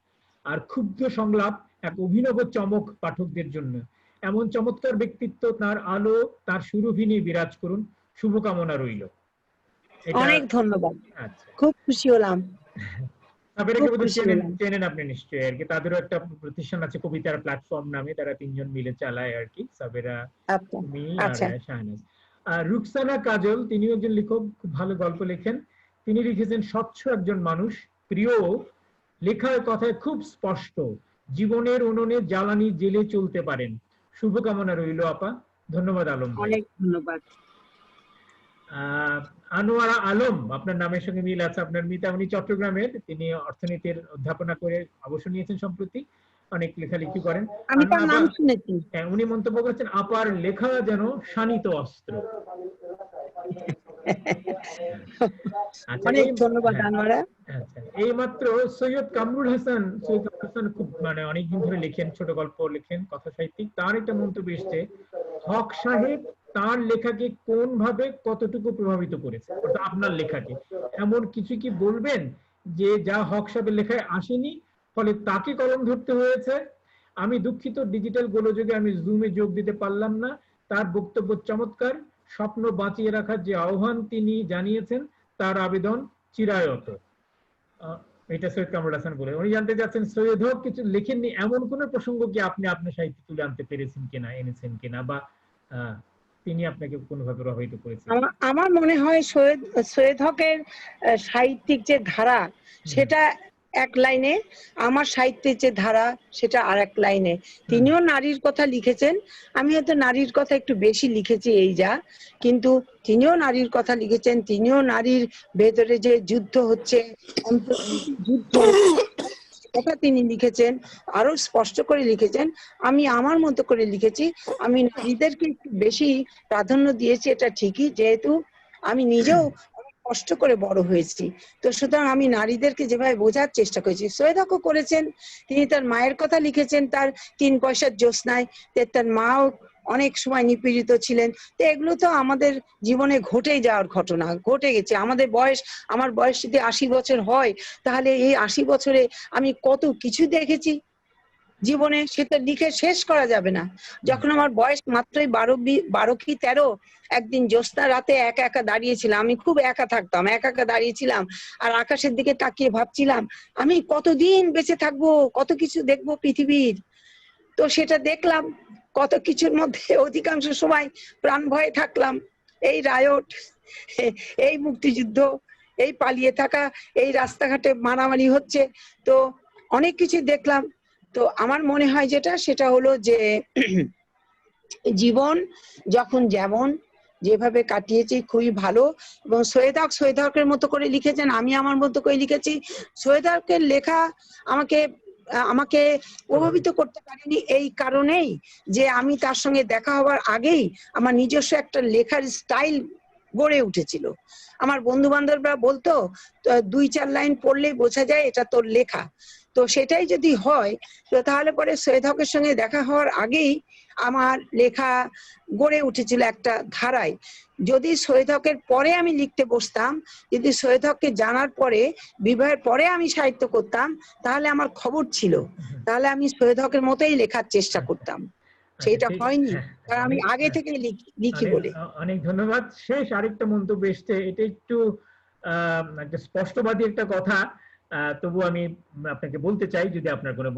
আর ক্ষুব্ধ সংলাপ এক অভিনব চমক পাঠকদের জন্য। এমন চমৎকার ব্যক্তিত্ব, তার আলো তার সুরভি নিয়ে বিরাজ করুন, শুভকামনা রইল। অনেক ধন্যবাদ। আচ্ছা, খুব খুশি হলাম। চেনেন আপনি নিশ্চয়ই আর কি, তাদেরও একটা প্রতিষ্ঠান আছে কবিতার প্ল্যাটফর্ম নামে, তারা তিনজন মিলে চালায় আর কি, সাবেরা, তুমি আর শাহনাজ। আর রুকসানা কাজল, তিনিও একজন লেখক, খুব ভালো গল্প লেখেন। তিনি লিখেছেন, স্বচ্ছ একজন মানুষ, প্রিয়, লেখার কথায় খুব স্পষ্ট, জীবনের উনুনে জ্বালানি জেলে চলতে পারেন। শুভকামনা রইল আপা। ধন্যবাদ আলম ভাই। অনেক ধন্যবাদ। আনোয়ারা আলম, আপনার নামের সঙ্গে মিল আছে, আপনার মিতা, উনি চট্টগ্রামের, তিনি অর্থনীতির অধ্যাপনা করে অবসর নিয়েছেন সম্প্রতি, অনেক লেখালেখি করেন। আমি তার নাম শুনেছি। উনি মন্তব্য করেছেন, আপার লেখা যেন শানিত অস্ত্র। অনেক ধন্যবাদ আনোয়ারা। আচ্ছা, এই মাত্র সৈয়দ কামরুল হাসান খুব অনেকদিন ধরে লেখেন, ছোট গল্প লেখেন, কথা সাহিত্যিক। তার একটা মন্তব্য এসছে, হক সাহেব তার লেখাকে কোন ভাবে কতটুকু প্রভাবিত করেছে, অর্থাৎ আপনার লেখাকে। এমন কিছু কি বলবেন যে যা হক সাহেবের লেখায় আসেনি, ফলে তাকে কলম ধরতে হয়েছে? আমি দুঃখিত, ডিজিটাল গোলযোগে আমি জুমে যোগ দিতে পারলাম না। তার বক্তব্য চমৎকার, স্বপ্ন বাঁচিয়ে রাখার যে আহ্বান তিনি জানিয়েছেন, তার আবেদন চিরায়ত। এটা সৈয়দ কামরুল হাসান বলে। উনি জানতে চাচ্ছেন, সৈয়দ হক কিছু লেখেননি এমন কোন প্রসঙ্গ কি আপনি আপনার সাহিত্যে তুলে আনতে পেরেছেন কিনা, এনেছেন কিনা, বা তিনি আপনাকে কোনোভাবে প্রভাবিত করেছেন? আমার মনে হয় সৈয়দ হকের সাহিত্যিক যে ধারা সেটা এক লাইনে, আমার সাহিত্যের যে ধারা সেটা আর এক লাইনে। তিনিও নারীর কথা লিখেছেন, আমি হয়তো নারীর কথা একটু বেশি লিখেছি এই যা, কিন্তু তিনিও নারীর কথা লিখেছেন। তিনিও নারীর ভেতরে যে যুদ্ধ হচ্ছে, যুদ্ধ, কথা তিনি লিখেছেন, আরো স্পষ্ট করে লিখেছেন। আমি আমার মতো করে লিখেছি। আমি নারীদেরকে একটু বেশি প্রাধান্য দিয়েছি, এটা ঠিকই, যেহেতু আমি নিজেও অনেক কষ্ট করে বড় হয়েছি। তো সুতরাং আমি নারীদেরকে যেভাবে বোঝার চেষ্টা করেছি, সৈয়দ হকও করেছেন। তিনি তার মায়ের কথা লিখেছেন, তার 3 পয়সার জ্যোৎস্নায়, তার মাও অনেক সময় নিপীড়িত ছিলেন। তো এগুলো তো আমাদের জীবনে ঘটেই যাওয়ার ঘটনা, ঘটে গেছে। আমার বয়স যদি 80 বছর হয়, তাহলে এই 80 বছরে আমি কত কিছু দেখেছি জীবনে, সেটা লিখে শেষ করা যাবে না। যখন আমার বয়স মাত্রই 12 কি 13, একদিন জ্যোৎস্না রাতে একা একা দাঁড়িয়েছিলাম। আমি খুব একা থাকতাম, একা একা দাঁড়িয়েছিলাম আর আকাশের দিকে তাকিয়ে ভাবছিলাম আমি কতদিন বেঁচে থাকবো, কত কিছু দেখবো পৃথিবীর। তো সেটা দেখলাম, কত কিছুর মধ্যে অধিকাংশ সময় প্রাণ ভয়ে থাকলাম। এই রায়ট, এই মুক্তিযুদ্ধ, এই পালিয়ে থাকা, এই রাস্তাঘাটে মারামারি হচ্ছে, তো অনেক কিছু দেখলাম। তো আমার মনে হয় সেটা হলো যে জীবন যখন যেমন যেভাবে কাটিয়েছি খুবই ভালো। এবং সৈয়দ হকের মতো করে লিখেছেন, আমি আমার মতো করে লিখেছি। সৈয়দ হকের লেখা আমাকে প্রভাবিত করতে পারেনি এই কারণেই যে আমি তার সঙ্গে দেখা হওয়ার আগেই আমার নিজস্ব একটা লেখার স্টাইল গড়ে উঠেছিল। আমার বন্ধু বান্ধবরা বলতো 2-4 লাইন পড়লেই বোঝা যায় এটা তোর লেখা। তো সেটাই যদি হয়, তো তাহলে পরে সৈয়দ হকের সঙ্গে দেখা হওয়ার আগেই আমার লেখা গড়ে উঠেছিল একটা ধারায়। যদি সৈয়দ হকের পরে আমি লিখতে বসতাম, যদি সৈয়দ হককে জানার পরে, বিবাহের পরে আমি সাহিত্য করতাম, তাহলে আমার খবর ছিল, তাহলে আমি সৈয়দ হকের মতোই লেখার চেষ্টা করতাম। সেটা হয়নি, কারণ আমি আগে থেকে লিখি বলে। অনেক ধন্যবাদ। শেষ আরেকটা মন্তব্য এসছে, এটা একটু একটা স্পষ্টবাদী একটা কথা, তবু আমি আপনাকে বলতে চাই যদি আপনার কোনো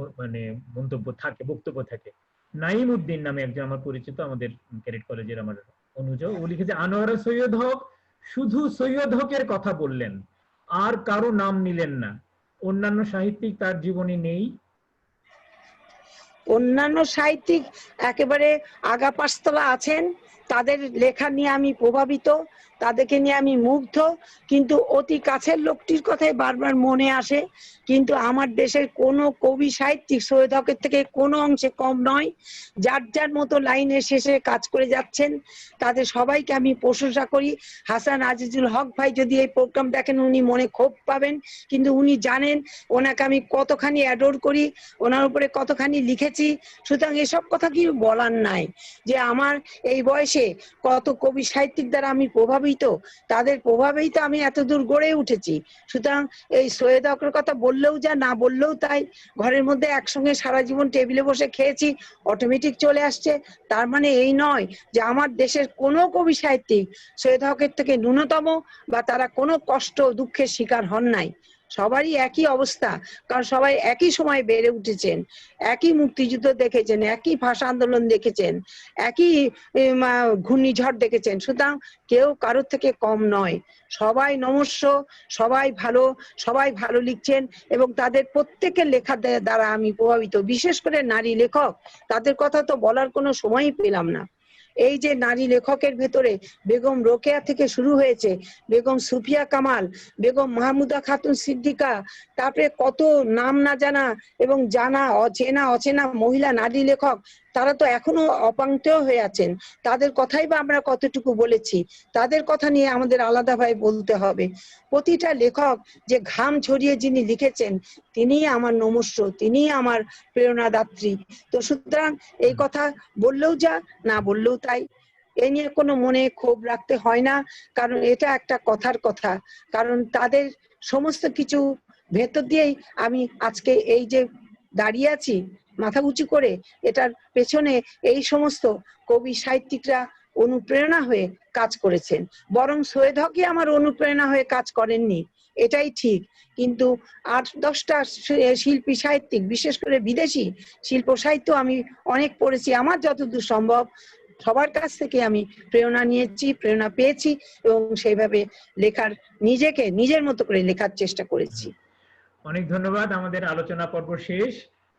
মন্তব্য থাকে, বক্তব্য থাকে। নাইম উদ্দিন নামে একজন আমার পরিচিত, আমাদের ক্যাডেট কলেজের আমার অনুজ, ও লিখেছে আনোয়ারা সৈয়দ হক শুধু সৈয়দ হকের কথা বললেন, আর কারো নাম নিলেন না। অন্যান্য সাহিত্যিক তার জীবনে নেই? অন্যান্য সাহিত্যিক একেবারে আগা পাঁচতলা আছেন, তাদের লেখা নিয়ে আমি প্রভাবিত, তাদেরকে নিয়ে আমি মুগ্ধ, কিন্তু অতি কাছের লোকটির কথাই বারবার মনে আসে। কিন্তু আমার দেশের কোনো কবি সাহিত্যিক সৈয়দ হকের থেকে কোনো অংশে কম নয়। যার যার মতো লাইনের শেষে কাজ করে যাচ্ছেন, তাদের সবাইকে আমি প্রশংসা করি। হাসান আজিজুল হক ভাই যদি এই প্রোগ্রাম দেখেন, উনি মনে ক্ষোভ পাবেন, কিন্তু উনি জানেন ওনাকে আমি কতখানি অ্যাডোর করি, ওনার উপরে কতখানি লিখেছি। সুতরাং এসব কথা কি বলার নাই, যে আমার এই বয়সে কত কবি সাহিত্যিক দ্বারা আমি প্রভাবিত, তাদের প্রভাবেই তো আমি এত দূর গড়ে উঠেছি। সুতরাং এই সৈয়দ হকের কথা বললেও যা, না বললেও তাই। ঘরের মধ্যে একসঙ্গে সারা জীবন টেবিলে বসে খেয়েছি, অটোমেটিক চলে আসছে। তার মানে এই নয় যে আমার দেশের কোনো কবি সাহিত্যিক সৈয়দ হকের থেকে ন্যূনতম, বা তারা কোনো কষ্ট দুঃখের শিকার হন নাই। সবারই একই অবস্থা, কারণ সবাই একই সময় বেড়ে উঠেছেন, একই মুক্তিযুদ্ধ দেখেছেন, একই ভাষা আন্দোলন দেখেছেন, একই ঘূর্ণিঝড় দেখেছেন। সুতরাং কেউ কারোর থেকে কম নয়, সবাই নমস্য, সবাই ভালো লিখছেন, এবং তাদের প্রত্যেকের লেখা দ্বারা আমি প্রভাবিত। বিশেষ করে নারী লেখক, তাদের কথা তো বলার কোনো সময়ই পেলাম না। এই যে নারী লেখকের ভেতরে বেগম রোকেয়া থেকে শুরু হয়েছে, বেগম সুফিয়া কামাল, বেগম মাহমুদা খাতুন সিদ্দিকা, তারপরে কত নাম না জানা এবং জানা অচেনা মহিলা নারী লেখক, তারা তো এখনো অপাঙ্ক্তেয় হয়ে আছেন। তাদের কথাই বা আমরা কতটুকু বলেছি, তাদের কথা নিয়ে আমাদের আলাদাভাবে বলতে হবে। প্রতিটা লেখক যে ঘাম ঝরিয়ে যিনি লিখেছেন, তিনিই আমার নমস্য, তিনিই আমার প্রেরণাদাত্রী। তো সুতরাং এই কথা বললেও যা, না বললেও তাই। এ নিয়ে কোনো মনে ক্ষোভ রাখতে হয় না, কারণ এটা একটা কথার কথা। কারণ তাদের সমস্ত কিছু ভেতর দিয়েই আমি আজকে এই যে দাঁড়িয়ে আছি মাথা উঁচু করে, এটার পেছনে এই সমস্ত কবি সাহিত্যিকরা অনুপ্রেরণা হয়ে কাজ করেছেন। বরং সৈয়দ হকই আমার অনুপ্রেরণা হয়ে কাজ করেননি, এটাই ঠিক। কিন্তু 8-10টা শিল্পী সাহিত্যিক, বিশেষ করে বিদেশি শিল্প সাহিত্য আমি অনেক পড়েছি, আমার যতদূর সম্ভব সবার কাছ থেকে আমি প্রেরণা নিয়েছি, প্রেরণা পেয়েছি, এবং সেইভাবে নিজের মতো করে লেখার চেষ্টা করেছি। অনেক ধন্যবাদ। আমাদের আলোচনা পর্ব শেষ।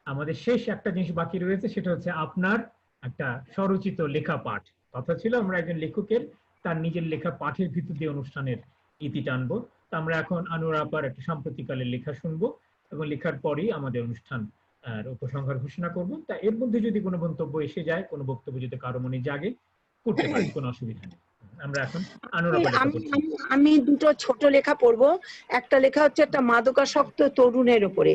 আমাদের শেষ একটা জিনিস বাকি রয়েছে, সেটা হচ্ছে আপনার একটা স্বরচিত লেখা পাঠ। কথা ছিল আমরা একজন লেখকের তার নিজের লেখা পাঠের ভিতর দিয়ে অনুষ্ঠানের ইতি টানবো। তো আমরা এখন আনোয়ারা আপার একটা সাম্প্রতিককালের লেখা শুনবো। এবং লেখার পরেই আমাদের অনুষ্ঠান উপসংহার ঘোষণা করব। তা এর মধ্যে যদি কোনো মন্তব্য এসে যায়, কোনো বক্তব্য যদি কারো মনে জাগে, করতে পারেন, কোনো অসুবিধা নেই। আমরা এখন আনুরাগা লেখা আমি পড়ছি। আমি- আমি দুটো ছোট লেখা পড়বো। একটা লেখা হচ্ছে একটা মাদকাসক্ত তরুণের উপরে,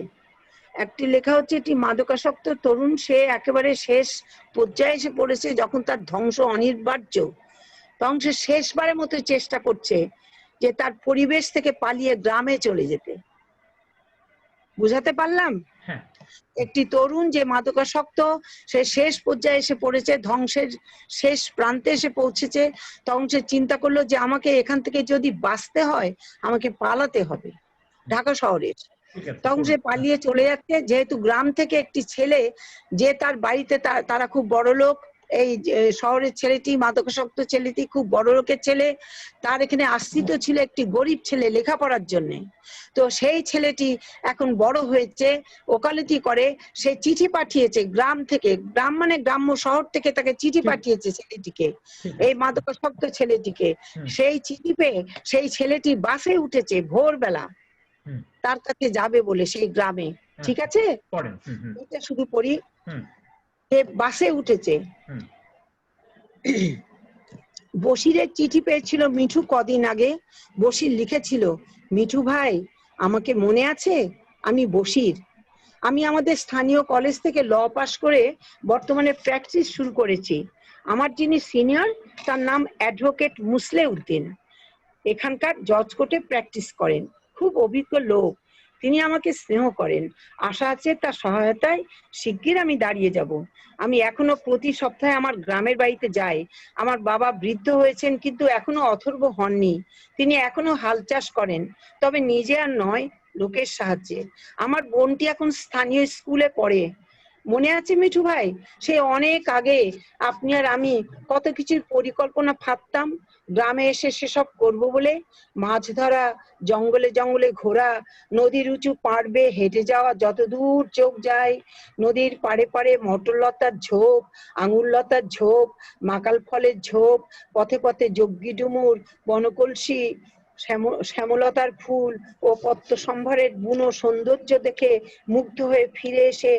একটি লেখা হচ্ছে একটি মাদকাসক্ত তরুণ, সে একেবারে শেষ পর্যায়ে এসে পড়েছে, যখন তার ধ্বংস অনিবার্য, তখন সে শেষবারের মতো চেষ্টা করছে যে তার পরিবেশ থেকে পালিয়ে গ্রামে চলে যেতে। বুঝাতে পারলাম? হ্যাঁ, একটি তরুণ যে মাদকাসক্ত, সে শেষ পর্যায়ে এসে পড়েছে, ধ্বংসের শেষ প্রান্তে এসে পৌঁছেছে, তখন সে চিন্তা করলো যে আমাকে এখান থেকে যদি বাঁচতে হয় আমাকে পালাতে হবে ঢাকা শহরের। ঠিক আছে, তখন সে পড়ুন। পালিয়ে চলে যাচ্ছে, যেহেতু গ্রাম থেকে একটি ছেলে, যে তার বাড়িতে তারা খুব বড় লোক, এই যে শহরের ছেলেটি, মাদকাসক্ত ছেলেটি খুব বড় লোকের ছেলে, তার এখানে আশ্রিত ছিল একটি গরিব ছেলে লেখাপড়ার জন্য। তো সেই ছেলেটি এখন বড় হয়েছে, ওকালতি করে, সে চিঠি পাঠিয়েছে গ্রাম থেকে, গ্রাম মানে গ্রাম্য শহর থেকে তাকে চিঠি ঠিক। পাঠিয়েছে ছেলেটিকে, ঠিক এই আছে। মাদকাসক্ত ছেলেটিকে। হুম, সেই চিঠি পেয়ে সেই ছেলেটি বাসে উঠেছে ভোরবেলা হুম, তার কাছে যাবে বলে সেই গ্রামে। ঠিক আচ্ছা, আছে, পড়েন। হুম, হুম, এটা শুধু পড়ি। হুম, সে বাসে উঠেছে, হুম, বশিরের চিঠি পেয়েছিল মিঠু কদিন আগে। বশির লিখেছিল, মিঠু ভাই, আমাকে মনে আছে? আমি বশির। আমি আমাদের স্থানীয় কলেজ থেকে ল পাশ করে বর্তমানে প্র্যাকটিস শুরু করেছি। আমার যিনি সিনিয়র, তার নাম অ্যাডভোকেট মুসলে উদ্দিন, এখানকার জজ কোর্টে প্র্যাকটিস করেন, খুব অভিজ্ঞ লোক। তিনি আমাকে স্নেহ করেন, আশা আছে তার সহায়তায় শিগগির আমি দাঁড়িয়ে যাব। আমি এখনো প্রতি সপ্তাহে আমার গ্রামের বাড়িতে যাই। আমার বাবা বৃদ্ধ হয়েছেন, কিন্তু এখনো অথর্ব হননি। তিনি এখনো হাল চাষ করেন, তবে নিজে আর নয়, লোকের সাহায্যে। আমার বোনটি এখন স্থানীয় স্কুলে পড়ে। মনে আছে মিঠু ভাই, সে অনেক আগে আপনি আর আমি কত কিছুর পরিকল্পনা ভাবতাম গ্রামে এসে সেসব করব বলে। মাছ ধরা, জঙ্গলে জঙ্গলে ঘোরা, নদীর উঁচু পাড় বেয়ে হেঁটে যাওয়া যত দূর চোখ যায়, নদীর পাড়ে পাড়ে মটর লতার ঝোপ, আঙুর লতার ঝোপ, মাকাল ফলের ঝোপ, পথে পথে যজ্ঞি ডুমুর, বনকলসি, শ্যামলতার ফুল ও পদ্ম সম্ভারের বুনো সৌন্দর্য দেখে মুগ্ধ হয়ে ফিরে এসে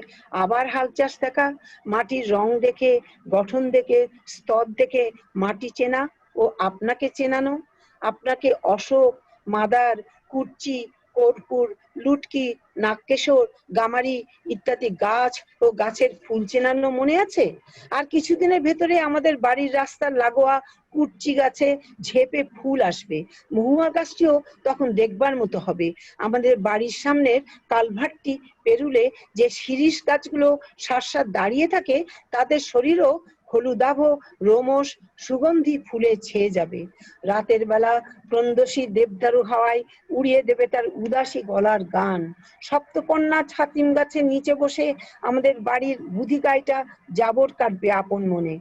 আবার হাল চাষ দেখা, মাটির রং দেখে, গঠন দেখে, স্তর দেখে মাটি চেনা ও আপনাকে চেনানো, আপনাকে অশোক, মাদার, কুরচি, কর্পূর, লুটকি, নাগকেশর, গামারি ইত্যাদি গাছ ও গাছের ফুল চেনানো মনে আছে? আর কিছুদিনের ভেতরে আমাদের বাড়ির রাস্তার লাগোয়া কুরচি গাছে ঝেপে ফুল আসবে, মহুয়া গাছটিও তখন দেখবার মতো হবে। আমাদের বাড়ির সামনের কালভার্টটি পেরুলে যে শিরীষ গাছগুলো সারসার দাঁড়িয়ে থাকে, তাদের শরীরও হলুদাভ রোমস সুগন্ধি ফুলে ছেয়ে যাবে। রাতের বেলা প্রন্দোষী দেবদারু হাওয়ায় উড়িয়ে দেবে তার উদাসী গলার গান। সপ্তকন্যা ছাতিম গাছের নিচে বসে আমাদের বাড়ির বুধি গাইটা জাবর কাটবে আপন মনে।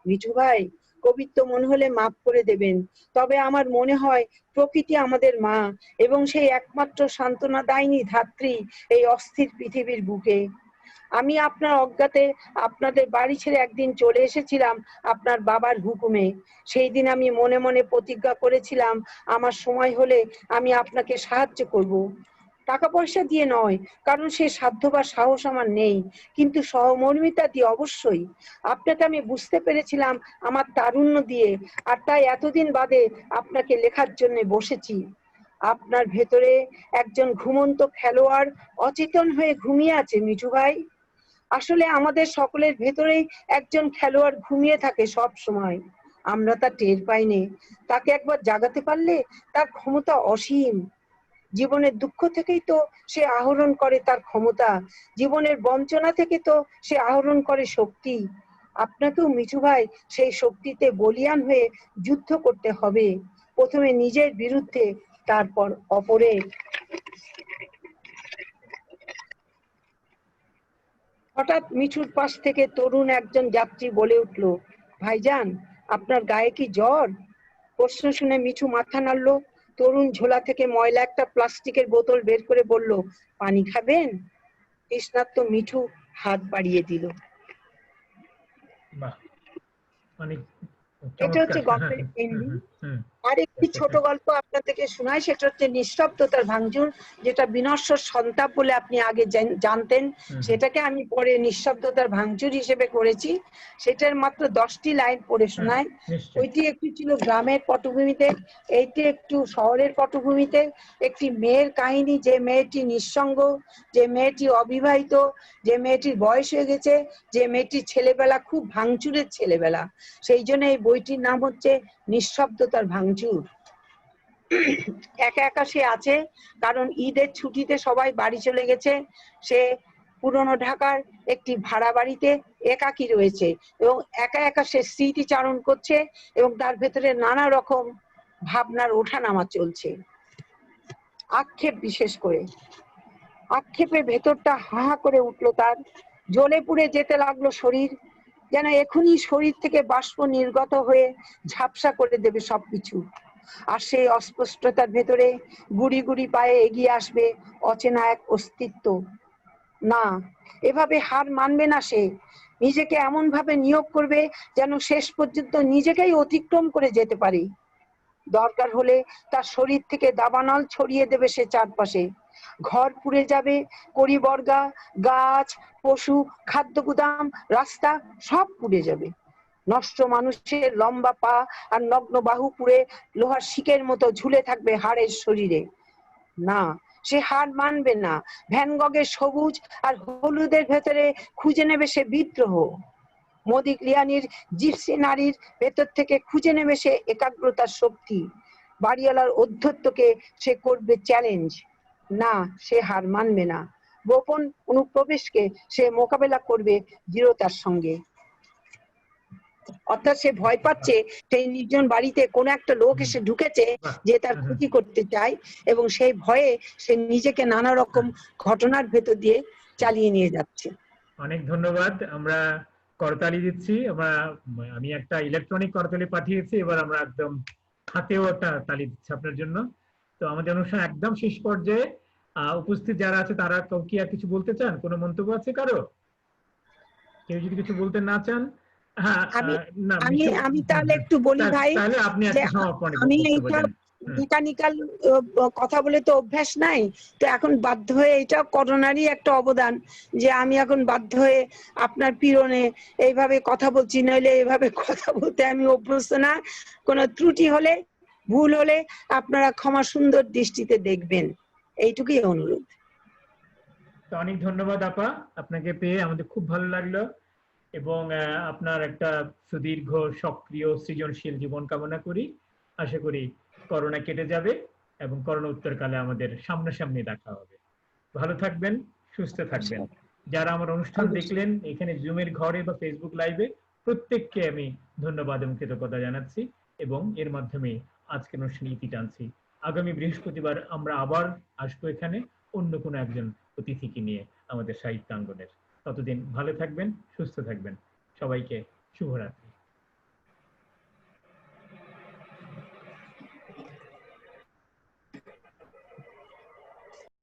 মিঠু ভাই, কবিত্ব মনে হলে মাফ করে দেবেন, তবে আমার মনে হয় প্রকৃতি আমাদের মা, এবং সেই একমাত্র সান্ত্বনা দায়নি ধাত্রী এই অস্থির পৃথিবীর বুকে। আমি আপনার অজ্ঞাতে আপনাদের বাড়ি ছেড়ে একদিন চলে এসেছিলাম আপনার বাবার হুকুমে। সেই দিন আমি মনে মনে প্রতিজ্ঞা করেছিলাম, আমার সময় হলে আমি আপনাকে সাহায্য করব, টাকা পয়সা দিয়ে নয়, কারণ সে সাধ্য বা সাহস আমার নেই, কিন্তু সহমর্মিতা দিয়ে অবশ্যই। আপনাকে আমি বুঝতে পেরেছিলাম আমার তারুণ্য দিয়ে, আর তাই এতদিন বাদে আপনাকে লেখার জন্য বসেছি। আপনার ভেতরে একজন ঘুমন্ত খেলোয়াড় অচেতন হয়ে ঘুমিয়ে আছে মিঠু ভাই। আসলে আমাদের সকলের ভেতরেই একজন খেলোয়াড় ঘুমিয়ে থাকে সব সময়, আমরা তা টের পাইনি। তাকে একবার জাগাতে পারলে তার ক্ষমতা অসীম। জীবনের দুঃখ থেকেই তো সে আহরণ করে তার ক্ষমতা, জীবনের বঞ্চনা থেকে তো সে আহরণ করে শক্তি। আপনাকেও মিঠু ভাই সেই শক্তিতে বলিয়ান হয়ে যুদ্ধ করতে হবে, প্রথমে নিজের বিরুদ্ধে, তারপর অপরের। হঠাৎ মিঠুর পাশ থেকে তরুণ একজন যাত্রী বলে উঠল, ভাইজান, আপনার গায়ে কি জ্বর? প্রশ্ন শুনে মিঠু মাথা নাড়লো। তরুণ ঝোলা থেকে ময়লা একটা প্লাস্টিকের বোতল বের করে বলল, পানি খাবেন? তৃষ্ণার্ত মিঠু হাত বাড়িয়ে দিল। বাহ, অনেক এটা হচ্ছে চমৎকার। গল্পের হুম, এন্ডিং। হুম, হুম, আরেকটি ছোট গল্প আপনাদেরকে শোনাই, সেটা হচ্ছে নিঃশব্দতার ভাঙচুর, যেটা বিনশ্বর সন্তাপ বলে আপনি আগে জানতেন, হুম, সেটাকে আমি পরে নিঃশব্দতার ভাঙচুর হিসেবে করেছি। সেটার মাত্র 10টি লাইন পড়ে শোনাই। নিশ্চয়ই। ওইটি একটু ছিল গ্রামের পটভূমিতে, এইটি একটু শহরের পটভূমিতে। একটি মেয়ের কাহিনী, যে মেয়েটি নিঃসঙ্গ, যে মেয়েটি অবিবাহিত, যে মেয়েটির বয়স হয়ে গেছে, যে মেয়েটির ছেলেবেলা খুব ভাঙচুরের ছেলেবেলা। সেই জন্য এই বইটির নাম হচ্ছে নিঃশব্দতার ভাঙচুর। একা একা সে আছে, কারণ ঈদের ছুটিতে সবাই বাড়ি চলে গেছে। সে পুরনো ঢাকার একটি ভাড়া বাড়িতে একাকী রয়েছে এবং একা একা সে স্মৃতিচারণ করছে এবং তার ভেতরে নানা রকম ভাবনার ওঠানামা চলছে। আক্ষেপ, বিশেষ করে আক্ষেপের ভেতরটা হা হা করে উঠলো তার, জ্বলে পুড়ে যেতে লাগলো শরীর, যেন এখনই শরীর থেকে বাষ্প নির্গত হয়ে ঝাপসা করে দেবে সবকিছু। আর সেই অস্পষ্টতার ভেতরে গুড়ি গুড়ি পায়ে এগিয়ে আসবে অচেনা এক অস্তিত্ব। না, এভাবে হার মানবে না সে। নিজেকে এমন ভাবে নিয়োগ করবে যেন শেষ পর্যন্ত নিজেকেই অতিক্রম করে যেতে পারে। দরকার হলে তার শরীর থেকে দাবানল ছড়িয়ে দেবে সে চারপাশে। ঘর পুড়ে যাবে, কড়িবর্গা, গাছ, পশু, খাদ্য গুদাম, রাস্তা সব পুড়ে যাবে। নষ্ট মানুষের লম্বা পা আর নগ্ন বাহু পুড়ে লোহার শিকের মতো ঝুলে থাকবে হাড়ের শরীরে। না, সে হার মানবে না। ভ্যান গগের সবুজ আর হলুদের ভেতরে খুঁজে নেবে সে বিদ্রোহ। মদিগ্লিয়ানির জিপসি নারীর ভেতর থেকে খুঁজে নেবে সে একাগ্রতার শক্তি। বাড়িওয়ালার অধ্যত্বকে সে করবে চ্যালেঞ্জ। না, সে হার মানবে না। গোপন অনুপ্রবেশকে সে মোকাবেলা করবে দৃঢ়তার সঙ্গে। অর্থাৎ সে ভয় পাচ্ছে সেই নির্জন বাড়িতে কোন একটা লোক এসে ঢুকেছে যে তার ক্ষতি করতে চায়, এবং সেই ভয়ে সে নিজেকে নানা রকম ঘটনার ভেতর দিয়ে চালিয়ে নিয়ে যাচ্ছে। অনেক ধন্যবাদ। আমরা করতালি দিচ্ছি। আমি একটা ইলেকট্রনিক করতালি পাঠিয়েছি, এবার আমরা একদম হাতেও একটা তালি দিচ্ছি আপনার জন্য। তো আমাদের অনুষ্ঠান একদম শেষ পর্যায়ে। উপস্থিত যারা আছে তারা কি আর কিছু বলতে চান? কোনো মন্তব্য আছে কারো? কেউ যদি কিছু বলতে না চান, হ্যাঁ, না, আমি তাহলে একটু বলি ভাই, তাহলে আপনি যে একটা সমাপনী আমি বক্তব্য এইটা দেন। মেকানিক্যাল কথা বলে তো অভ্যাস নাই, তো এখন বাধ্য হয়ে, এটা করোনারই একটা অবদান যে আমি এখন বাধ্য হয়ে আপনার পীড়নে এইভাবে কথা বলছি, নইলে এইভাবে কথা বলতে আমি অভ্যস্ত না। কোনো ত্রুটি হলে, ভুল হলে আপনারা ক্ষমা সুন্দর দৃষ্টিতে দেখবেন, এইটুকুই অনুরোধ। তো অনেক ধন্যবাদ আপা, আপনাকে পেয়ে আমাদের খুব ভালো লাগলো, এবং আপনার একটা সুদীর্ঘ, সক্রিয়, সৃজনশীল জীবন কামনা করি। আশা করি করোনা কেটে যাবে এবং করোনা উত্তরকালে আমাদের সামনাসামনি দেখা হবে। ভালো থাকবেন, সুস্থ থাকবেন। যারা আমার অনুষ্ঠান দেখলেন এখানে জুমের ঘরে বা ফেসবুক লাইভে, প্রত্যেককে আমি ধন্যবাদ এবং কৃতজ্ঞতা জানাচ্ছি, এবং এর মাধ্যমে আজকের অনুষ্ঠানে ইতি টানছি। আগামী বৃহস্পতিবার আমরা আবার আসবো এখানে অন্য কোনো একজন অতিথিকে নিয়ে আমাদের সাহিত্যাঙ্গনের। ততদিন ভালো থাকবেন, সুস্থ থাকবেন। সবাইকে শুভরাত্রি।